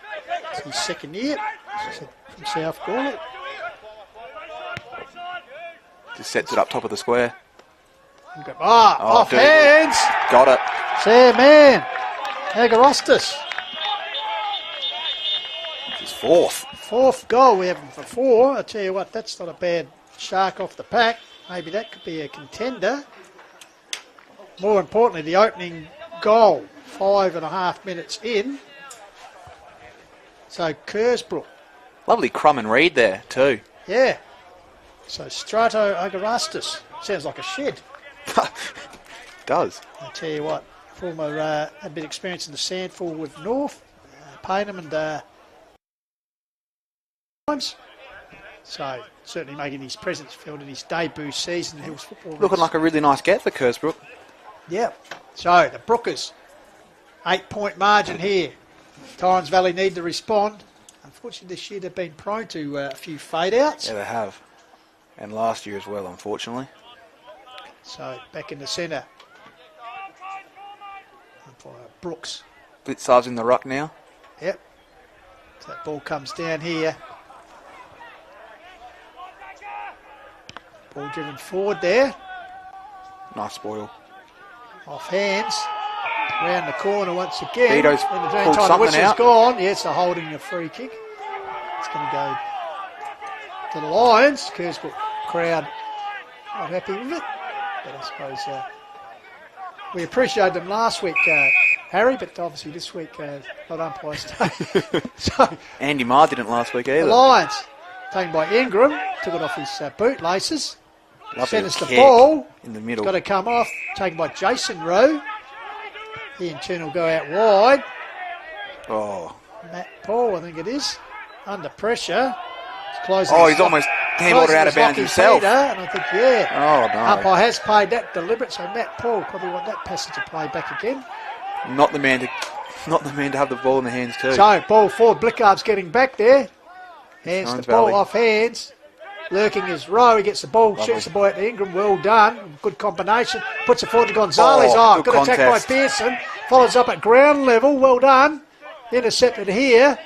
it's his second year from South Gawler. Just sets it up top of the square. Off hands. Got it. Fair man. Agarostis. His fourth. Fourth goal we have him for 4. I tell you what, that's not a bad shark off the pack. Maybe that could be a contender. More importantly, the opening goal, 5.5 minutes in. So Kersbrook. Lovely crumb and read there too. Yeah. So Strato Agarostis. Sounds like a shed. Does. I tell you what, former had a bit of experience in the sandfall with North, Paynham and so certainly making his presence felt in his debut season in Hills football. Looking like a really nice get for Kersbrook. Yeah. So the Brookers, 8-point margin here. Torrens Valley need to respond. Unfortunately, this year they've been prone to a few fade-outs. Yeah, they have. And last year as well, unfortunately. So back in the centre. For Brooks. Blitzar's in the ruck now. Yep. So that ball comes down here. Ball driven forward there. Nice spoil. Off hands. Round the corner once again. Vito's in the pulled meantime, the something whistle's out. gone. Yeah, it's a holding a free kick. It's going to go to the Lions. Kersbrook crowd not happy with it. But I suppose we appreciated them last week, Harry, but obviously this week not umpires day. So Andy Marr didn't last week either. the Lions, taken by Ingram, took it off his bootlaces. Lovely Centres the kick ball. in the middle. Got to come off. Taken by Jason Rowe. He in turn will go out wide. Oh. Matt Paul, I think it is. Under pressure. He's closing Oh, his he's almost handballed it out of bounds himself. And I think, yeah. Oh, no. Umpire has played that deliberate, so Matt Paul probably want that passage to play back again. Not the man to have the ball in the hands too. So, ball forward. Blickard's getting back there. Hands Torrens the ball Valley. off hands. Lurking his Rowe. He gets the ball, shoots the ball out to Ingram. Well done. Good combination. Puts it forward to Gonzalez. Oh, Good good attack by contest. Pearson. Follows up at ground level. Well done. Intercepted here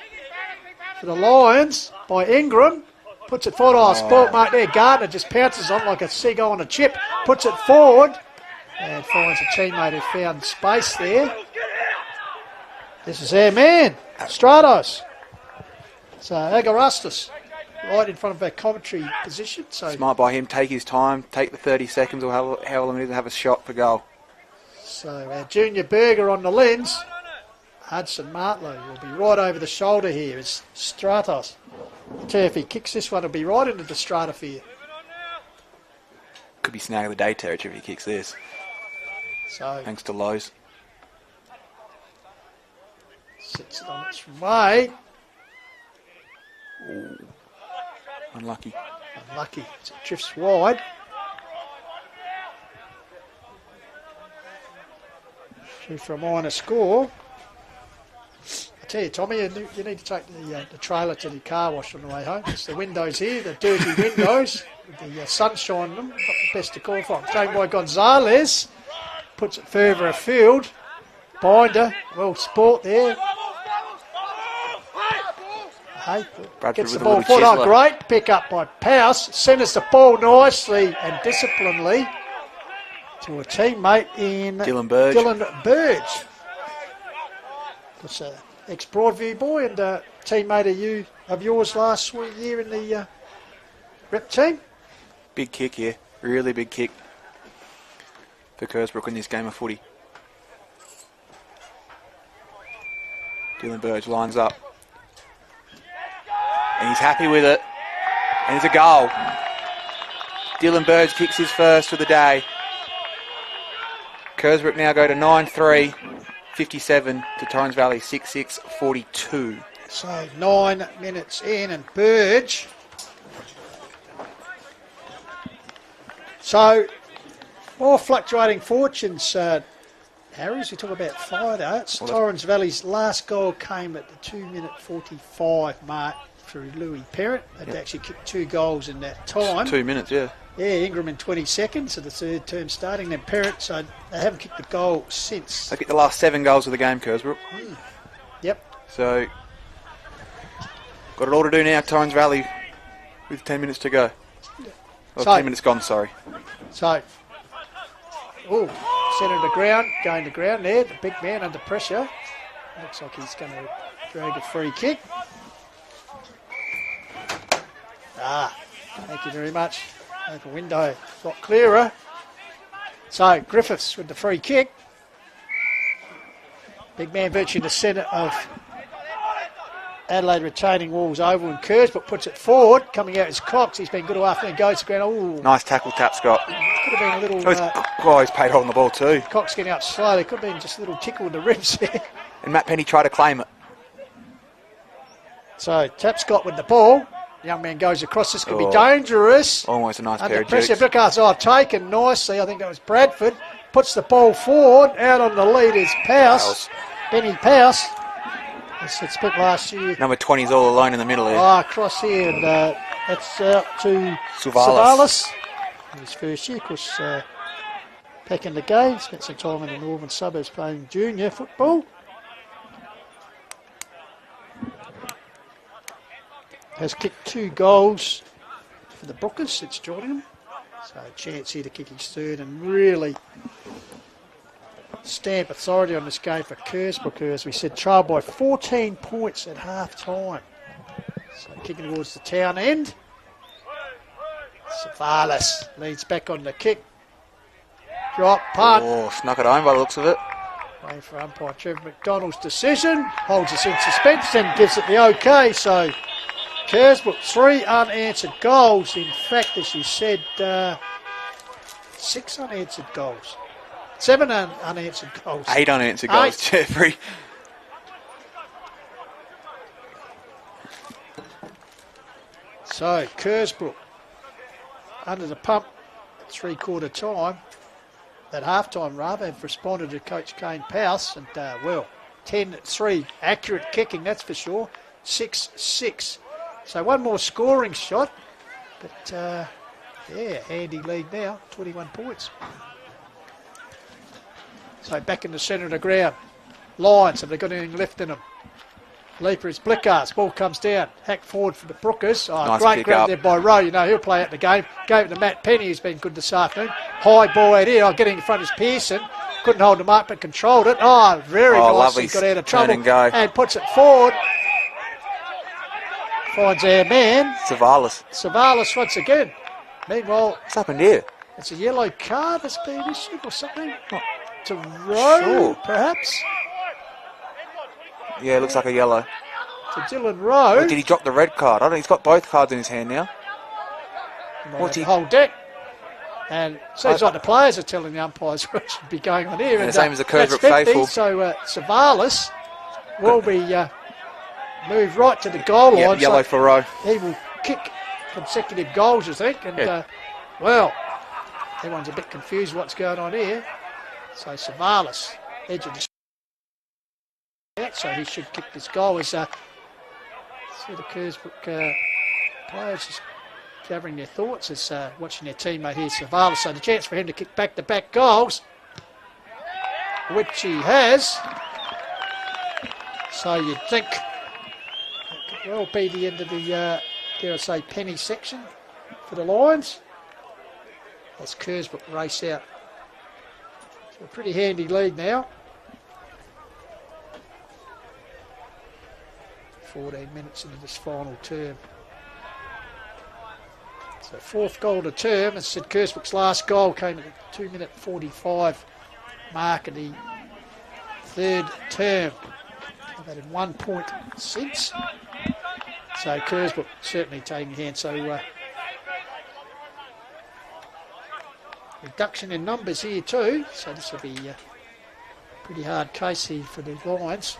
for the Lions by Ingram. Puts it forward. Oh, sport mark there. Gardner just pounces on like a seagull on a chip. Puts it forward. And finds a teammate who found space there. This is their man, Stratos. So Agarostis, right in front of our commentary position. So Smart by him, take his time, take the 30 seconds or how long it is to have a shot for goal. So our junior Berger on the lens. Hudson Martlow will be right over the shoulder here. It's Stratos. I tell you, if he kicks this one, it'll be right into the stratosphere. Could be snag of the day territory if he kicks this. So Thanks to Lowe's. sits it on its way. Ooh. Unlucky. Unlucky. It drifts wide. Through for a minor score. I tell you, Tommy, you need to take the trailer to the car wash on the way home. It's the windows here, the dirty windows, with the sunshine on them. Not the best to call from. Taken by Gonzalez. Puts it further afield. Binder, well sport there. Hey, Bradford gets the with a ball little forward. Oh, chiseler. great pick up by Powers. Centres the ball nicely and disciplinedly to a teammate in Dylan Burge. Dylan Burge. That's an ex-Broadview boy and a teammate of yours last year in the rep team. Big kick here. Really big kick for Kersbrook in this game of footy. Dylan Burge lines up. And he's happy with it. And it's a goal. Dylan Burge kicks his first for the day. Kersbrook now go to 9-3, 57 to Torrens Valley 6-6, 42. So 9 minutes in and Burge. So more fluctuating fortunes, Harry, as we talk about fire-outs. Torrens Valley's last goal came at the 2-minute 45 mark through Louis Perrott. They'd actually kicked 2 goals in that time. 2 minutes, yeah. Yeah, Ingram in 20 seconds, so the third term starting. Then Perrott, so they haven't kicked the goal since. They kicked the last 7 goals of the game, Kersbrook. Yep. So, got it all to do now, Torrens Valley, with 10 minutes to go. Well, So- 10 minutes gone, sorry. So, Centre to ground, going to ground there. The big man under pressure. Looks like he's going to drag a free kick. Thank you very much. Make a window a lot clearer. So Griffiths with the free kick. Big man virtually in the centre of Adelaide retaining walls oval, and Kersbrook puts it forward. Coming out is Cox. He's been good all afternoon. Goes to ground. Ooh. Nice tackle, Tap Scott. Could have been a little. He's paid hold on the ball too. Cox getting up slowly. Could have been just a little tickle in the ribs there. And Matt Penny tried to claim it. So Tap Scott with the ball. The young man goes across. This could be dangerous. Almost a nice under pair of pressure. jukes. Taken nicely. I think that was Bradford. Puts the ball forward. Out on the lead is Powell. Benny Powell. It's split last year. Number 20's all alone in the middle here. Across here. And that's out to Savalas. His first year, of course, back in the game. Spent some time in the northern suburbs playing junior football. Has kicked 2 goals for the Brookers since joining them. So a chance here to kick his third and really stamp authority on this game for Kersbrook, who, as we said, trailed by 14 points at half time. So kicking towards the town end. Savalas leads back on the kick. Drop, punt. Snuck it home by the looks of it. Waiting for umpire Trevor McDonald's decision. Holds us in suspense and gives it the OK. So Kersbrook, 3 unanswered goals. In fact, as you said, 6 unanswered goals. 7 unanswered goals. 8 unanswered goals, Jeffrey. So Kersbrook under the pump at 3/4 time. At half-time, rather, have responded to Coach Kane Powell. And, 10-3. Accurate kicking, that's for sure. 6-6. So one more scoring shot. But, handy lead now. 21 points. So back in the centre of the ground. Lions, have they got anything left in them? Leaper is Blickars. Ball comes down. Hack forward for the Brookers. Nice great grab there by Rowe. You know, he'll play out the game. Gave it to Matt Penny, who's been good this afternoon. High ball out here. Getting in front is Pearson. Couldn't hold him up, but controlled it. Very nice. Lovely. He got out of trouble And go. and puts it forward. Finds our man. Savalas once again. Meanwhile, what's happened here? It's a yellow card that's been issued or something. To Rowe, perhaps? Yeah, it looks like a yellow. To Dylan Rowe. Or did he drop the red card? I don't know. He's got both cards in his hand now. What's he? Whole deck. And seems like the players are telling the umpires what should be going on here. And the same as the Kersbrook 50, faithful. So Savalas will be moved right to the goal line. Yellow for Rowe. He will kick consecutive goals, I think. And, everyone's a bit confused what's going on here. So Savalas, edge of the so he should kick this goal. As see the Kersbrook players just gathering their thoughts as watching their teammate here, Savalas. So the chance for him to kick back-to-back goals, which he has. So you'd think that could well be the end of the, dare I say, penny section for the Lions. As Kersbrook race out. So a pretty handy lead now. 14 minutes into this final term. So 4th goal to term. As I said, Kersbrook's last goal came at the 2-minute 45 mark of the 3rd term. They've added 1 point since. So Kersbrook certainly taking hand. So reduction in numbers here too. So this will be a pretty hard case here for the Lions.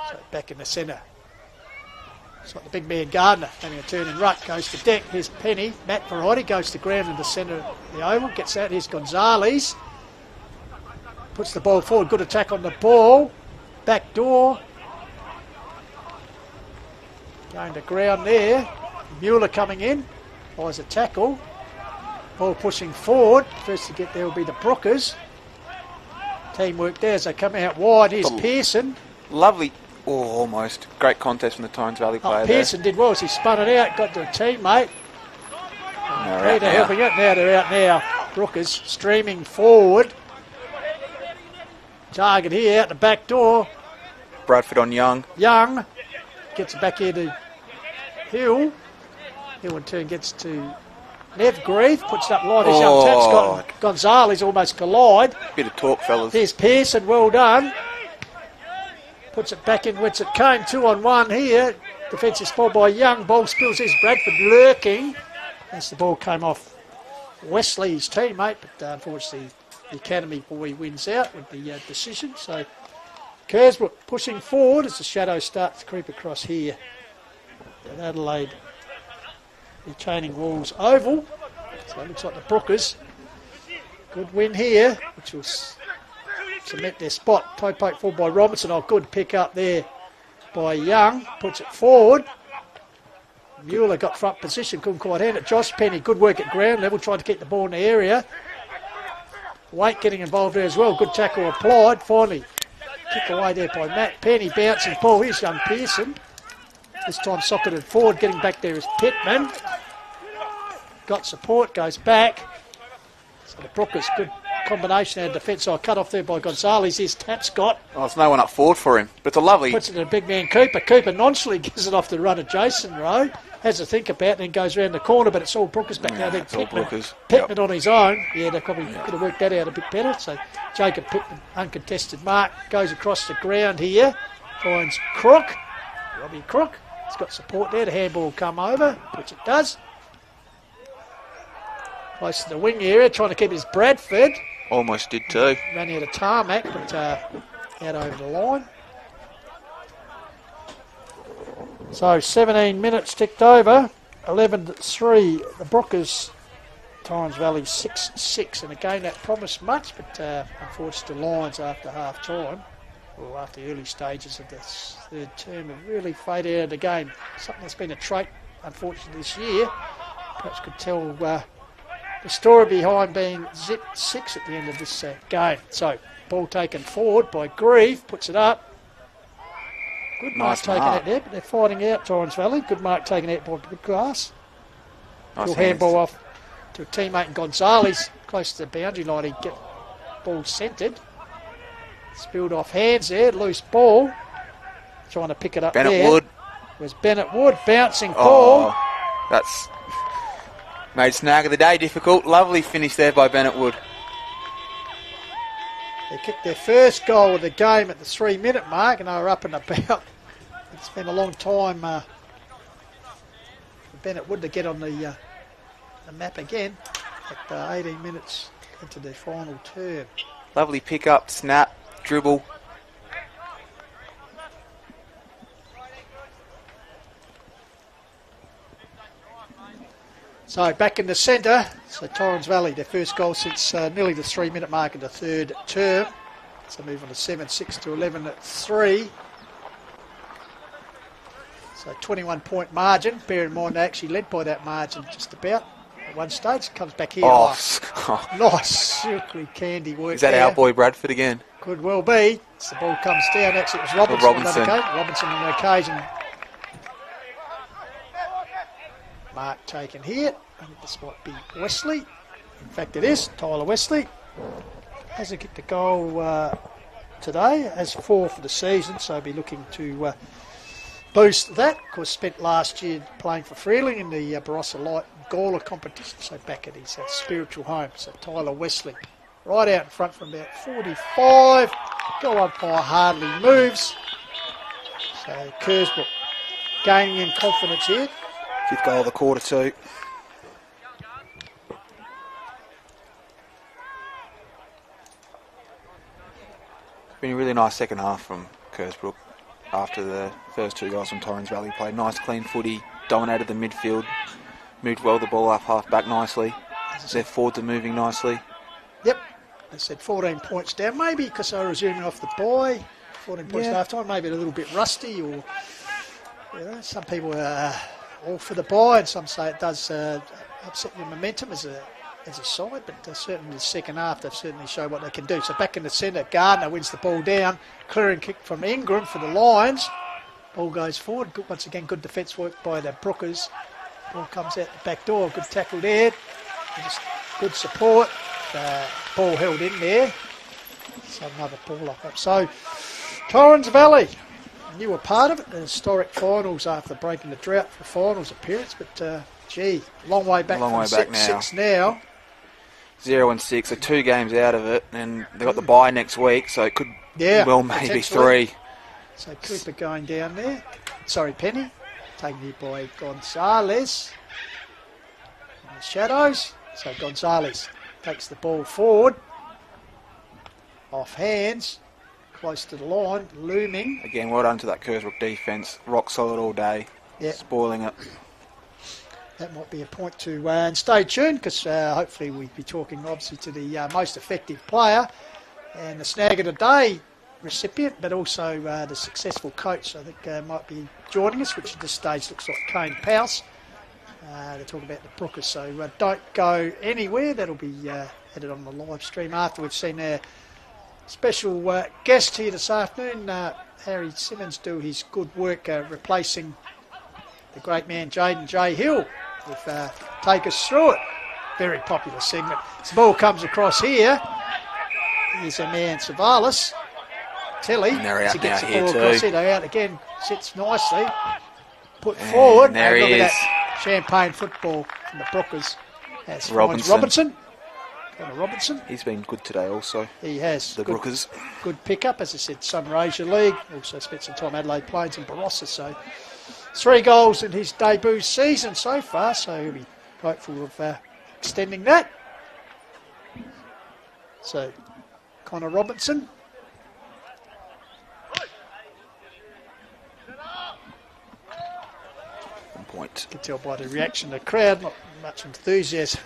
So back in the centre. It's like the big man Gardner having a turn and ruck, goes to deck. Here's Penny. Matt Variety goes to ground in the centre of the oval, gets out. Here's Gonzalez. Puts the ball forward. Good attack on the ball. Back door. Going to ground there. Mueller coming in. Buys a tackle. Ball pushing forward. First to get there will be the Brookers. Teamwork there as they come out wide. Here's Pearson. Lovely. Oh, almost. Great contest from the Torrens Valley player Pearson did well as he spun it out. Got to a teammate. out they're now. helping it. Now they're out now. Brookers streaming forward. Target here out the back door. Bradford on Young. Young gets it back here to Hill. Hill in turn gets to Nev Grieve. Puts it up line. This young tap's got Gonzalez almost collide. Bit of talk, fellas. Here's Pearson. Well done. Puts it back in which it came. 2-on-1 here. Defensive spot by Young. Ball spills. There's Bradford lurking. As the ball came off Wesley's teammate, but unfortunately the Academy boy wins out with the decision. So Kersbrook pushing forward as the shadows start to creep across here. And Adelaide retaining Walls Oval. So it looks like the Brookers. Good win here, which will cement their spot. Toe poke forward by Robinson. Oh, good pick up there by Young. Puts it forward. Mueller got front position, couldn't quite hand it. Josh Penny, good work at ground level, tried to keep the ball in the area. Waite getting involved there as well. Good tackle applied. Finally, kick away there by Matt Penny. Bouncing ball. Here's young Pearson. This time socketed forward. Getting back there is Pittman. Got support, goes back. So the Brookers, good combination out of defence. So cut off there by Gonzalez. Here's Tapscott. Oh, there's no one up forward for him. But it's a lovely... Puts it to a big man Cooper. Cooper nonchalantly gives it off the run of Jason Rowe. Has a think about it, then goes around the corner, but it's all Brookers back now. It's all Brookers. Pittman on his own. Yeah, they probably could have worked that out a bit better. So Jacob Pittman, uncontested mark, goes across the ground here. Finds Crook. Robbie Crook. He's got support there. The handball will come over, which it does. Close to the wing area, trying to keep his Bradford. Almost did too. Ran out of tarmac, but out over the line. So 17 minutes ticked over. 11-3. The Brookers, Torrens Valley 6-6 in a game that promised much, but unfortunately the Lions after half time, or after the early stages of this third term, have really faded out of the game. Something that's been a trait, unfortunately, this year. Perhaps could tell the story behind being zipped 6 at the end of this game. So ball taken forward by Grieve, puts it up. Good mark taken out there, but they're fighting out Torrens Valley. Good mark taken out by Goodgrass. Nice handball off to a teammate Gonzalez, close to the boundary line. He get ball centred. Spilled off hands there, loose ball. Trying to pick it up Bennett there. Wood. Was Bennett Wood, bouncing ball. That's made snag of the day difficult. Lovely finish there by Bennett Wood. They kicked their first goal of the game at the 3-minute mark, and they were up and about. It's been a long time for Bennett Wood to get on the map again at 18 minutes into the final term. Lovely pick up, snap, dribble. So back in the centre, so Torrens Valley, their first goal since nearly the 3-minute mark in the third term. So move on to 7-6 to 11-3. So 21-point margin. Bear in mind they actually led by that margin just about at one stage. Comes back here. Nice silky candy work. Is that there. our boy Bradford again? Could well be. So the ball comes down. Actually, it was Robinson. Robinson on the occasion. Mark taken here. I think this might be Wesley. In fact, it is Tyler Wesley. Hasn't kicked a goal today. Has 4 for the season, so be looking to boost that. Of course, spent last year playing for Freeling in the Barossa Light Gawler competition, so back at his spiritual home. So Tyler Wesley, right out in front from about 45. Goal umpire hardly moves. So Kersbrook gaining in confidence here. 5th goal of the quarter too. Been a really nice second half from Kersbrook after the first 2 goals from Torrens Valley. Played nice clean footy, dominated the midfield, moved well the ball up half back nicely. Their forwards are moving nicely. Yep, they said 14 points down, maybe because they were resuming off the bye. 14 points at half time, maybe a little bit rusty, or some people are all for the bye, and some say it does upset your momentum as a side, but certainly the second half they've certainly shown what they can do. So back in the centre, Gardner wins the ball down, clearing kick from Ingram for the Lions. Ball goes forward, once again good defence work by the Brookers. Ball comes out the back door, good tackle there. Just good support. Ball held in there. So another ball up. So Torrens Valley, you were part of it, the historic finals after breaking the drought for finals appearance, but gee, long way back from 6 now. 0-6, so 2 games out of it, and they've got the bye next week, so it could maybe 3. So Cooper going down there. Sorry, Penny. Taken here by Gonzalez. In the shadows. So Gonzalez takes the ball forward. Off hands. Close to the line. Looming. Again, well done to that Kersbrook defence. Rock solid all day. Yeah. Spoiling it. That might be a point to and stay tuned, because hopefully we'll be talking obviously to the most effective player and the Snag of the Day recipient, but also the successful coach, I think, might be joining us, which at this stage looks like Kane Powell. To talk about the Brookers, so don't go anywhere. That'll be added on the live stream after we've seen our special guest here this afternoon, Harry Simmons, do his good work replacing the great man Jaden J. Hill. Will take us through it. Very popular segment. As the ball comes across here, here's a man, Savalas. Telly, and they're out he gets now the here ball too. across here, they're out again, sits nicely, put forward, there and he look at is. that champagne football from the Brookers. As Robinson. Robinson. He's been good today also. He has. The Brookers. Good pickup, as I said, Sunraysia League, also spent some time Adelaide Plains and Barossa, so 3 goals in his debut season so far, so he'll be hopeful of extending that. So, Connor Robinson. Point. You can tell by the reaction of the crowd, not much enthusiasm.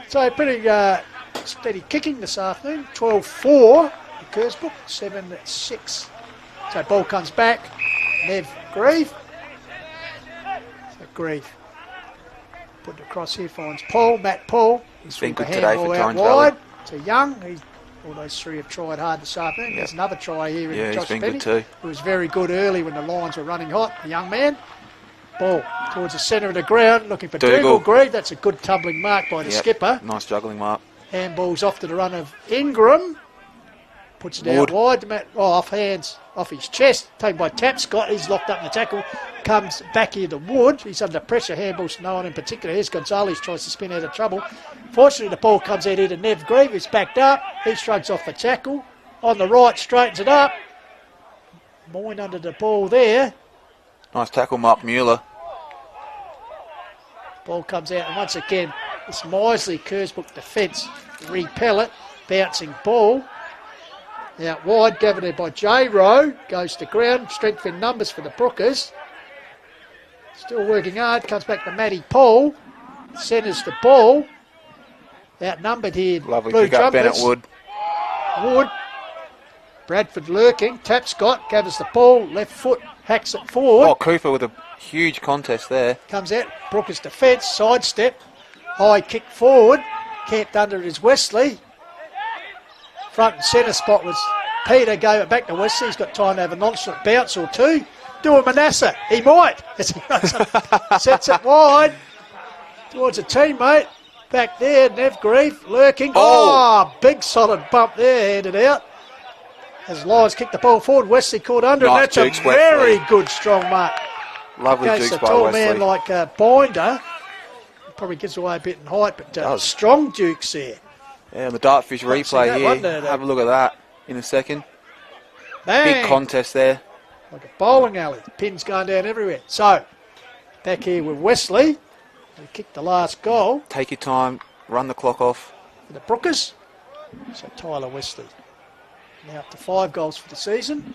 So pretty steady kicking this afternoon. 12-4 Kersbrook, 7-6. So ball comes back. Nev Grieve. So Grieve put it across here, finds Paul, Matt Paul. He's been good today for Torrens Valley. Wide to Young. All those 3 have tried hard this afternoon. There's another try here in Josh he's been Penny, good too. who was very good early when the lines were running hot. The young man. Ball towards the centre of the ground, looking for Dougal Grieve. That's a good tumbling mark by the skipper. Nice juggling mark. Handball's off to the run of Ingram. Puts it out wide. Off hands, off his chest. Taken by Tapscott. He's locked up in the tackle. Comes back here to Wood. He's under pressure. Handballs to no one in particular. Here's Gonzalez, tries to spin out of trouble. Fortunately, the ball comes out here to Nev Grieve. He's backed up. He shrugs off the tackle. On the right, straightens it up. Moyne under the ball there. Nice tackle, Mark Mueller. Ball comes out, and once again, this Misley Kersbrook defence repel it. Bouncing ball. Out wide, gathered there by J-Rowe. Goes to ground. Strength in numbers for the Brookers. Still working hard. Comes back to Matty Paul. Centres the ball. Outnumbered here. Lovely Blue pick up, Bennett Wood. Bradford lurking. Tapscott gathers the ball. Left foot. Hacks it forward. Oh, Cooper with a huge contest there. Comes out. Brookers defence. Sidestep. High kick forward. Camped under it is Wesley. Front and centre spot was Peter. Gave it back to Wesley. He's got time to have a nonchalant bounce or two. Do a Manasseh. He might. As he sets it wide towards a teammate. Back there. Nev Grieve lurking. Oh, big solid bump there. Handed out. As Lyons kicked the ball forward, Wesley caught under, and that's a very good strong mark. Lovely against dukes a by tall Wesley. man like Binder. Probably gives away a bit in height, but strong dukes there. Yeah, the Dartfish replay here. Have a look at that in a second. Bang. Big contest there. Like a bowling alley. Pins going down everywhere. So, back here with Wesley. They kicked the last goal. Take your time, run the clock off. For the Brookers. So Tyler Wesley. Now up to 5 goals for the season.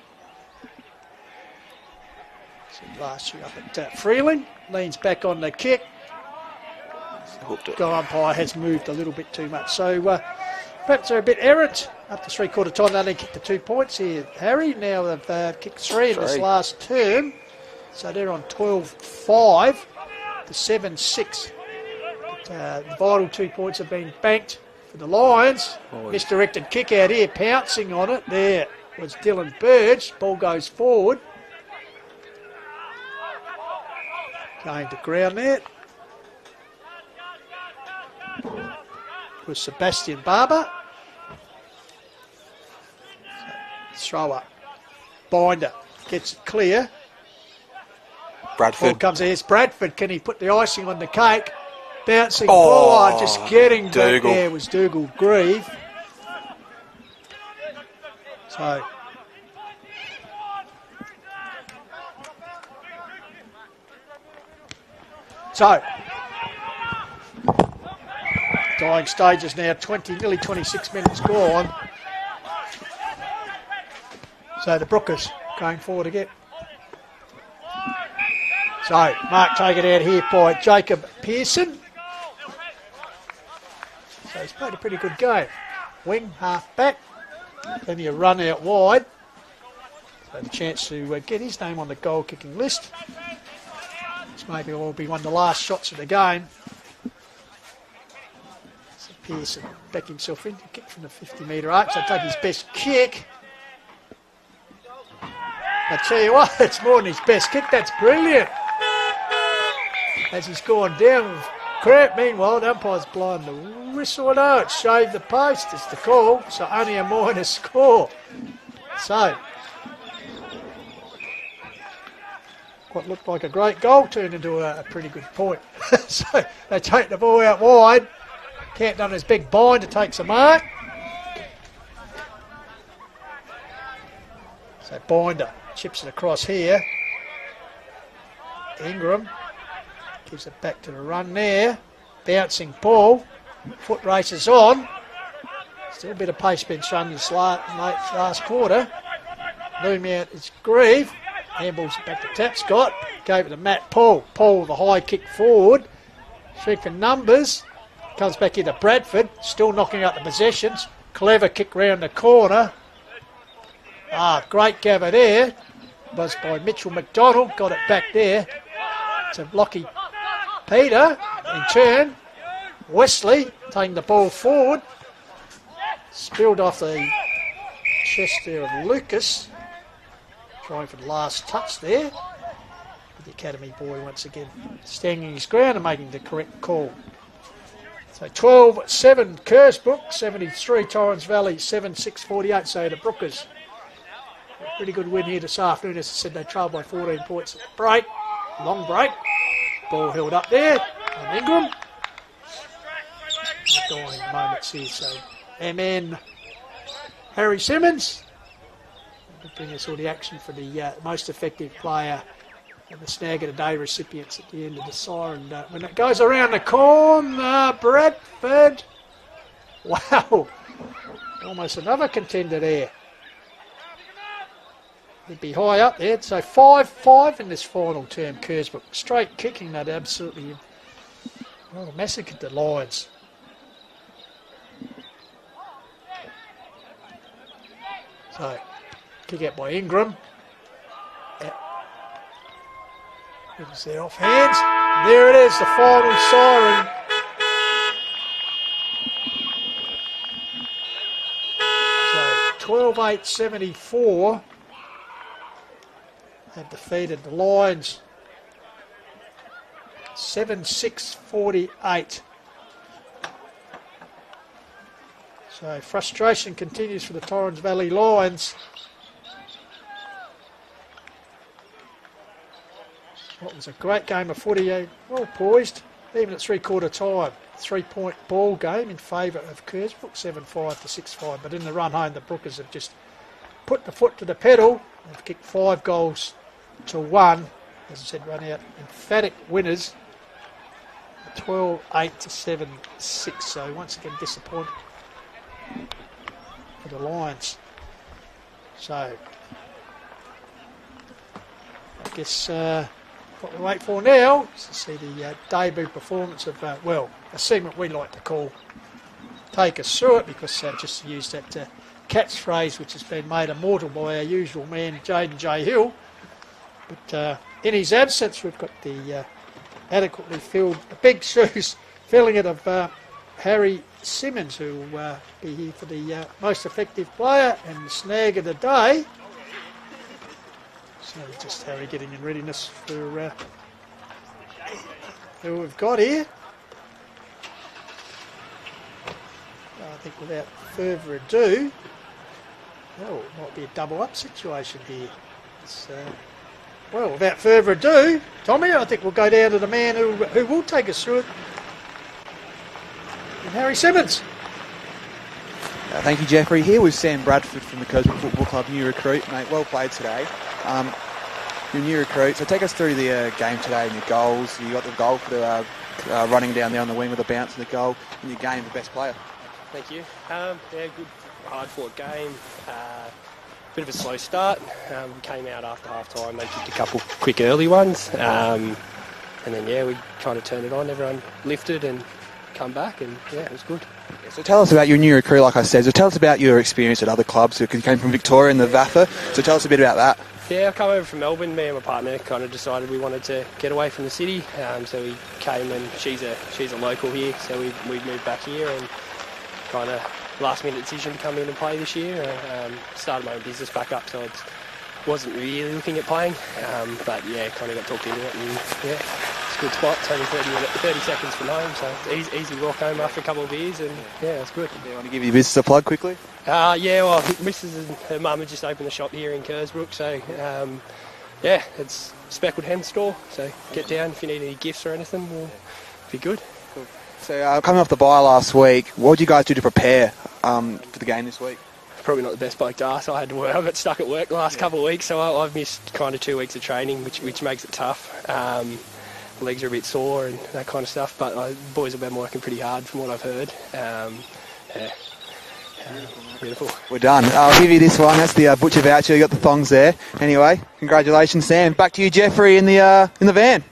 So last year up at Freeling. Leans back on the kick. Hooked it. Goal umpire has moved a little bit too much. So perhaps they're a bit errant. Up to 3/4 time, they only kicked the 2 points here. Harry, now they've kicked 3 in this last term. So they're on 12-5 to 7-6. The vital 2 points have been banked for the Lions. Misdirected kick out here, pouncing on it. There was Dylan Burge. Ball goes forward. Going to ground there. with Sebastian Barber. Thrower. Binder gets it clear. Bradford. Ball comes here. It's Bradford. Can he put the icing on the cake? Bouncing ball. Just getting back there was Dougal Grieve. So, dying stages now, nearly 26 minutes gone. So the Brookers going forward again. So, Mark taken out here by Jacob Pearson. So he's played a pretty good game. Wing, half back. Then you run out wide. So the chance to get his name on the goal kicking list. This maybe will be one of the last shots of the game. So Pearson back himself in to kick from the 50-metre arc. So take his best kick. I tell you what, it's more than his best kick. That's brilliant. As he's gone down with cramp. Meanwhile, the umpire's blowing the whistle. No, it shaved the post. It's the call. So only a minor score. So, what looked like a great goal turned into a pretty good point. So they take the ball out wide. Can't done his big binder takes a mark. So Binder chips it across here. Ingram gives it back to the run there. Bouncing ball. Foot races on. Still a bit of pace been shown this last quarter. Loom out is Grieve. Handballs it back to Tapscott. Gave it to Matt Paul. Paul with a high kick forward. Strength in numbers. Comes back into Bradford. Still knocking out the possessions. Clever kick round the corner. Great gather there. Was by Mitchell McDonald. Got it back there to Lockie Peter. In turn, Wesley taking the ball forward. Spilled off the chest there of Lucas. Trying for the last touch there. The academy boy once again standing his ground and making the correct call. So 12-7 Kersbrook, 73 Torrens Valley, 7-6-48. So the Brookers. A pretty good win here this afternoon. As I said, they trailed by 14 points at the break. Long break. Ball held up there. And Ingram. Dying moments here. So, and Harry Simmons. Will bring us all the action for the most effective player and the snag of the day recipients at the end of the siren. When it goes around the corner, Bradford. Wow. Almost another contender there. He'd be high up there. So 5-5 in this final term, Kersbrook. Straight kicking that absolutely massacred the Lions. So, kick out by Ingram. It was there off hands. There it is, the final siren. So 12-8-74 have defeated the Lions. 7-6-48. So frustration continues for the Torrens Valley Lions. What was a great game of footy, well poised, even at three-quarter time. 3-point ball game in favour of Kersbrook, 7-5 to 6-5. But in the run home, the Brookers have just put the foot to the pedal. They've kicked 5 goals to 1. As I said, run out emphatic winners. 12-8 to 7-6. So once again, disappointing for the Lions. So I guess what we wait for now is to see the debut performance of, a segment we like to call Take Us Through It, because just to use that catchphrase which has been made immortal by our usual man, Jaden J. Hill. But in his absence, we've got the adequately filled, the big shoes, filling it of Harry Simmons, who will be here for the most effective player and the snag of the day. So just Harry getting in readiness for who we've got here. I think without further ado, well, it might be a double-up situation here. Well, without further ado, Tommy, I think we'll go down to the man who will take us through it, and Harry Simmons. Thank you, Jeffrey. Here with Sam Bradford from the Kersbrook Football Club, new recruit, mate. Well played today. You're a new recruit, so take us through the game today and your goals. You got the goal for the running down there on the wing with a bounce and the goal, and your game, the best player. Thank you. Yeah, good, hard-fought game. Bit of a slow start. We came out after half-time. They kicked a couple quick early ones, and then we kind of turned it on. Everyone lifted and come back, and it was good. Yeah, so tell us about your new recruit, like I said. So tell us about your experience at other clubs. You came from Victoria and the VAFA. So tell us a bit about that. Yeah, I've come over from Melbourne. Me and my partner kind of decided we wanted to get away from the city, so we came, and she's a local here, so we moved back here, and kind of last-minute decision to come in and play this year. Started my own business back up, so I wasn't really looking at playing, but kind of got talked into it, and it's a good spot. It's only 30 seconds from home, so it's easy walk home after a couple of beers, and it's good. Do you want to give your business a plug quickly? Well, Mrs. and her mum have just opened the shop here in Kersbrook, so it's Speckled Hen store, so get down if you need any gifts or anything, we'll be good. Cool. So coming off the bye last week, what did you guys do to prepare for the game this week? Probably not the best bloke to ask. I got stuck at work the last couple of weeks, so I've missed kind of 2 weeks of training, which makes it tough. Legs are a bit sore and that kind of stuff, but the boys have been working pretty hard from what I've heard. Beautiful. We're done. I'll give you this one. That's the butcher voucher. You got the thongs there. Anyway, congratulations, Sam. Back to you, Jeffrey, in the van.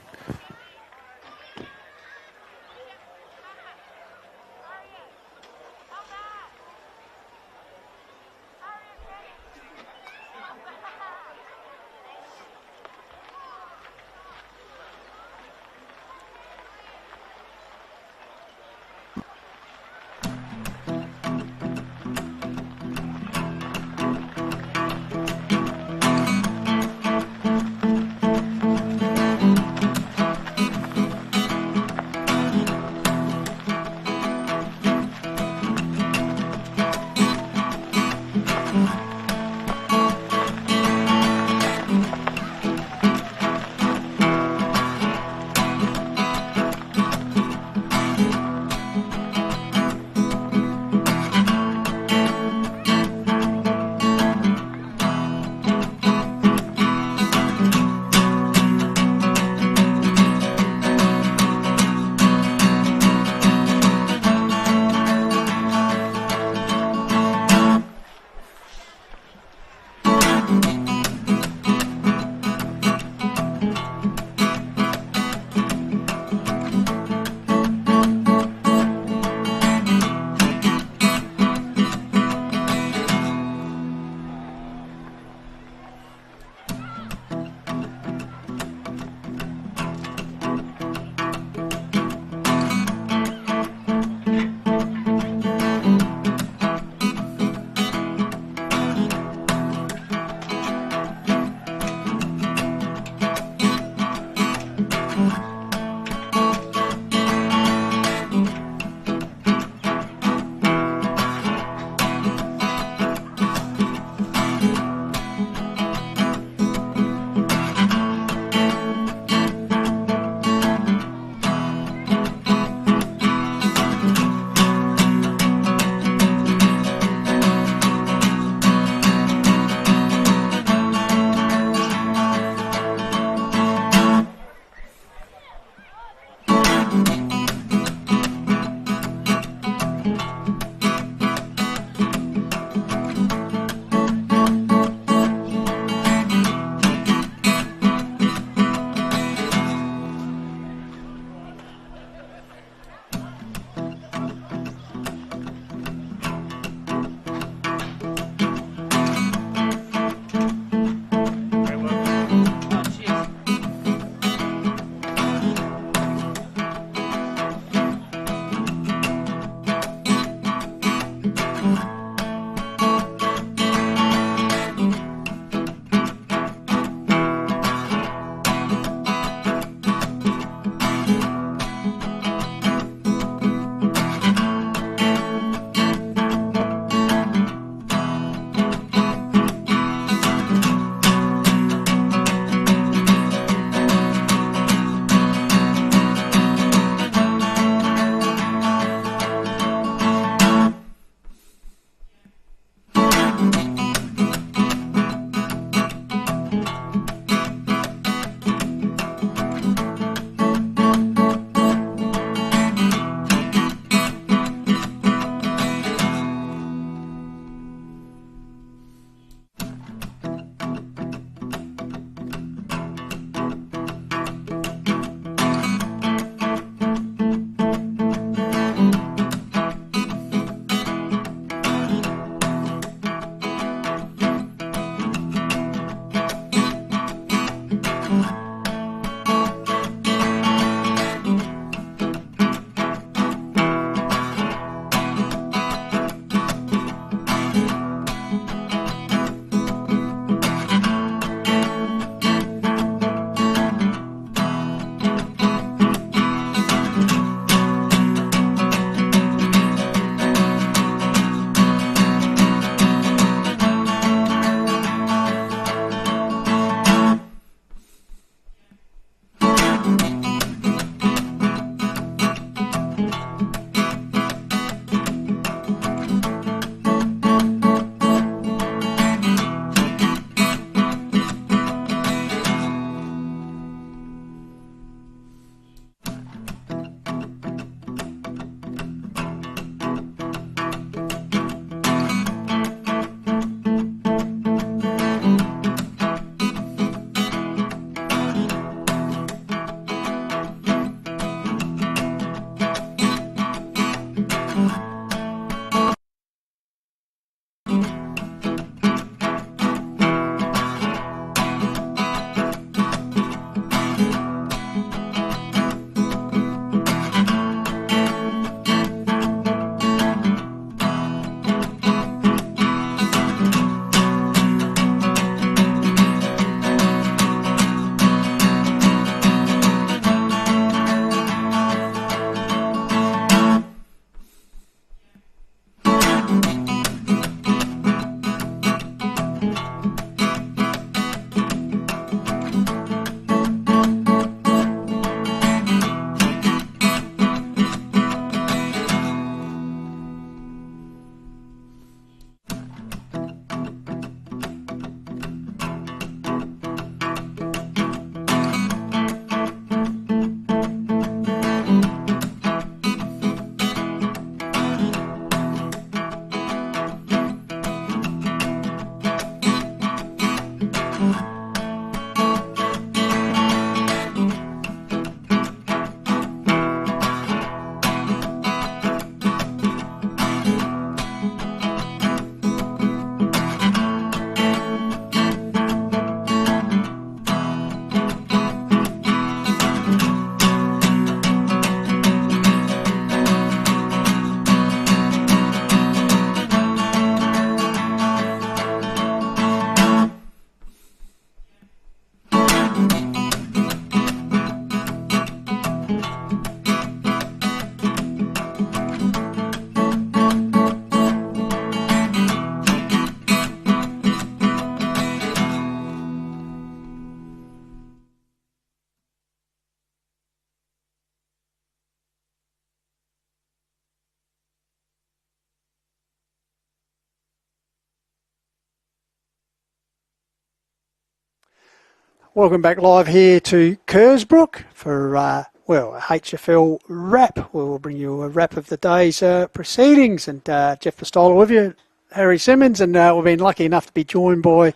welcome back live here to Kersbrook for, a HFL wrap. We'll bring you a wrap of the day's proceedings. And Jeff Pistola with you, Harry Simmons, and we've been lucky enough to be joined by,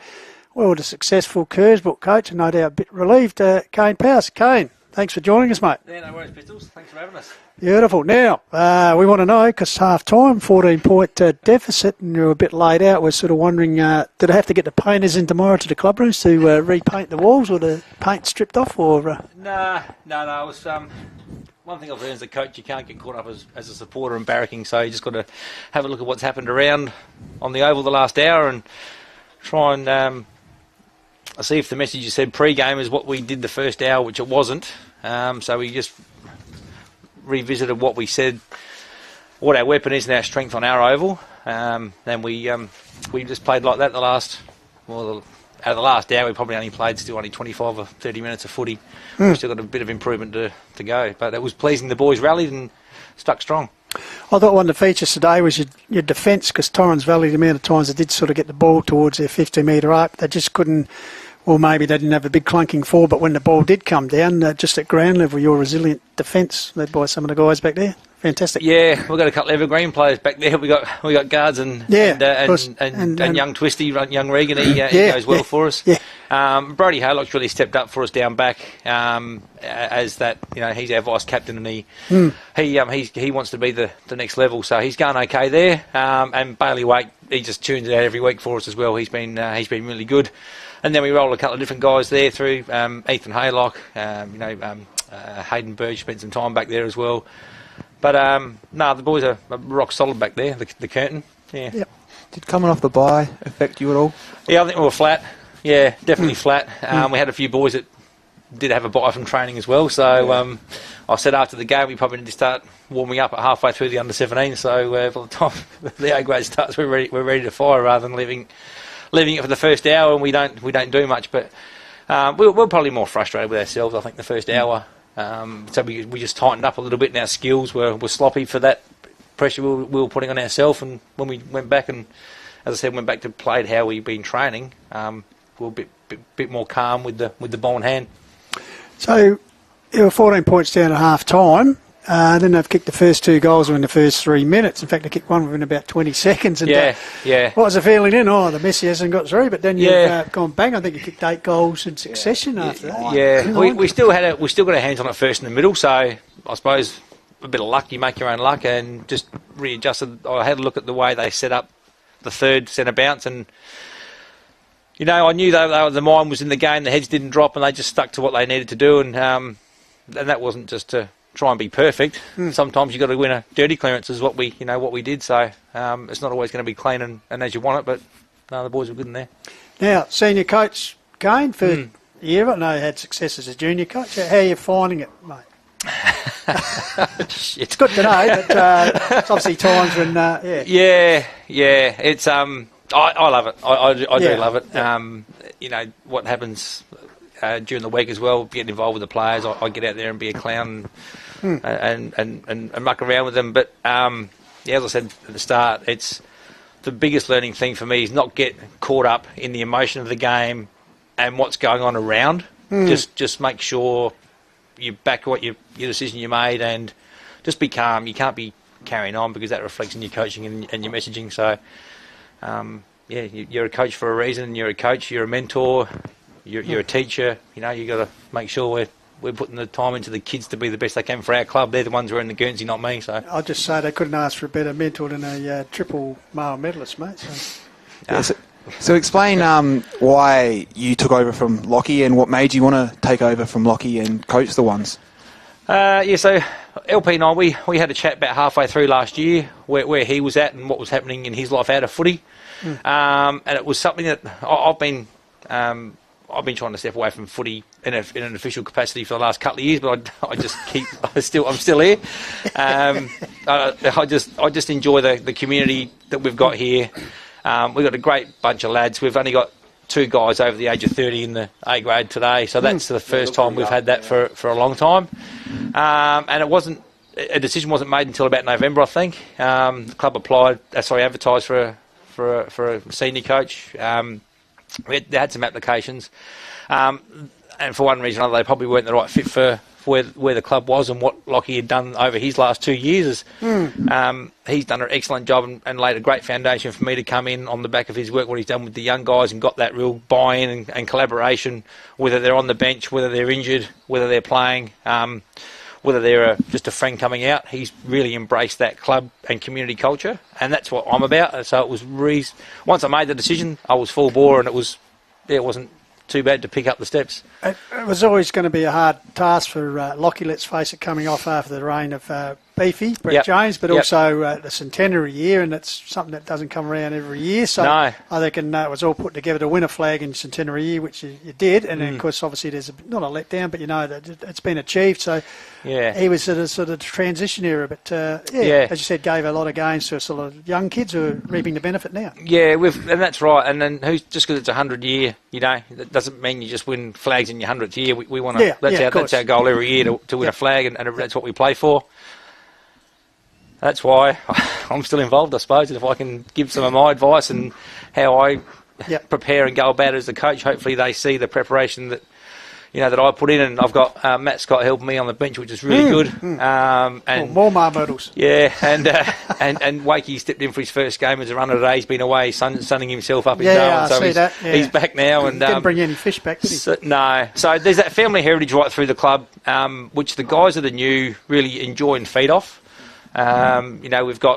the successful Kersbrook coach, and no doubt a bit relieved, Kane Powers. Kane, thanks for joining us, mate. Yeah, no worries, Pistols. Thanks for having us. Beautiful. Now, we want to know, because half-time, 14-point deficit, and you're a bit laid out. We're sort of wondering, did I have to get the painters in tomorrow to the club rooms to repaint the walls, or the paint stripped off? Or No. It was one thing I've learned as a coach, you can't get caught up as a supporter and barracking, so you just got to have a look at what's happened around on the oval the last hour and try and see if the message you said pre-game is what we did the first hour, which it wasn't. So we just revisited what we said, what our weapon is and our strength on our oval. Then we just played like that out of the last hour. We probably only played still only 25 or 30 minutes of footy. We've still got a bit of improvement to go, but it was pleasing. The boys rallied and stuck strong. I thought one of the features today was your defence, because Torrens Valley, the amount of times they did sort of get the ball towards their 50-metre arc, they just couldn't. Well, maybe they didn't have a big clunking fall, but when the ball did come down, just at ground level, your resilient defence, led by some of the guys back there, fantastic. Yeah, we've got a couple of evergreen players back there. We got guards and young Twisty, young Regan. He goes well for us. Yeah. Brody Haylock's really stepped up for us down back as that. He's our vice captain, and he wants to be the next level. So he's going okay there. And Bailey Wake, he just tunes it out every week for us as well. He's been really good. And then we rolled a couple of different guys there through Ethan Haylock, Hayden Burge spent some time back there as well. But the boys are rock solid back there. The curtain, yeah. Yep. Did coming off the bye affect you at all? Yeah, I think we were flat. Yeah, definitely flat. We had a few boys that did have a bye from training as well. So I said after the game we probably need to start warming up at halfway through the under-17. So by the time the A grade starts, we're ready to fire rather than leaving it for the first hour, and we don't do much. But we're probably more frustrated with ourselves, I think, the first hour. So we just tightened up a little bit in our skills. We're sloppy for that pressure we were putting on ourselves. And when we went back and, as I said, went back to played how we've been training, we were a bit more calm with the ball in hand. So you were 14 points down at half time. Then they've kicked the first 2 goals within the first 3 minutes. In fact, they kicked one within about 20 seconds. And, what was the feeling then? The Messi hasn't got through, but then you've gone bang. I think you kicked 8 goals in succession after that. Yeah, we still got our hands on it first in the middle. So I suppose a bit of luck, you make your own luck, and just readjusted. I had a look at the way they set up the third centre bounce, and I knew the mind was in the game. The heads didn't drop, and they just stuck to what they needed to do, and that wasn't just to try and be perfect. Sometimes you've got to win a dirty clearance, is what we did. So it's not always going to be clean and as you want it, but no, the boys were good in there. Now, senior coach Kane for a year. I know you had success as a junior coach. How are you finding it, mate? It's good to know, but it's obviously times when it's I love it. I do love it. Yeah. What happens during the week as well, getting involved with the players. I get out there and be a clown and muck around with them. But as I said at the start, it's the biggest learning thing for me is not get caught up in the emotion of the game and what's going on around. Just make sure you back what your decision you made and just be calm. You can't be carrying on because that reflects in your coaching and your messaging. So you're a coach for a reason. You're a coach. You're a mentor. You're a teacher. You got to make sure we're putting the time into the kids to be the best they can for our club. They're the ones who are in the Guernsey, not me. So I'll just say they couldn't ask for a better mentor than a triple male medalist, mate. So explain why you took over from Lockie and what made you want to take over from Lockie and coach the ones. So LP and I, we had a chat about halfway through last year where he was at and what was happening in his life out of footy. And it was something that I've been trying to step away from footy in an official capacity for the last couple of years, but I'm still here. I just enjoy the community that we've got here. We've got a great bunch of lads. We've only got 2 guys over the age of 30 in the A grade today, so that's the first time we've had that for a long time. And a decision wasn't made until about November, I think. The club advertised for a senior coach. They had some applications. and for one reason or another, they probably weren't the right fit for where the club was and what Lockie had done over his last 2 years. He's done an excellent job and laid a great foundation for me to come in on the back of his work, what he's done with the young guys, and got that real buy-in and collaboration, whether they're on the bench, whether they're injured, whether they're playing, whether they're just a friend coming out. He's really embraced that club and community culture, and that's what I'm about. So it was once I made the decision, I was full bore, and it wasn't too bad to pick up the steps. It was always going to be a hard task for Lockie, let's face it, coming off after the reign of Beefy, Brett Jones, but also the centenary year, and it's something that doesn't come around every year. So I reckon it was all put together to win a flag in centenary year, which you did. And then, of course, obviously there's not a letdown, but you know that it's been achieved. So he was at a sort of transition era, but as you said, gave a lot of games to sort of young kids who are reaping the benefit now. Yeah, and that's right. And then just because it's a 100 year, that doesn't mean you just win flags in your 100th year. We want to. That's our goal every year to win a flag, and that's what we play for. That's why I'm still involved, I suppose. And if I can give some of my advice and how I prepare and go about it as a coach, hopefully they see the preparation that that I put in. And I've got Matt Scott helping me on the bench, which is really good. And more medals. Yeah, and Wakey stepped in for his first game as a runner today. He's been away sunning himself up in Darwin. So he's back now. And didn't bring any fish back, did he? No. So there's that family heritage right through the club, which the guys that are new really enjoy and feed off.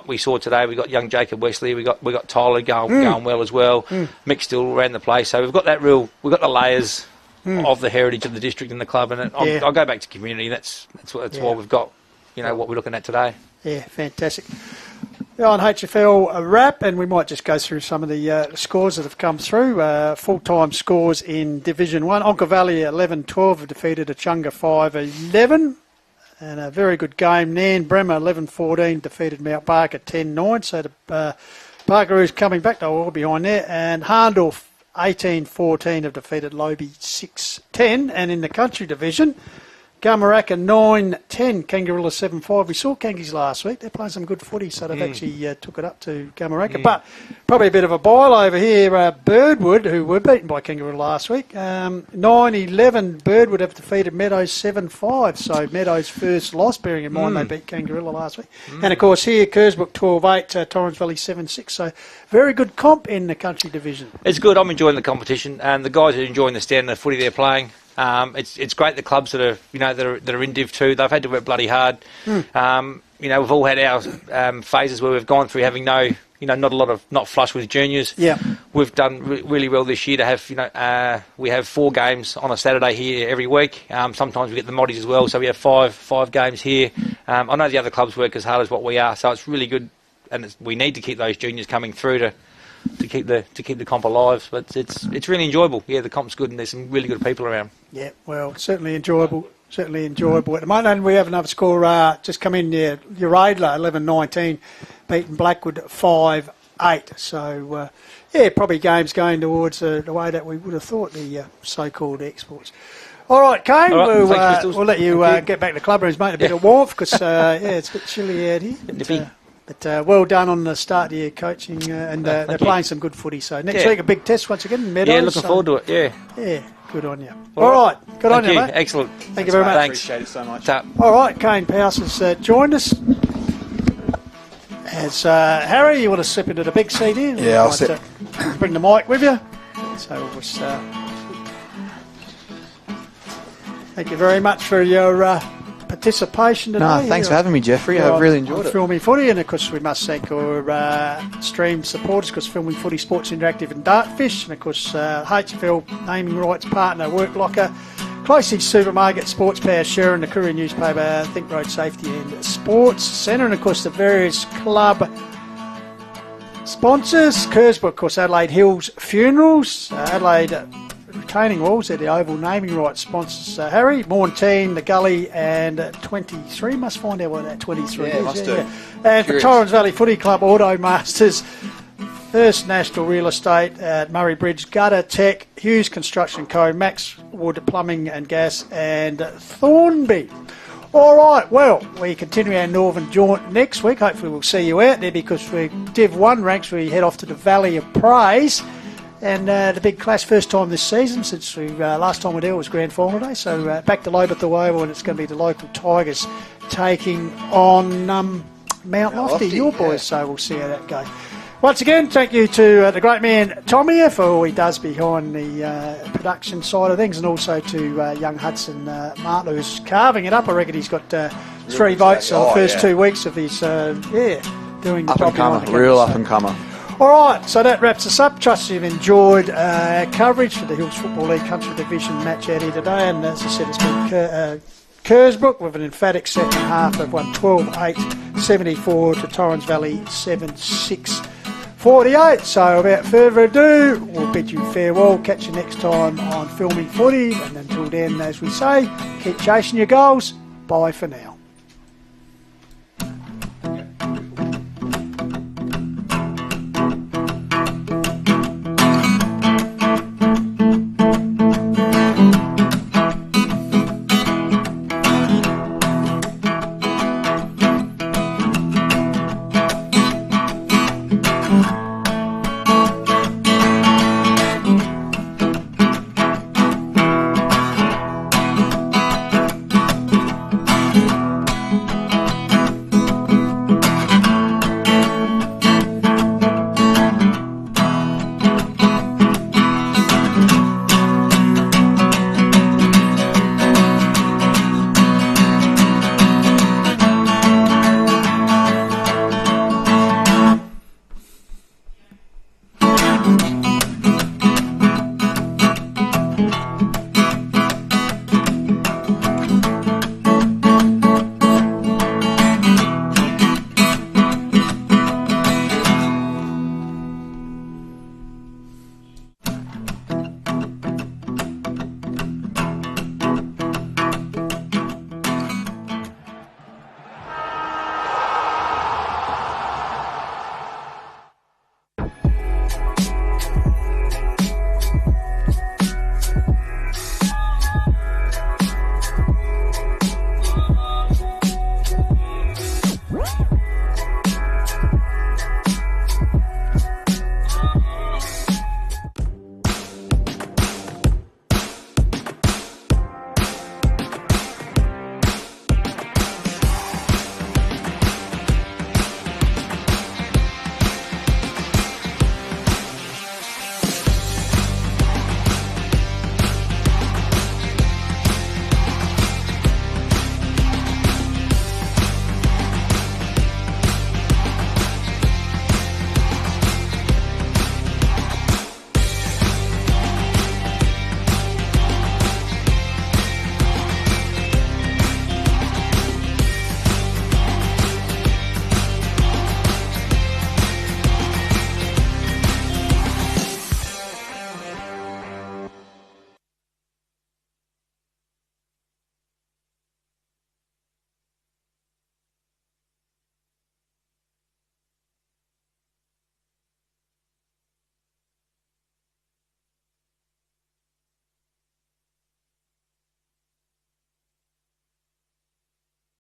We saw today, we've got young Jacob Wesley, we got Tyler going well as well. Mick still around the place, so we've got we've got the layers of the heritage of the district and the club, and I'll go back to community. That's why we've got what we're looking at today. Yeah, fantastic. On HFL wrap, and we might just go through some of the scores that have come through. Full-time scores in Division 1. Onka Valley 11-12 have defeated Echunga 5-11. And a very good game. Nan Bremer 11-14 defeated Mount Barker 10-9. So the Barkeroos coming back. They were all behind there. And Harndorf 18-14 have defeated Lobe 6-10. And in the country division, Gamaraka 9-10, Kangarilla 7-5. We saw Kangies last week. They're playing some good footy, so they've actually took it up to Gamaraka. But probably a bit of a bile over here. Birdwood, who were beaten by Kangaroo last week, 9-11. Birdwood have defeated Meadows 7-5. So Meadows' first loss, bearing in mind they beat Kangaroo last week. And of course here, Kersbrook 12-8, Torrens Valley 7-6. So very good comp in the country division. It's good. I'm enjoying the competition, and the guys are enjoying the standard of footy they're playing. It's great the clubs that are in Div 2. They've had to work bloody hard. We've all had our phases where we've gone through having not flush with juniors. Yeah, we've done really well this year to have we have 4 games on a Saturday here every week. Sometimes we get the moddies as well, so we have five games here. I know the other clubs work as hard as what we are, so it's really good, and we need to keep those juniors coming through to keep the comp alive, but it's really enjoyable. Yeah, the comp's good, and there's some really good people around. Yeah, well, certainly enjoyable at the moment. And we have another score just come in there. Uradla 11-19, beaten Blackwood 5-8. So probably games going towards the way that we would have thought, the so-called exports. All right, Kane, we'll let you get back to the club rooms, mate. A bit of warmth because it's a bit chilly out here. But well done on the start of your coaching, and they're playing some good footy. So next week a big test once again in Meadows. Yeah, looking forward to it. Yeah, good on you. All right, good on you, mate. Excellent. Thank you very much. Thanks. Appreciate it so much. All right, Kane Powers has joined us. As Harry, you want to slip into the big seat here? Yeah, I'll sit. Bring the mic with you. So we'll start. Thank you very much for your participation today. No, thanks for having me, Jeffrey. I've really enjoyed it. Filming Footy, and of course we must thank our stream supporters, because Filming Footy, Sports Interactive and Dartfish, and of course HFL naming rights partner Work Locker, Closey Supermarket, Sports Power Sharon, the Courier newspaper, Think Road Safety and Sports Centre, and of course the various club sponsors, Kersbrook, of course Adelaide Hills Funerals, Adelaide Retaining Walls, they're the Oval naming rights sponsors. Harry, Mornteen, The Gully, and 23. Must find out what that 23 is. Must do. And for Torrens Valley Footy Club, Auto Masters, First National Real Estate at Murray Bridge, Gutter Tech, Hughes Construction Co, Max Wood Plumbing and Gas, and Thornby. All right, well, we continue our Northern Jaunt next week. Hopefully we'll see you out there, because for Div 1 ranks we head off to the Valley of Praise. And the big clash, first time this season since we last time we did was Grand Final Day. So back to Lobeth Oval, and it's going to be the local Tigers taking on Mount Lofty, your boys. So we'll see how that goes. Once again, thank you to the great man Tommy here for all he does behind the production side of things, and also to young Hudson Martin, who's carving it up. I reckon he's got 3 votes on the first 2 weeks of his doing the up and comer, real up and comer. All right, so that wraps us up. Trust you've enjoyed our coverage for the Hills Football League Country Division match out here today. And as I said, it's been Kersbrook with an emphatic second half. They've won 12-8, 74 to Torrens Valley 7-6, 48. So without further ado, we'll bid you farewell. Catch you next time on Filming Footy. And until then, as we say, keep chasing your goals. Bye for now.